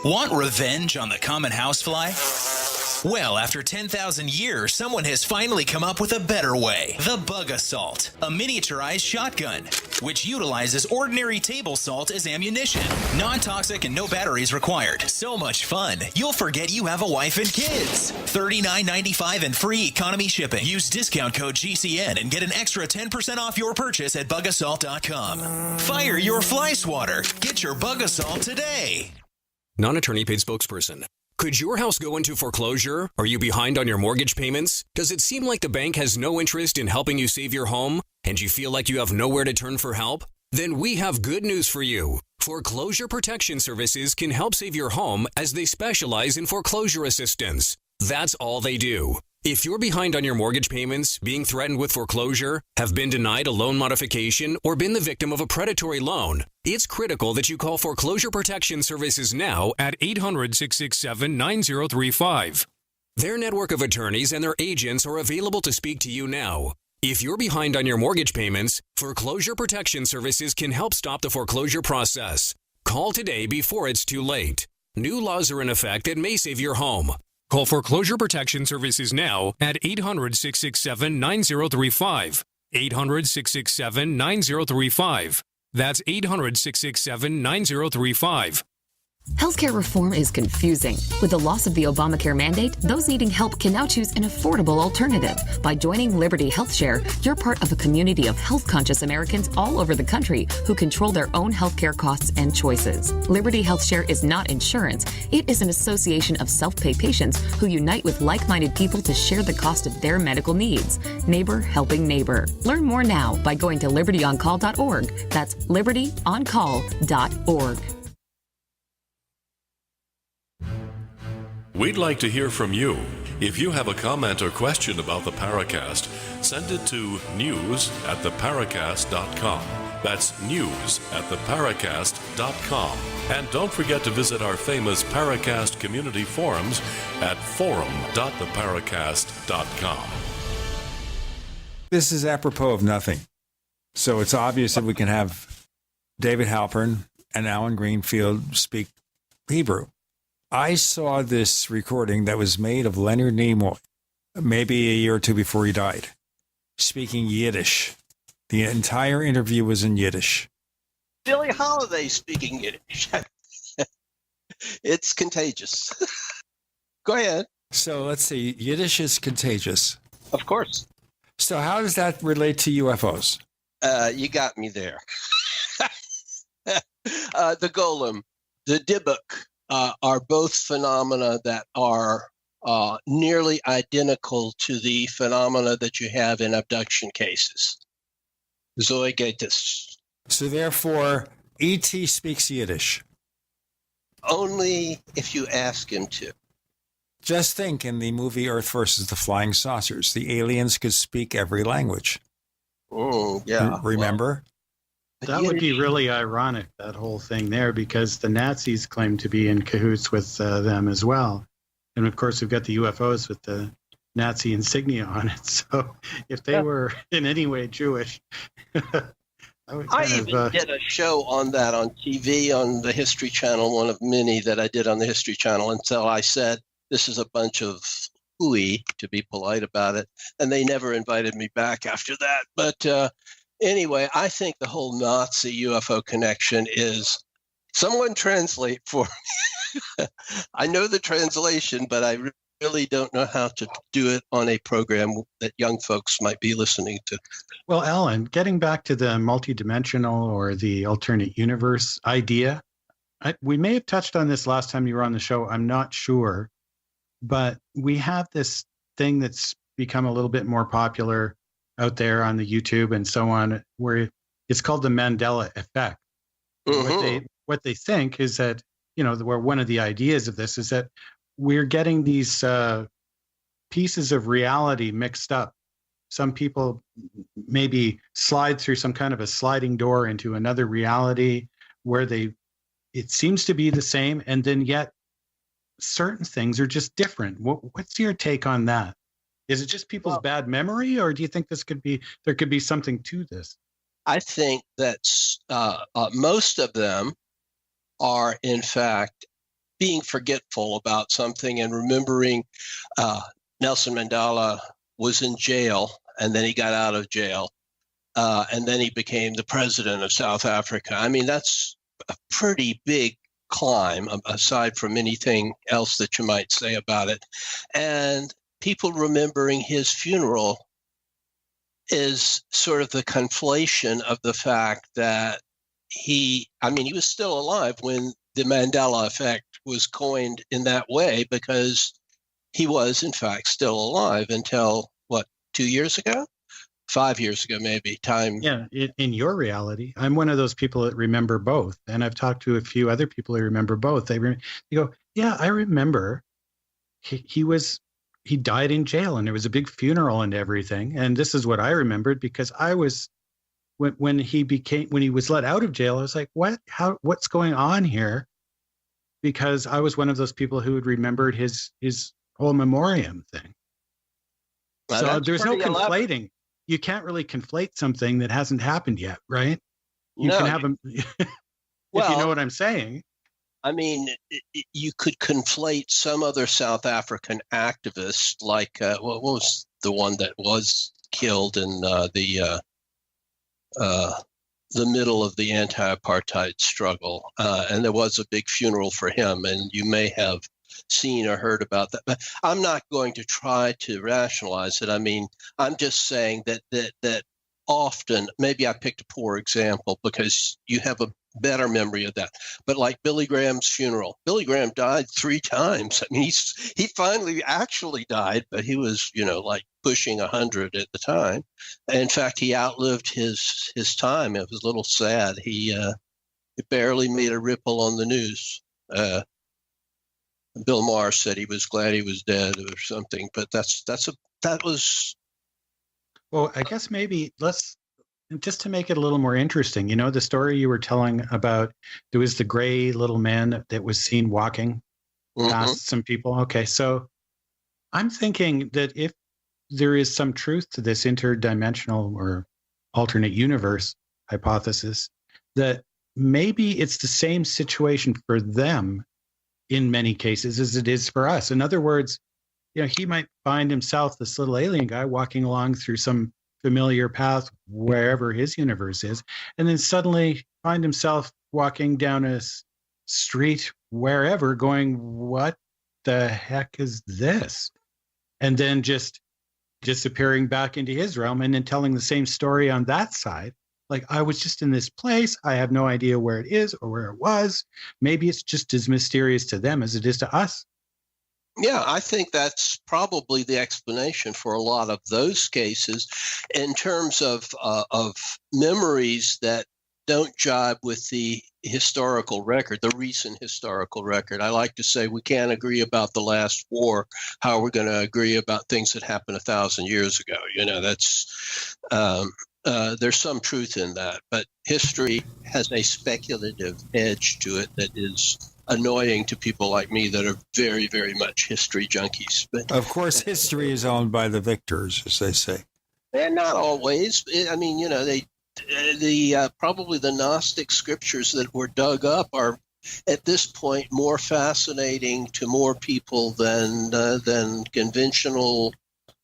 Want revenge on the common housefly? Well, after 10,000 years, someone has finally come up with a better way. The Bug Assault, a miniaturized shotgun, which utilizes ordinary table salt as ammunition. Non-toxic and no batteries required. So much fun, you'll forget you have a wife and kids. $39.95 and free economy shipping. Use discount code GCN and get an extra 10% off your purchase at bugassault.com. Fire your fly swatter. Get your Bug Assault today. Non-attorney paid spokesperson. Could your house go into foreclosure? Are you behind on your mortgage payments? Does it seem like the bank has no interest in helping you save your home? And you feel like you have nowhere to turn for help? Then we have good news for you. Foreclosure Protection Services can help save your home as they specialize in foreclosure assistance. That's all they do. If you're behind on your mortgage payments, being threatened with foreclosure, have been denied a loan modification, or been the victim of a predatory loan, it's critical that you call Foreclosure Protection Services now at 800-667-9035. Their network of attorneys and their agents are available to speak to you now. If you're behind on your mortgage payments, Foreclosure Protection Services can help stop the foreclosure process. Call today before it's too late. New laws are in effect that may save your home. Call Foreclosure Protection Services now at 800-667-9035. 800-667-9035. That's 800-667-9035. Healthcare reform is confusing. With the loss of the Obamacare mandate, those needing help can now choose an affordable alternative. By joining Liberty HealthShare, you're part of a community of health-conscious Americans all over the country who control their own healthcare costs and choices. Liberty HealthShare is not insurance. It is an association of self-pay patients who unite with like-minded people to share the cost of their medical needs. Neighbor helping neighbor. Learn more now by going to libertyoncall.org. That's libertyoncall.org. We'd like to hear from you. If you have a comment or question about the Paracast, send it to news@theparacast.com. That's news@theparacast.com. And don't forget to visit our famous Paracast community forums at forum.theparacast.com. This is apropos of nothing. So it's obvious that we can have David Halpern and Alan Greenfield speak Hebrew. I saw this recording that was made of Leonard Nimoy, maybe a year or two before he died, speaking Yiddish. The entire interview was in Yiddish. Billie Holiday speaking Yiddish. It's contagious. Go ahead. So let's see. Yiddish is contagious. Of course. So how does that relate to UFOs? You got me there. The golem, the Dybbuk, are both phenomena that are nearly identical to the phenomena that you have in abduction cases. Zoigetis. So therefore, E.T. speaks Yiddish. Only if you ask him to. Just think in the movie Earth versus the Flying Saucers, the aliens could speak every language. Oh, yeah. Remember? That would be really ironic, that whole thing there, because the Nazis claim to be in cahoots with them as well. And of course, we've got the UFOs with the Nazi insignia on it. So if they were in any way Jewish, I even did a show on that on TV on the History Channel, one of many that I did on the History Channel, until I said, this is a bunch of hooey, to be polite about it. And they never invited me back after that. But Anyway, I think the whole Nazi UFO connection is someone translate for me. I know the translation, but I really don't know how to do it on a program that young folks might be listening to. Well, Alan, getting back to the multidimensional or the alternate universe idea, we may have touched on this last time you were on the show. I'm not sure, but we have this thing that's become a little bit more popular out there on the YouTube and so on, where it's called the Mandela effect. Mm-hmm. What they think is that, where one of the ideas of this is that we're getting these pieces of reality mixed up. Some people maybe slide through some kind of a sliding door into another reality where it seems to be the same, and then yet certain things are just different. What's your take on that? Is it just people's bad memory, or do you think there could be something to this? I think that most of them are, in fact, being forgetful about something and remembering Nelson Mandela was in jail, and then he got out of jail, and then he became the president of South Africa. I mean, that's a pretty big climb, aside from anything else that you might say about it. And people remembering his funeral is sort of the conflation of the fact that he was still alive when the Mandela effect was coined in that way, because he was, in fact, still alive until, 2 years ago? 5 years ago, maybe. Time. Yeah, in your reality, I'm one of those people that remember both. And I've talked to a few other people who remember both. They go, yeah, I remember he died in jail and there was a big funeral and everything. And this is what I remembered, because I was, when he was let out of jail, I was like, what's going on here? Because I was one of those people who had remembered his whole memoriam thing. Well, so there's no conflating. You can't really conflate something that hasn't happened yet, right? You can have them, if you know what I'm saying. I mean, you could conflate some other South African activist, like what was the one that was killed in the middle of the anti-apartheid struggle, and there was a big funeral for him, and you may have seen or heard about that. But I'm not going to try to rationalize it. I mean, I'm just saying that often, maybe I picked a poor example because you have a better memory of that. But like Billy Graham's funeral, Billy Graham died 3 times. I mean, he finally actually died, but he was, like pushing 100 at the time. In fact, he outlived his time. It was a little sad. He barely made a ripple on the news. Bill Maher said he was glad he was dead or something, but that was. Well, I guess maybe just to make it a little more interesting, the story you were telling about, there was the gray little man that was seen walking past some people. Okay, so I'm thinking that if there is some truth to this interdimensional or alternate universe hypothesis, that maybe it's the same situation for them in many cases as it is for us. In other words, he might find himself, this little alien guy, walking along through some familiar path wherever his universe is, and then suddenly find himself walking down a street wherever going, what the heck is this? And then just disappearing back into his realm and then telling the same story on that side. Like, I was just in this place. I have no idea where it is or where it was. Maybe it's just as mysterious to them as it is to us. Yeah, I think that's probably the explanation for a lot of those cases in terms of memories that don't jibe with the historical record, the recent historical record. I like to say we can't agree about the last war. How are we going to agree about things that happened 1,000 years ago? That's there's some truth in that, but history has a speculative edge to it that is annoying to people like me that are very, very much history junkies. But of course, history is owned by the victors, as they say. And not always. I mean, probably the Gnostic scriptures that were dug up are at this point more fascinating to more people than conventional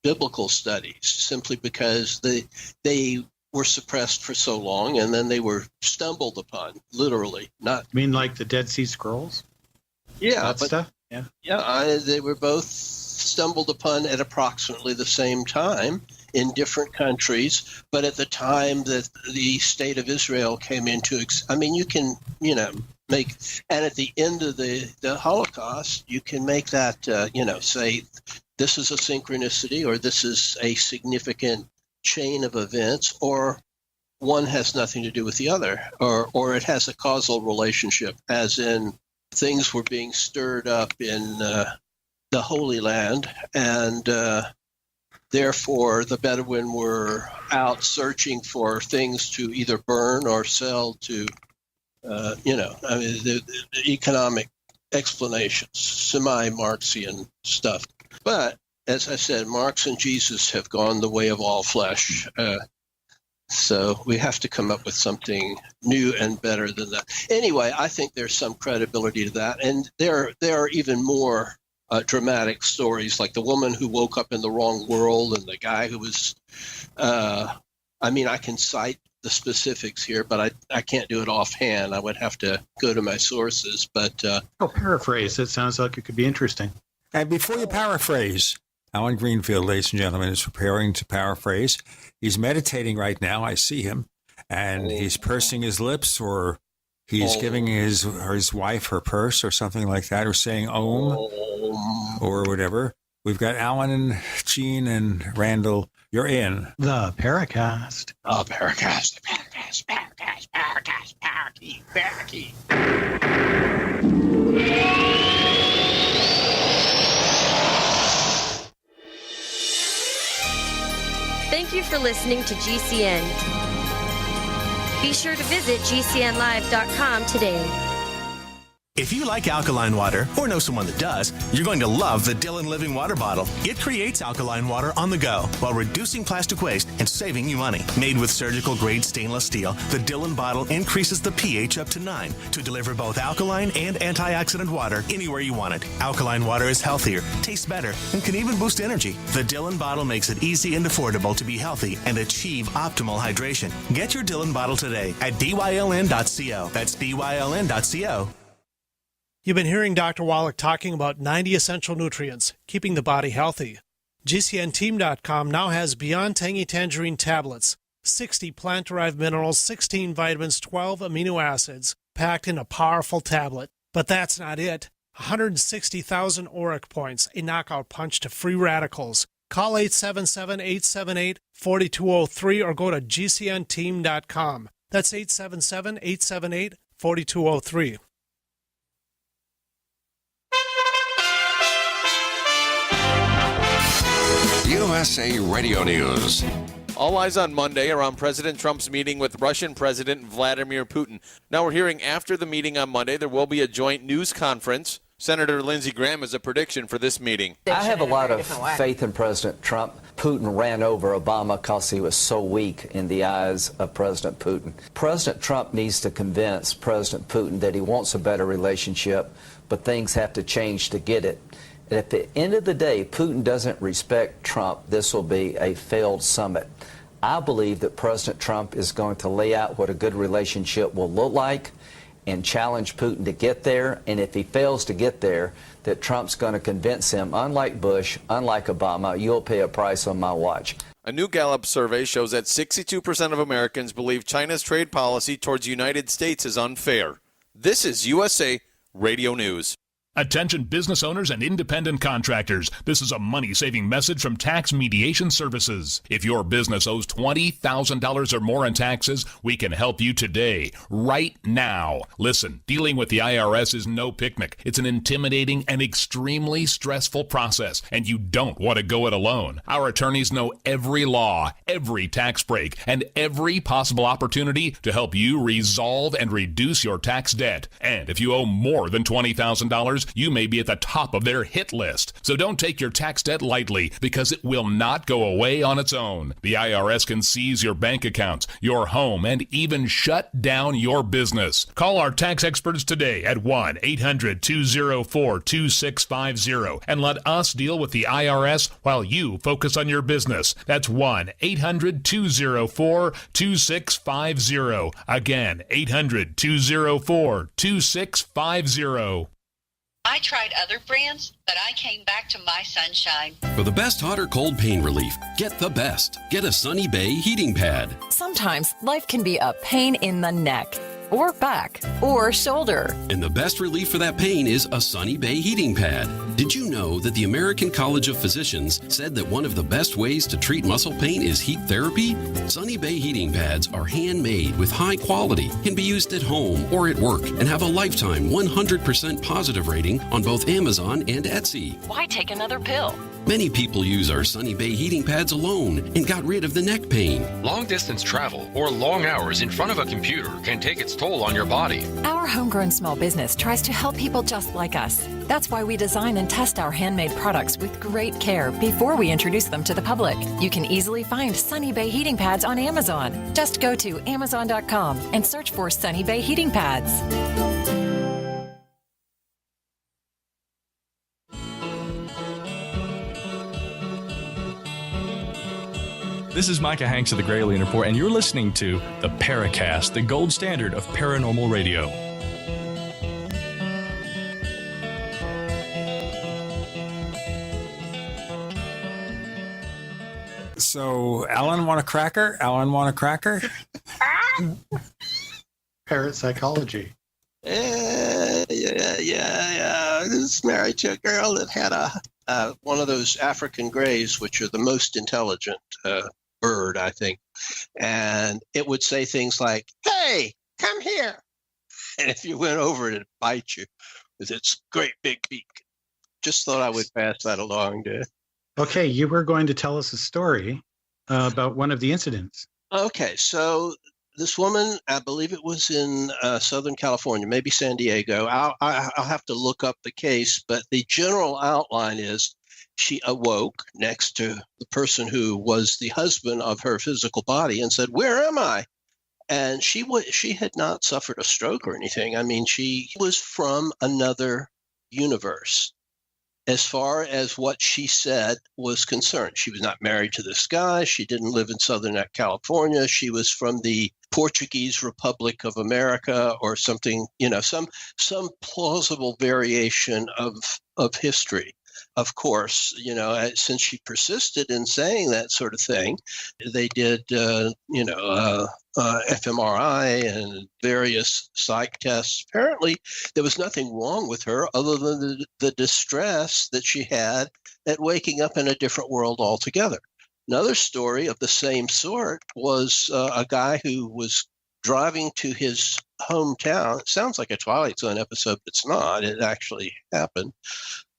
biblical studies, simply because they were suppressed for so long, and then they were stumbled upon, literally. Not I mean, like the Dead Sea Scrolls? but Stuff? Yeah. they were both stumbled upon at approximately the same time in different countries. But at the time that the state of Israel came into, you can, make, and at the end of the Holocaust, you can make that, say this is a synchronicity, or this is a significant chain of events, or one has nothing to do with the other, or it has a causal relationship, as in things were being stirred up in the Holy Land, and therefore the Bedouin were out searching for things to either burn or sell to, the economic explanations, semi-Marxian stuff. But as I said, Marx and Jesus have gone the way of all flesh. So we have to come up with something new and better than that. Anyway, I think there's some credibility to that. And there are even more dramatic stories, like the woman who woke up in the wrong world and the guy who was, I can cite the specifics here, but I can't do it offhand. I would have to go to my sources. But paraphrase. It sounds like it could be interesting. And before you paraphrase, Alan Greenfield, ladies and gentlemen, is preparing to paraphrase. He's meditating right now. I see him, and he's pursing his lips, or he's giving his wife her purse or something like that, or saying Om or whatever. We've got Alan and Gene and Randall. You're in the Paracast. Paracast. Thank you for listening to GCN. Be sure to visit GCNlive.com today. If you like alkaline water, or know someone that does, you're going to love the Dylan Living Water Bottle. It creates alkaline water on the go while reducing plastic waste and saving you money. Made with surgical-grade stainless steel, the Dylan bottle increases the pH up to 9 to deliver both alkaline and antioxidant water anywhere you want it. Alkaline water is healthier, tastes better, and can even boost energy. The Dylan bottle makes it easy and affordable to be healthy and achieve optimal hydration. Get your Dylan bottle today at byln.co. That's byln.co. You've been hearing Dr. Wallach talking about 90 essential nutrients, keeping the body healthy. GCNteam.com now has Beyond Tangy Tangerine tablets, 60 plant-derived minerals, 16 vitamins, 12 amino acids, packed in a powerful tablet. But that's not it. 160,000 auric points, a knockout punch to free radicals. Call 877-878-4203 or go to GCNteam.com. That's 877-878-4203. USA Radio News. All eyes on Monday around President Trump's meeting with Russian President Vladimir Putin. Now we're hearing after the meeting on Monday there will be a joint news conference. Senator Lindsey Graham has a prediction for this meeting. I have a lot of faith in President Trump. Putin ran over Obama because he was so weak in the eyes of President Putin. President Trump needs to convince President Putin that he wants a better relationship, but things have to change to get it. And at the end of the day, Putin doesn't respect Trump. This will be a failed summit. I believe that President Trump is going to lay out what a good relationship will look like and challenge Putin to get there. And if he fails to get there, that Trump's going to convince him, unlike Bush, unlike Obama, you'll pay a price on my watch. A new Gallup survey shows that 62% of Americans believe China's trade policy towards the United States is unfair. This is USA Radio News. Attention business owners and independent contractors. This is a money-saving message from Tax Mediation Services. If your business owes $20,000 or more in taxes, we can help you today, right now. Listen, dealing with the IRS is no picnic. It's an intimidating and extremely stressful process, and you don't want to go it alone. Our attorneys know every law, every tax break, and every possible opportunity to help you resolve and reduce your tax debt. And if you owe more than $20,000, chances you may be at the top of their hit list. So don't take your tax debt lightly, because it will not go away on its own. The IRS can seize your bank accounts, your home, and even shut down your business. Call our tax experts today at 1-800-204-2650 and let us deal with the IRS while you focus on your business. That's 1-800-204-2650. Again, 800-204-2650. I tried other brands, but I came back to my Sunshine. For the best hot or cold pain relief, get the best. Get a Sunny Bay heating pad. Sometimes life can be a pain in the neck, or back, or shoulder. And the best relief for that pain is a Sunny Bay heating pad. Did you know that the American College of Physicians said that one of the best ways to treat muscle pain is heat therapy? Sunny Bay heating pads are handmade with high quality, can be used at home or at work, and have a lifetime 100% positive rating on both Amazon and Etsy. Why take another pill? Many people use our Sunny Bay heating pads alone and got rid of the neck pain. Long distance travel or long hours in front of a computer can take its toll on your body. Our homegrown small business tries to help people just like us. That's why we design and test our handmade products with great care before we introduce them to the public. You can easily find Sunny Bay heating pads on Amazon. Just go to Amazon.com and search for Sunny Bay heating pads. This is Micah Hanks of the Gralien Report, and you're listening to the Paracast, the gold standard of paranormal radio. So, Alan, want a cracker? Alan, want a cracker? Parapsychology. Yeah. I was married to a girl that had one of those African greys, which are the most intelligent bird, I think. And it would say things like, "Hey, come here." And if you went over it, it'd bite you with its great big beak. Just thought I would pass that along to. Okay, you were going to tell us a story about one of the incidents. Okay, so this woman, I believe it was in Southern California, maybe San Diego. I'll have to look up the case, but the general outline is she awoke next to the person who was the husband of her physical body and said, "Where am I?" And she had not suffered a stroke or anything. I mean, she was from another universe as far as what she said was concerned. She was not married to this guy. She didn't live in Southern California. She was from the Portuguese Republic of America or something, some plausible variation of history. Of course, since she persisted in saying that sort of thing, they did, fMRI and various psych tests. Apparently, there was nothing wrong with her other than the distress that she had at waking up in a different world altogether. Another story of the same sort was a guy who was driving to his hometown. It sounds like a Twilight Zone episode, but it's not. It actually happened.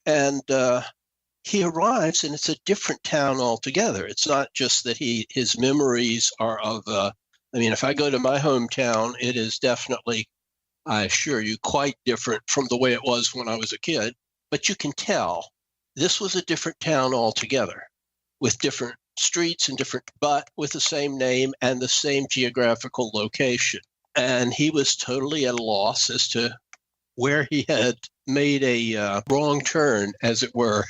And he arrives, and it's a different town altogether. It's not just that his memories are of, if I go to my hometown, it is definitely, I assure you, quite different from the way it was when I was a kid. But you can tell this was a different town altogether, with different streets and but with the same name and the same geographical location. And he was totally at a loss as to where he had made a wrong turn, as it were,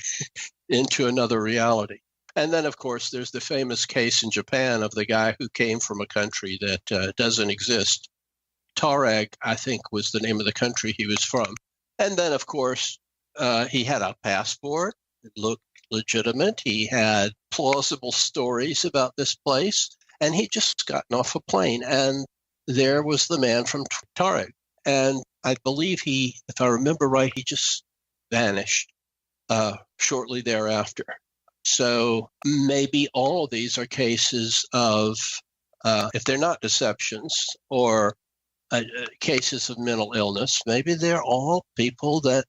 into another reality. And then, of course, there's the famous case in Japan of the guy who came from a country that doesn't exist. Tuareg, I think, was the name of the country he was from. And then, of course, he had a passport. It looked legitimate. He had plausible stories about this place. And he'd just gotten off a plane. And there was the man from Tuareg. And I believe if I remember right, he just vanished shortly thereafter. So maybe all of these are cases of, if they're not deceptions or cases of mental illness, maybe they're all people that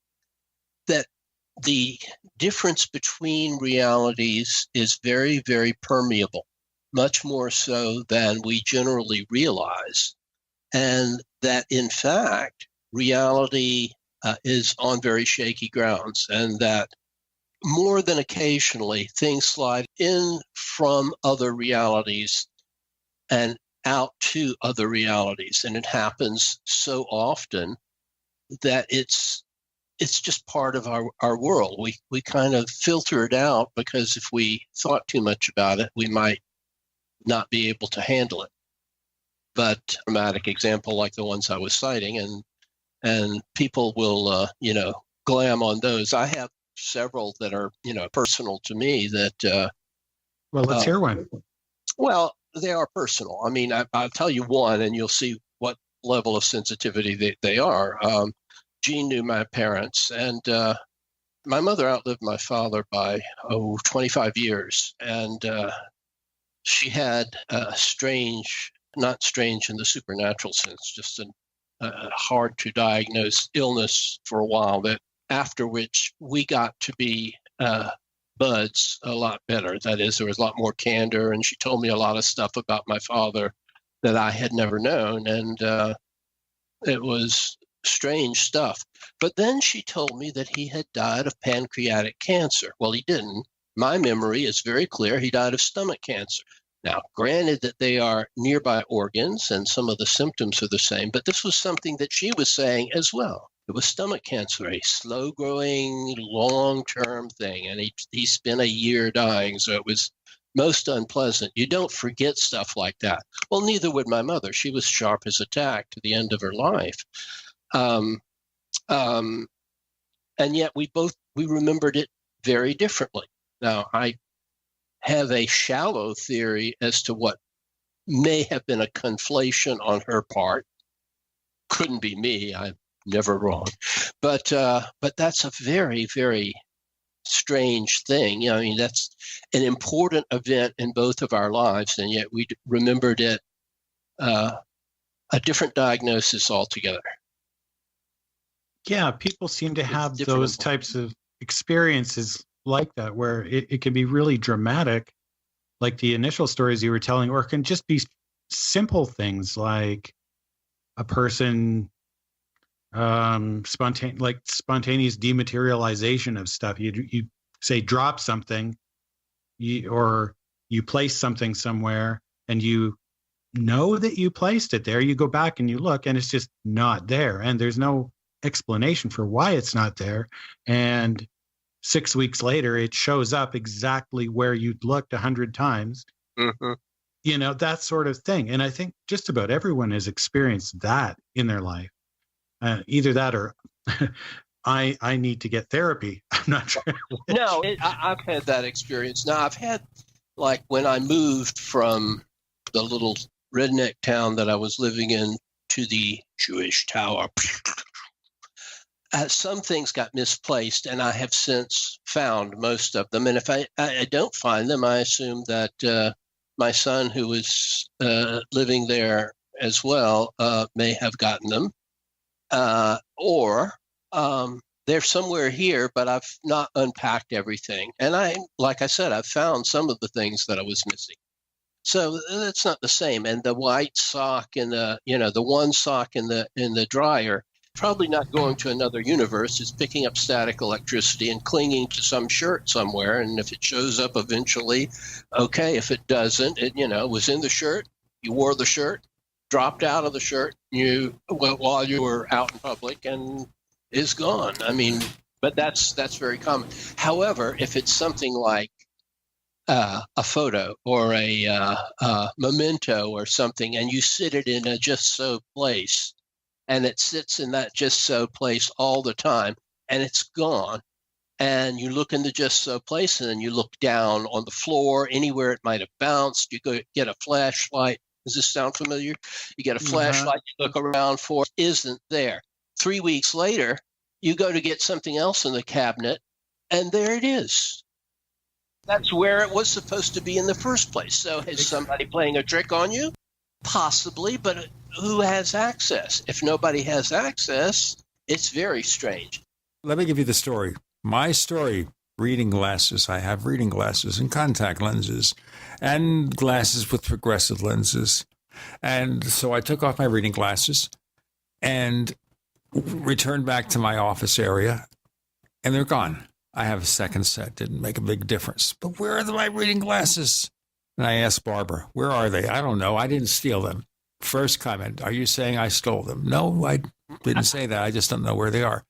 the difference between realities is very, very permeable, much more so than we generally realize. And that, in fact, reality is on very shaky grounds, and that more than occasionally things slide in from other realities and out to other realities. And it happens so often that it's just part of our world. We kind of filter it out because if we thought too much about it, we might not be able to handle it. But a dramatic example like the ones I was citing, and people will, glam on those. I have several that are, personal to me that. Well, let's hear one. Well, they are personal. I mean, I'll tell you one, and you'll see what level of sensitivity they are. Jean knew my parents, and my mother outlived my father by 25 years, and she had a strange, not strange in the supernatural sense, just a hard to diagnose illness for a while, that after which we got to be buds a lot better. That is, there was a lot more candor, and she told me a lot of stuff about my father that I had never known, and it was strange stuff. But then she told me that he had died of pancreatic cancer. Well, he didn't. My memory is very clear. He died of stomach cancer. Now, granted that they are nearby organs and some of the symptoms are the same, but this was something that she was saying as well. It was stomach cancer, a slow-growing, long-term thing, and he spent a year dying, so it was most unpleasant. You don't forget stuff like that. Well, neither would my mother. She was sharp as a tack to the end of her life. And yet we remembered it very differently. Now, I have a shallow theory as to what may have been a conflation on her part. Couldn't be me. I'm never wrong. But that's a very, very strange thing. I mean, that's an important event in both of our lives, and yet we remembered it a different diagnosis altogether. Yeah, people seem to have those types of experiences like that, where it can be really dramatic, like the initial stories you were telling, or it can just be simple things like a person spontaneous dematerialization of stuff. You say drop something, or you place something somewhere, and you know that you placed it there. You go back and you look, and it's just not there, and there's no explanation for why it's not there. And 6 weeks later, it shows up exactly where you'd looked 100 times. Mm-hmm. That sort of thing. And I think just about everyone has experienced that in their life. Either that or I need to get therapy. I'm not sure. No, I've had that experience. Now, I've had, like, when I moved from the little redneck town that I was living in to the Jewish tower, some things got misplaced, and I have since found most of them. And if I don't find them, I assume that my son, who was living there as well, may have gotten them. Or they're somewhere here, but I've not unpacked everything. And like I said, I've found some of the things that I was missing. So that's not the same. And the white sock and the one sock in the dryer, probably not going to another universe. It's picking up static electricity and clinging to some shirt somewhere. And if it shows up eventually, okay. If it doesn't, it was in the shirt. You wore the shirt, dropped out of the shirt, while you were out in public, and is gone. I mean, but that's very common. However, if it's something like a photo or a memento or something, and you sit it in a just so place, and it sits in that just so place all the time, and it's gone, and you look in the just so place, and then you look down on the floor, anywhere it might have bounced, you go get a flashlight. Does this sound familiar? You get a flashlight, you look around for it, isn't there. 3 weeks later, you go to get something else in the cabinet, and there it is. That's where it was supposed to be in the first place. So is somebody playing a trick on you? Possibly, but who has access? If nobody has access, it's very strange. Let me give you the story. My story, reading glasses. I have reading glasses and contact lenses and glasses with progressive lenses. And so I took off my reading glasses, and returned back to my office area, and they're gone. I have a second set. Didn't make a big difference. But where are my reading glasses? And I asked Barbara, where are they? I don't know. I didn't steal them. First comment, are you saying I stole them? No, I didn't say that. I just don't know where they are.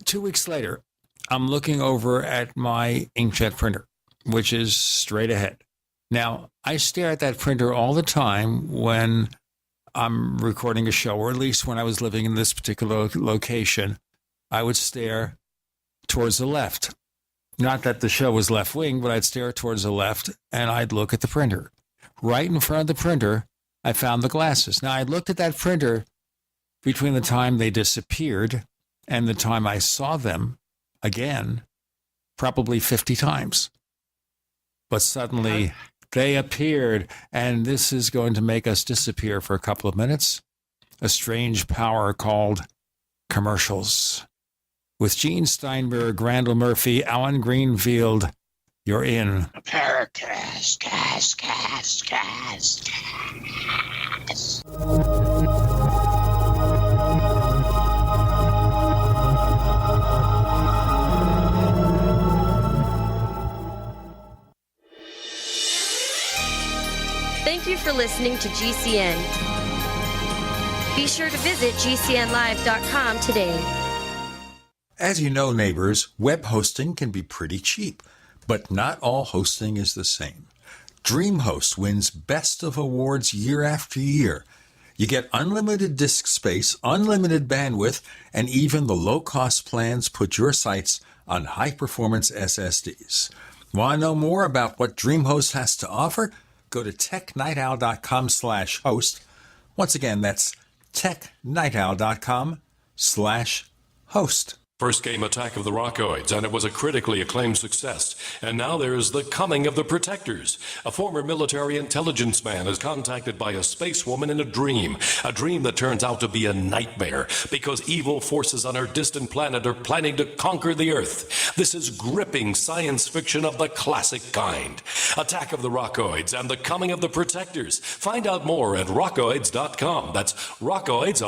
2 weeks later, I'm looking over at my inkjet printer, which is straight ahead. Now, I stare at that printer all the time when I'm recording a show, or at least when I was living in this particular location, I would stare towards the left. Not that the show was left wing, but I'd stare towards the left and I'd look at the printer. Right in front of the printer, I found the glasses. Now, I looked at that printer between the time they disappeared and the time I saw them again, probably 50 times. But suddenly they appeared, and this is going to make us disappear for a couple of minutes. A strange power called commercials. With Gene Steinberg, Randall Murphy, Alan Greenfield, you're in Paracast, cast. Thank you for listening to GCN. Be sure to visit GCNlive.com today. As you know, neighbors, web hosting can be pretty cheap, but not all hosting is the same. DreamHost wins Best of Awards year after year. You get unlimited disk space, unlimited bandwidth, and even the low-cost plans put your sites on high-performance SSDs. Want to know more about what DreamHost has to offer? Go to technightowl.com/host. Once again, that's technightowl.com/host. First came Attack of the Rockoids, and it was a critically acclaimed success. And now there's The Coming of the Protectors. A former military intelligence man is contacted by a space woman in a dream that turns out to be a nightmare because evil forces on her distant planet are planning to conquer the Earth. This is gripping science fiction of the classic kind. Attack of the Rockoids and The Coming of the Protectors. Find out more at rockoids.com. That's Rockoids,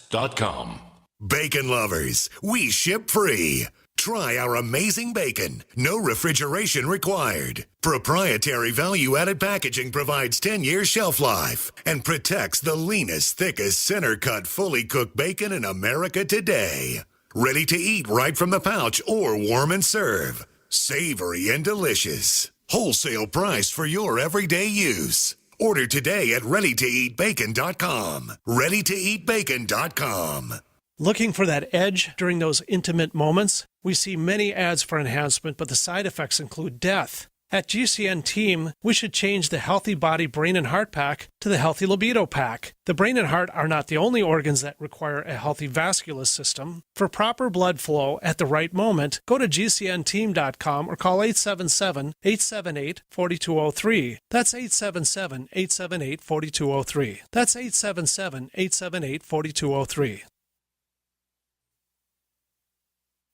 ROCKOIDS.com. Bacon lovers, we ship free. Try our amazing bacon. No refrigeration required. Proprietary value-added packaging provides 10-year shelf life and protects the leanest, thickest, center-cut, fully cooked bacon in America today. Ready to eat right from the pouch or warm and serve. Savory and delicious. Wholesale price for your everyday use. Order today at readytoeatbacon.com. readytoeatbacon.com. Looking for that edge during those intimate moments? We see many ads for enhancement, but the side effects include death. At GCN Team, we should change the Healthy Body, Brain, and Heart Pack to the Healthy Libido Pack. The brain and heart are not the only organs that require a healthy vascular system. For proper blood flow at the right moment, go to GCNteam.com or call 877-878-4203. That's 877-878-4203. That's 877-878-4203.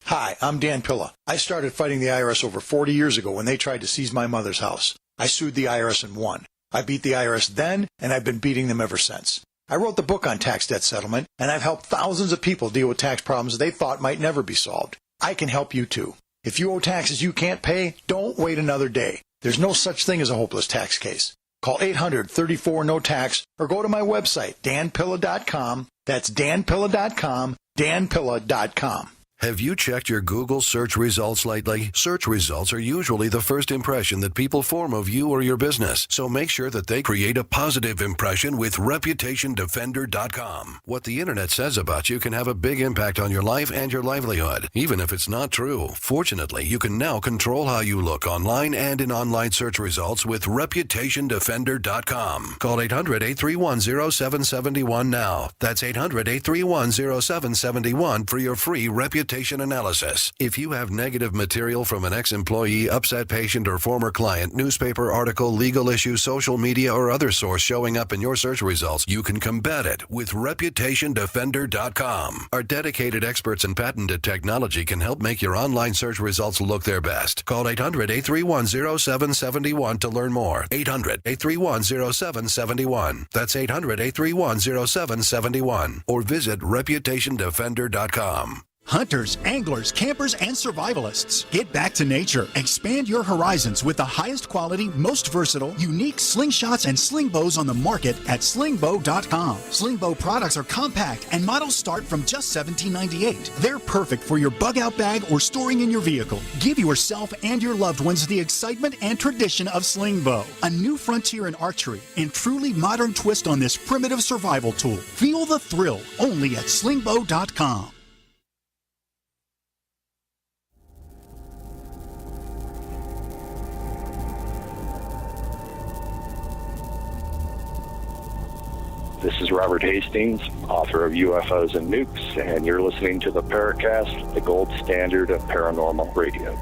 Hi, I'm Dan Pilla. I started fighting the IRS over 40 years ago when they tried to seize my mother's house. I sued the IRS and won. I beat the IRS then, and I've been beating them ever since. I wrote the book on tax debt settlement, and I've helped thousands of people deal with tax problems they thought might never be solved. I can help you too. If you owe taxes you can't pay, don't wait another day. There's no such thing as a hopeless tax case. Call 800-34-NO-TAX or go to my website, danpilla.com. That's danpilla.com, danpilla.com. Have you checked your Google search results lately? Search results are usually the first impression that people form of you or your business, so make sure that they create a positive impression with ReputationDefender.com. What the internet says about you can have a big impact on your life and your livelihood, even if it's not true. Fortunately, you can now control how you look online and in online search results with ReputationDefender.com. Call 800-831-0771 now. That's 800-831-0771 for your free reputation reputation analysis. If you have negative material from an ex-employee, upset patient, or former client, newspaper article, legal issue, social media, or other source showing up in your search results, you can combat it with ReputationDefender.com. Our dedicated experts in patented technology can help make your online search results look their best. Call 800-831-0771 to learn more. 800-831-0771. That's 800-831-0771. Or visit ReputationDefender.com. Hunters, anglers, campers, and survivalists. Get back to nature. Expand your horizons with the highest quality, most versatile, unique slingshots and sling bows on the market at slingbow.com. Slingbow products are compact and models start from just $17.98. They're perfect for your bug-out bag or storing in your vehicle. Give yourself and your loved ones the excitement and tradition of slingbow, a new frontier in archery and truly modern twist on this primitive survival tool. Feel the thrill only at slingbow.com. This is Robert Hastings, author of UFOs and Nukes, and you're listening to the Paracast, the gold standard of paranormal radio.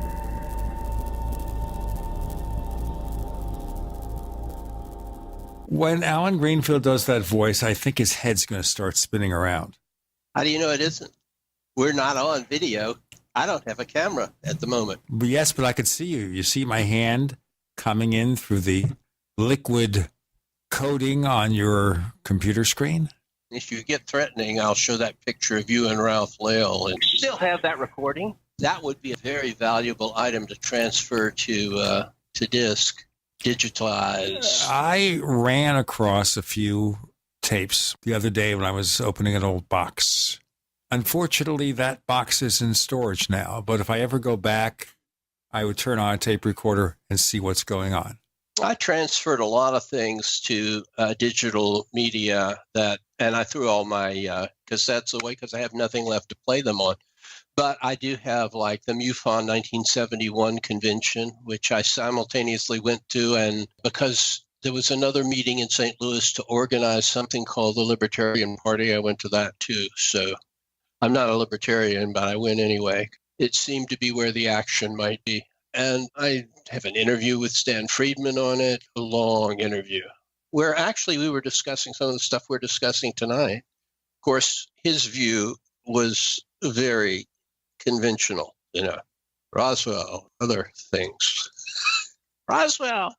When Alan Greenfield does that voice, I think his head's going to start spinning around. How do you know it isn't? We're not on video. I don't have a camera at the moment. Yes, but I could see you. You see my hand coming in through the liquid coating on your computer screen? If you get threatening, I'll show that picture of you and Ralph Lale. And still have that recording? That would be a very valuable item to transfer to disk, digitize. I ran across a few tapes the other day when I was opening an old box. Unfortunately, that box is in storage now, but if I ever go back, I would turn on a tape recorder and see what's going on. I transferred a lot of things to digital media and I threw all my cassettes away because I have nothing left to play them on. But I do have like the MUFON 1971 convention, which I simultaneously went to, and because there was another meeting in St. Louis to organize something called the Libertarian Party, I went to that too. So I'm not a libertarian, but I went anyway. It seemed to be where the action might be. And I have an interview with Stan Friedman on it, a long interview, where actually we were discussing some of the stuff we're discussing tonight. Of course, his view was very conventional, Roswell, other things. Roswell,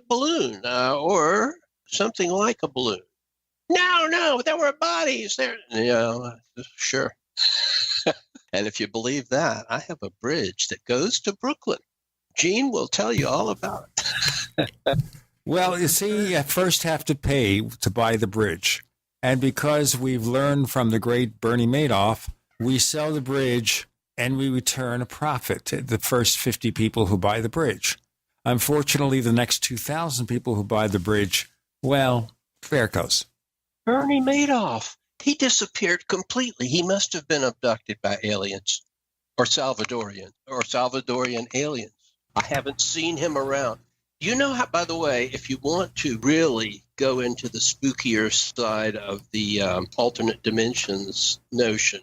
balloon, or something like a balloon. No, there were bodies there. Yeah, sure. And if you believe that, I have a bridge that goes to Brooklyn. Gene will tell you all about it. Well, you see, you first have to pay to buy the bridge. And because we've learned from the great Bernie Madoff, we sell the bridge and we return a profit to the first 50 people who buy the bridge. Unfortunately, the next 2,000 people who buy the bridge, well, there it goes. Bernie Madoff. He disappeared completely. He must have been abducted by aliens or Salvadorian aliens. I haven't seen him around. You know how, by the way, if you want to really go into the spookier side of the alternate dimensions notion,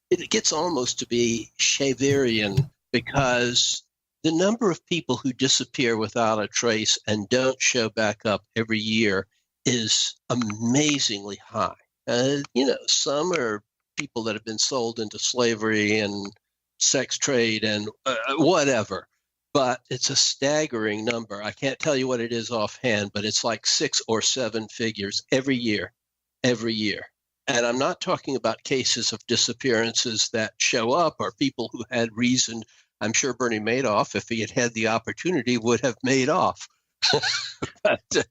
it gets almost to be Shaverian, because the number of people who disappear without a trace and don't show back up every year is amazingly high. Some are people that have been sold into slavery and sex trade and whatever, but it's a staggering number. I can't tell you what it is offhand, but it's like 6 or 7 figures every year. And I'm not talking about cases of disappearances that show up or people who had reason. I'm sure Bernie Madoff, if he had had the opportunity, would have made off. But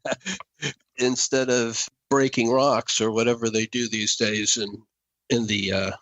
instead of breaking rocks or whatever they do these days in the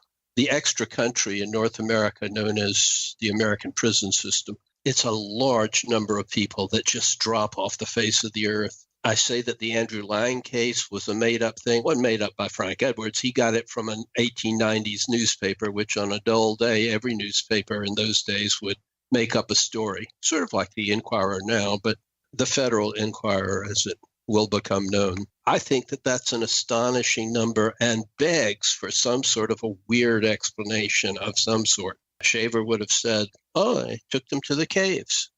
extra country in North America known as the American prison system, it's a large number of people that just drop off the face of the earth. I say that the Andrew Lang case was a made-up thing. It wasn't made up by Frank Edwards. He got it from an 1890s newspaper, which on a dull day, every newspaper in those days would make up a story, sort of like the Inquirer now, but the Federal Inquirer, as it will become known. I think that that's an astonishing number and begs for some sort of a weird explanation of some sort. Shaver would have said, oh, I took them to the caves.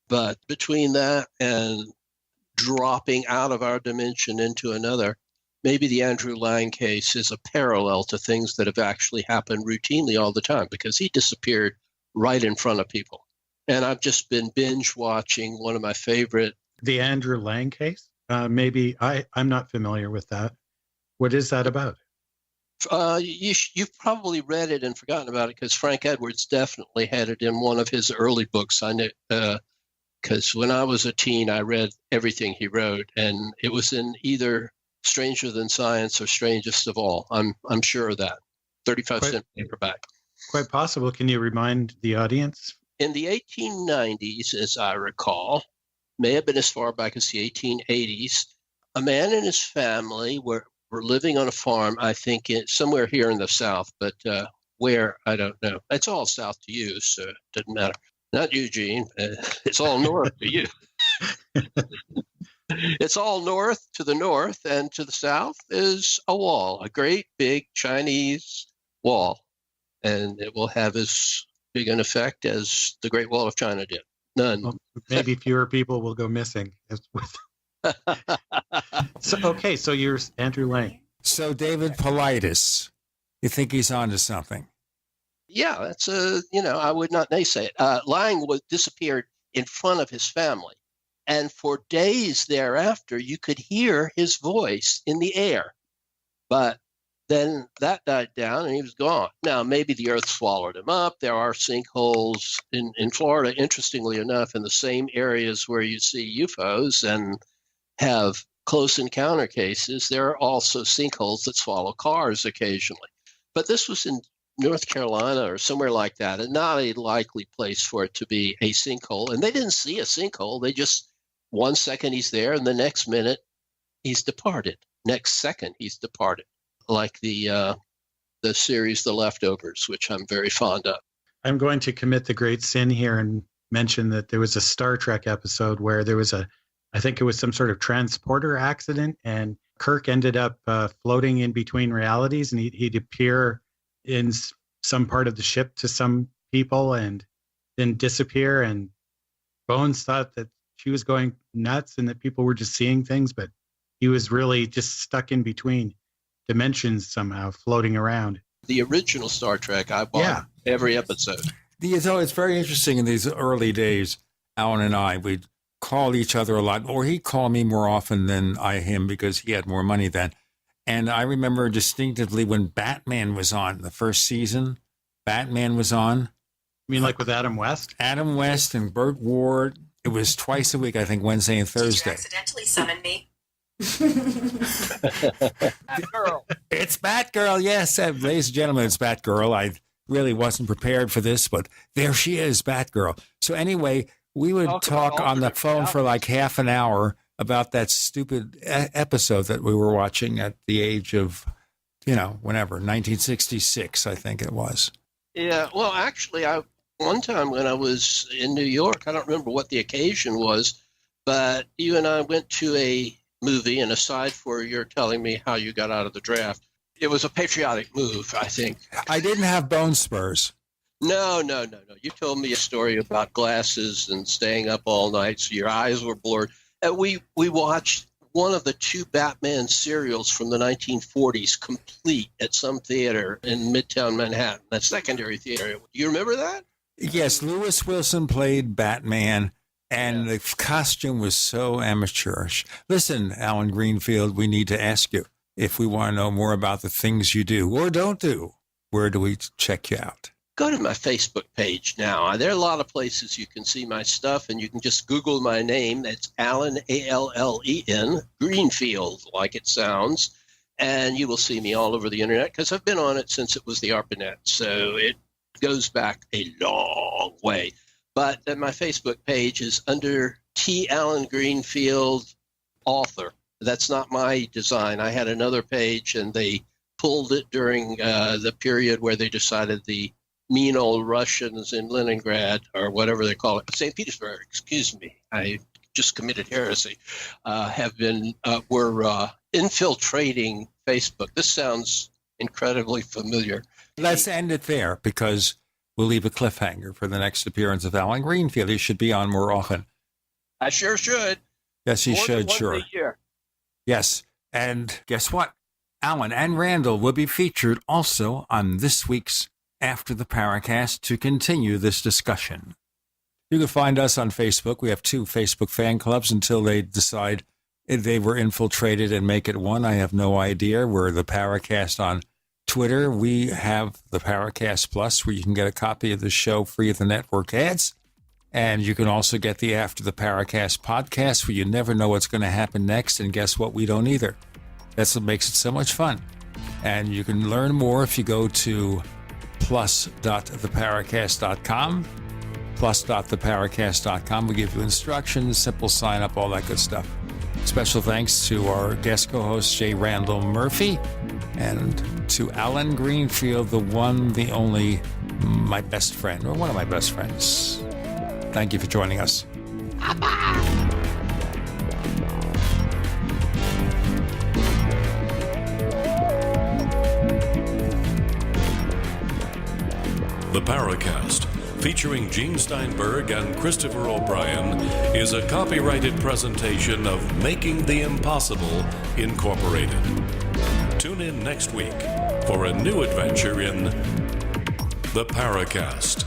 But between that and dropping out of our dimension into another, maybe the Andrew Lang case is a parallel to things that have actually happened routinely all the time, because he disappeared right in front of people. And I've just been binge watching one of my favorite. The Andrew Lang case? Maybe I'm not familiar with that. What is that about? You've probably read it and forgotten about it, because Frank Edwards definitely had it in one of his early books. I know, because when I was a teen, I read everything he wrote, and it was in either Stranger Than Science or Strangest of All. I'm sure of that. 35-cent paperback. Quite possible. Can you remind the audience? In the 1890s, as I recall, may have been as far back as the 1880s, a man and his family were living on a farm, I think, somewhere here in the South, but where, I don't know. It's all south to you, so it doesn't matter. Not Eugene. It's all north to you. It's all north to the north, and to the south is a wall, a great big Chinese wall. And it will have as big an effect as the Great Wall of China did. None. Well, maybe fewer people will go missing. So you're Andrew Lang. So David Paulides, you think he's onto something? Yeah, that's I would not naysay it. Lang disappeared in front of his family. And for days thereafter, you could hear his voice in the air. But then that died down and he was gone. Now, maybe the earth swallowed him up. There are sinkholes in Florida, interestingly enough, in the same areas where you see UFOs and have close encounter cases. There are also sinkholes that swallow cars occasionally. But this was in North Carolina or somewhere like that, and not a likely place for it to be a sinkhole. And they didn't see a sinkhole. They just, 1 second he's there, and the next minute he's departed. Next second he's departed. Like the series The Leftovers, which I'm very fond of. I'm going to commit the great sin here and mention that there was a Star Trek episode where there was I think it was some sort of transporter accident, and Kirk ended up floating in between realities, and he'd appear in some part of the ship to some people and then disappear. And Bones thought that she was going nuts and that people were just seeing things, but he was really just stuck in between dimensions somehow, floating around. The original Star Trek, I bought every episode. It's very interesting in these early days, Alan and I, we'd call each other a lot, or he'd call me more often than I him because he had more money then. And I remember distinctively when Batman was on, the first season, Batman was on. You mean like with Adam West? Adam West and Burt Ward. It was twice a week, I think, Wednesday and Thursday. Did you accidentally summon me? Batgirl. It's Batgirl, yes. Ladies and gentlemen, it's Batgirl. I really wasn't prepared for this, but there she is, Batgirl. So anyway, we would talk on the phone for like half an hour about that stupid episode that we were watching at the age of, whenever, 1966, I think it was. Yeah, well, actually, one time when I was in New York, I don't remember what the occasion was, but you and I went to a movie, and aside for your telling me how you got out of the draft, it was a patriotic move, I think. I didn't have bone spurs. No. You told me a story about glasses and staying up all night, so your eyes were blurred. And we watched one of the two Batman serials from the 1940s complete at some theater in Midtown Manhattan, that secondary theater. Do you remember that? Yes, Lewis Wilson played Batman. And the costume was so amateurish. Listen, Alan Greenfield, we need to ask you, if we want to know more about the things you do or don't do, where do we check you out? Go to my Facebook page now. There are a lot of places you can see my stuff, and you can just Google my name. That's Alan, Allen, Greenfield, like it sounds. And you will see me all over the internet because I've been on it since it was the ARPANET. So it goes back a long way. But my Facebook page is under T. Allen Greenfield, author. That's not my design. I had another page, and they pulled it during the period where they decided the mean old Russians in Leningrad, or whatever they call it, St. Petersburg, excuse me. I just committed heresy, were infiltrating Facebook. This sounds incredibly familiar. Let's end it there because we'll leave a cliffhanger for the next appearance of Alan Greenfield. He should be on more often. I sure should. Yes, he More should, than once sure. a year. Yes. And guess what? Alan and Randall will be featured also on this week's After the Paracast to continue this discussion. You can find us on Facebook. We have 2 Facebook fan clubs until they decide if they were infiltrated and make it one. I have no idea. We're the Paracast on Twitter. We have the Paracast Plus, where you can get a copy of the show free of the network ads. And you can also get the After the Paracast podcast, where you never know what's going to happen next. And guess what? We don't either. That's what makes it so much fun. And you can learn more if you go to plus.theparacast.com. plus.theparacast.com. We give you instructions, simple sign up, all that good stuff. Special thanks to our guest co-host, J. Randall Murphy, and to Alan Greenfield, the one, the only, my best friend, or one of my best friends. Thank you for joining us. The Paracast, featuring Gene Steinberg and Christopher O'Brien, is a copyrighted presentation of Making the Impossible, Incorporated. Tune in next week for a new adventure in The Paracast.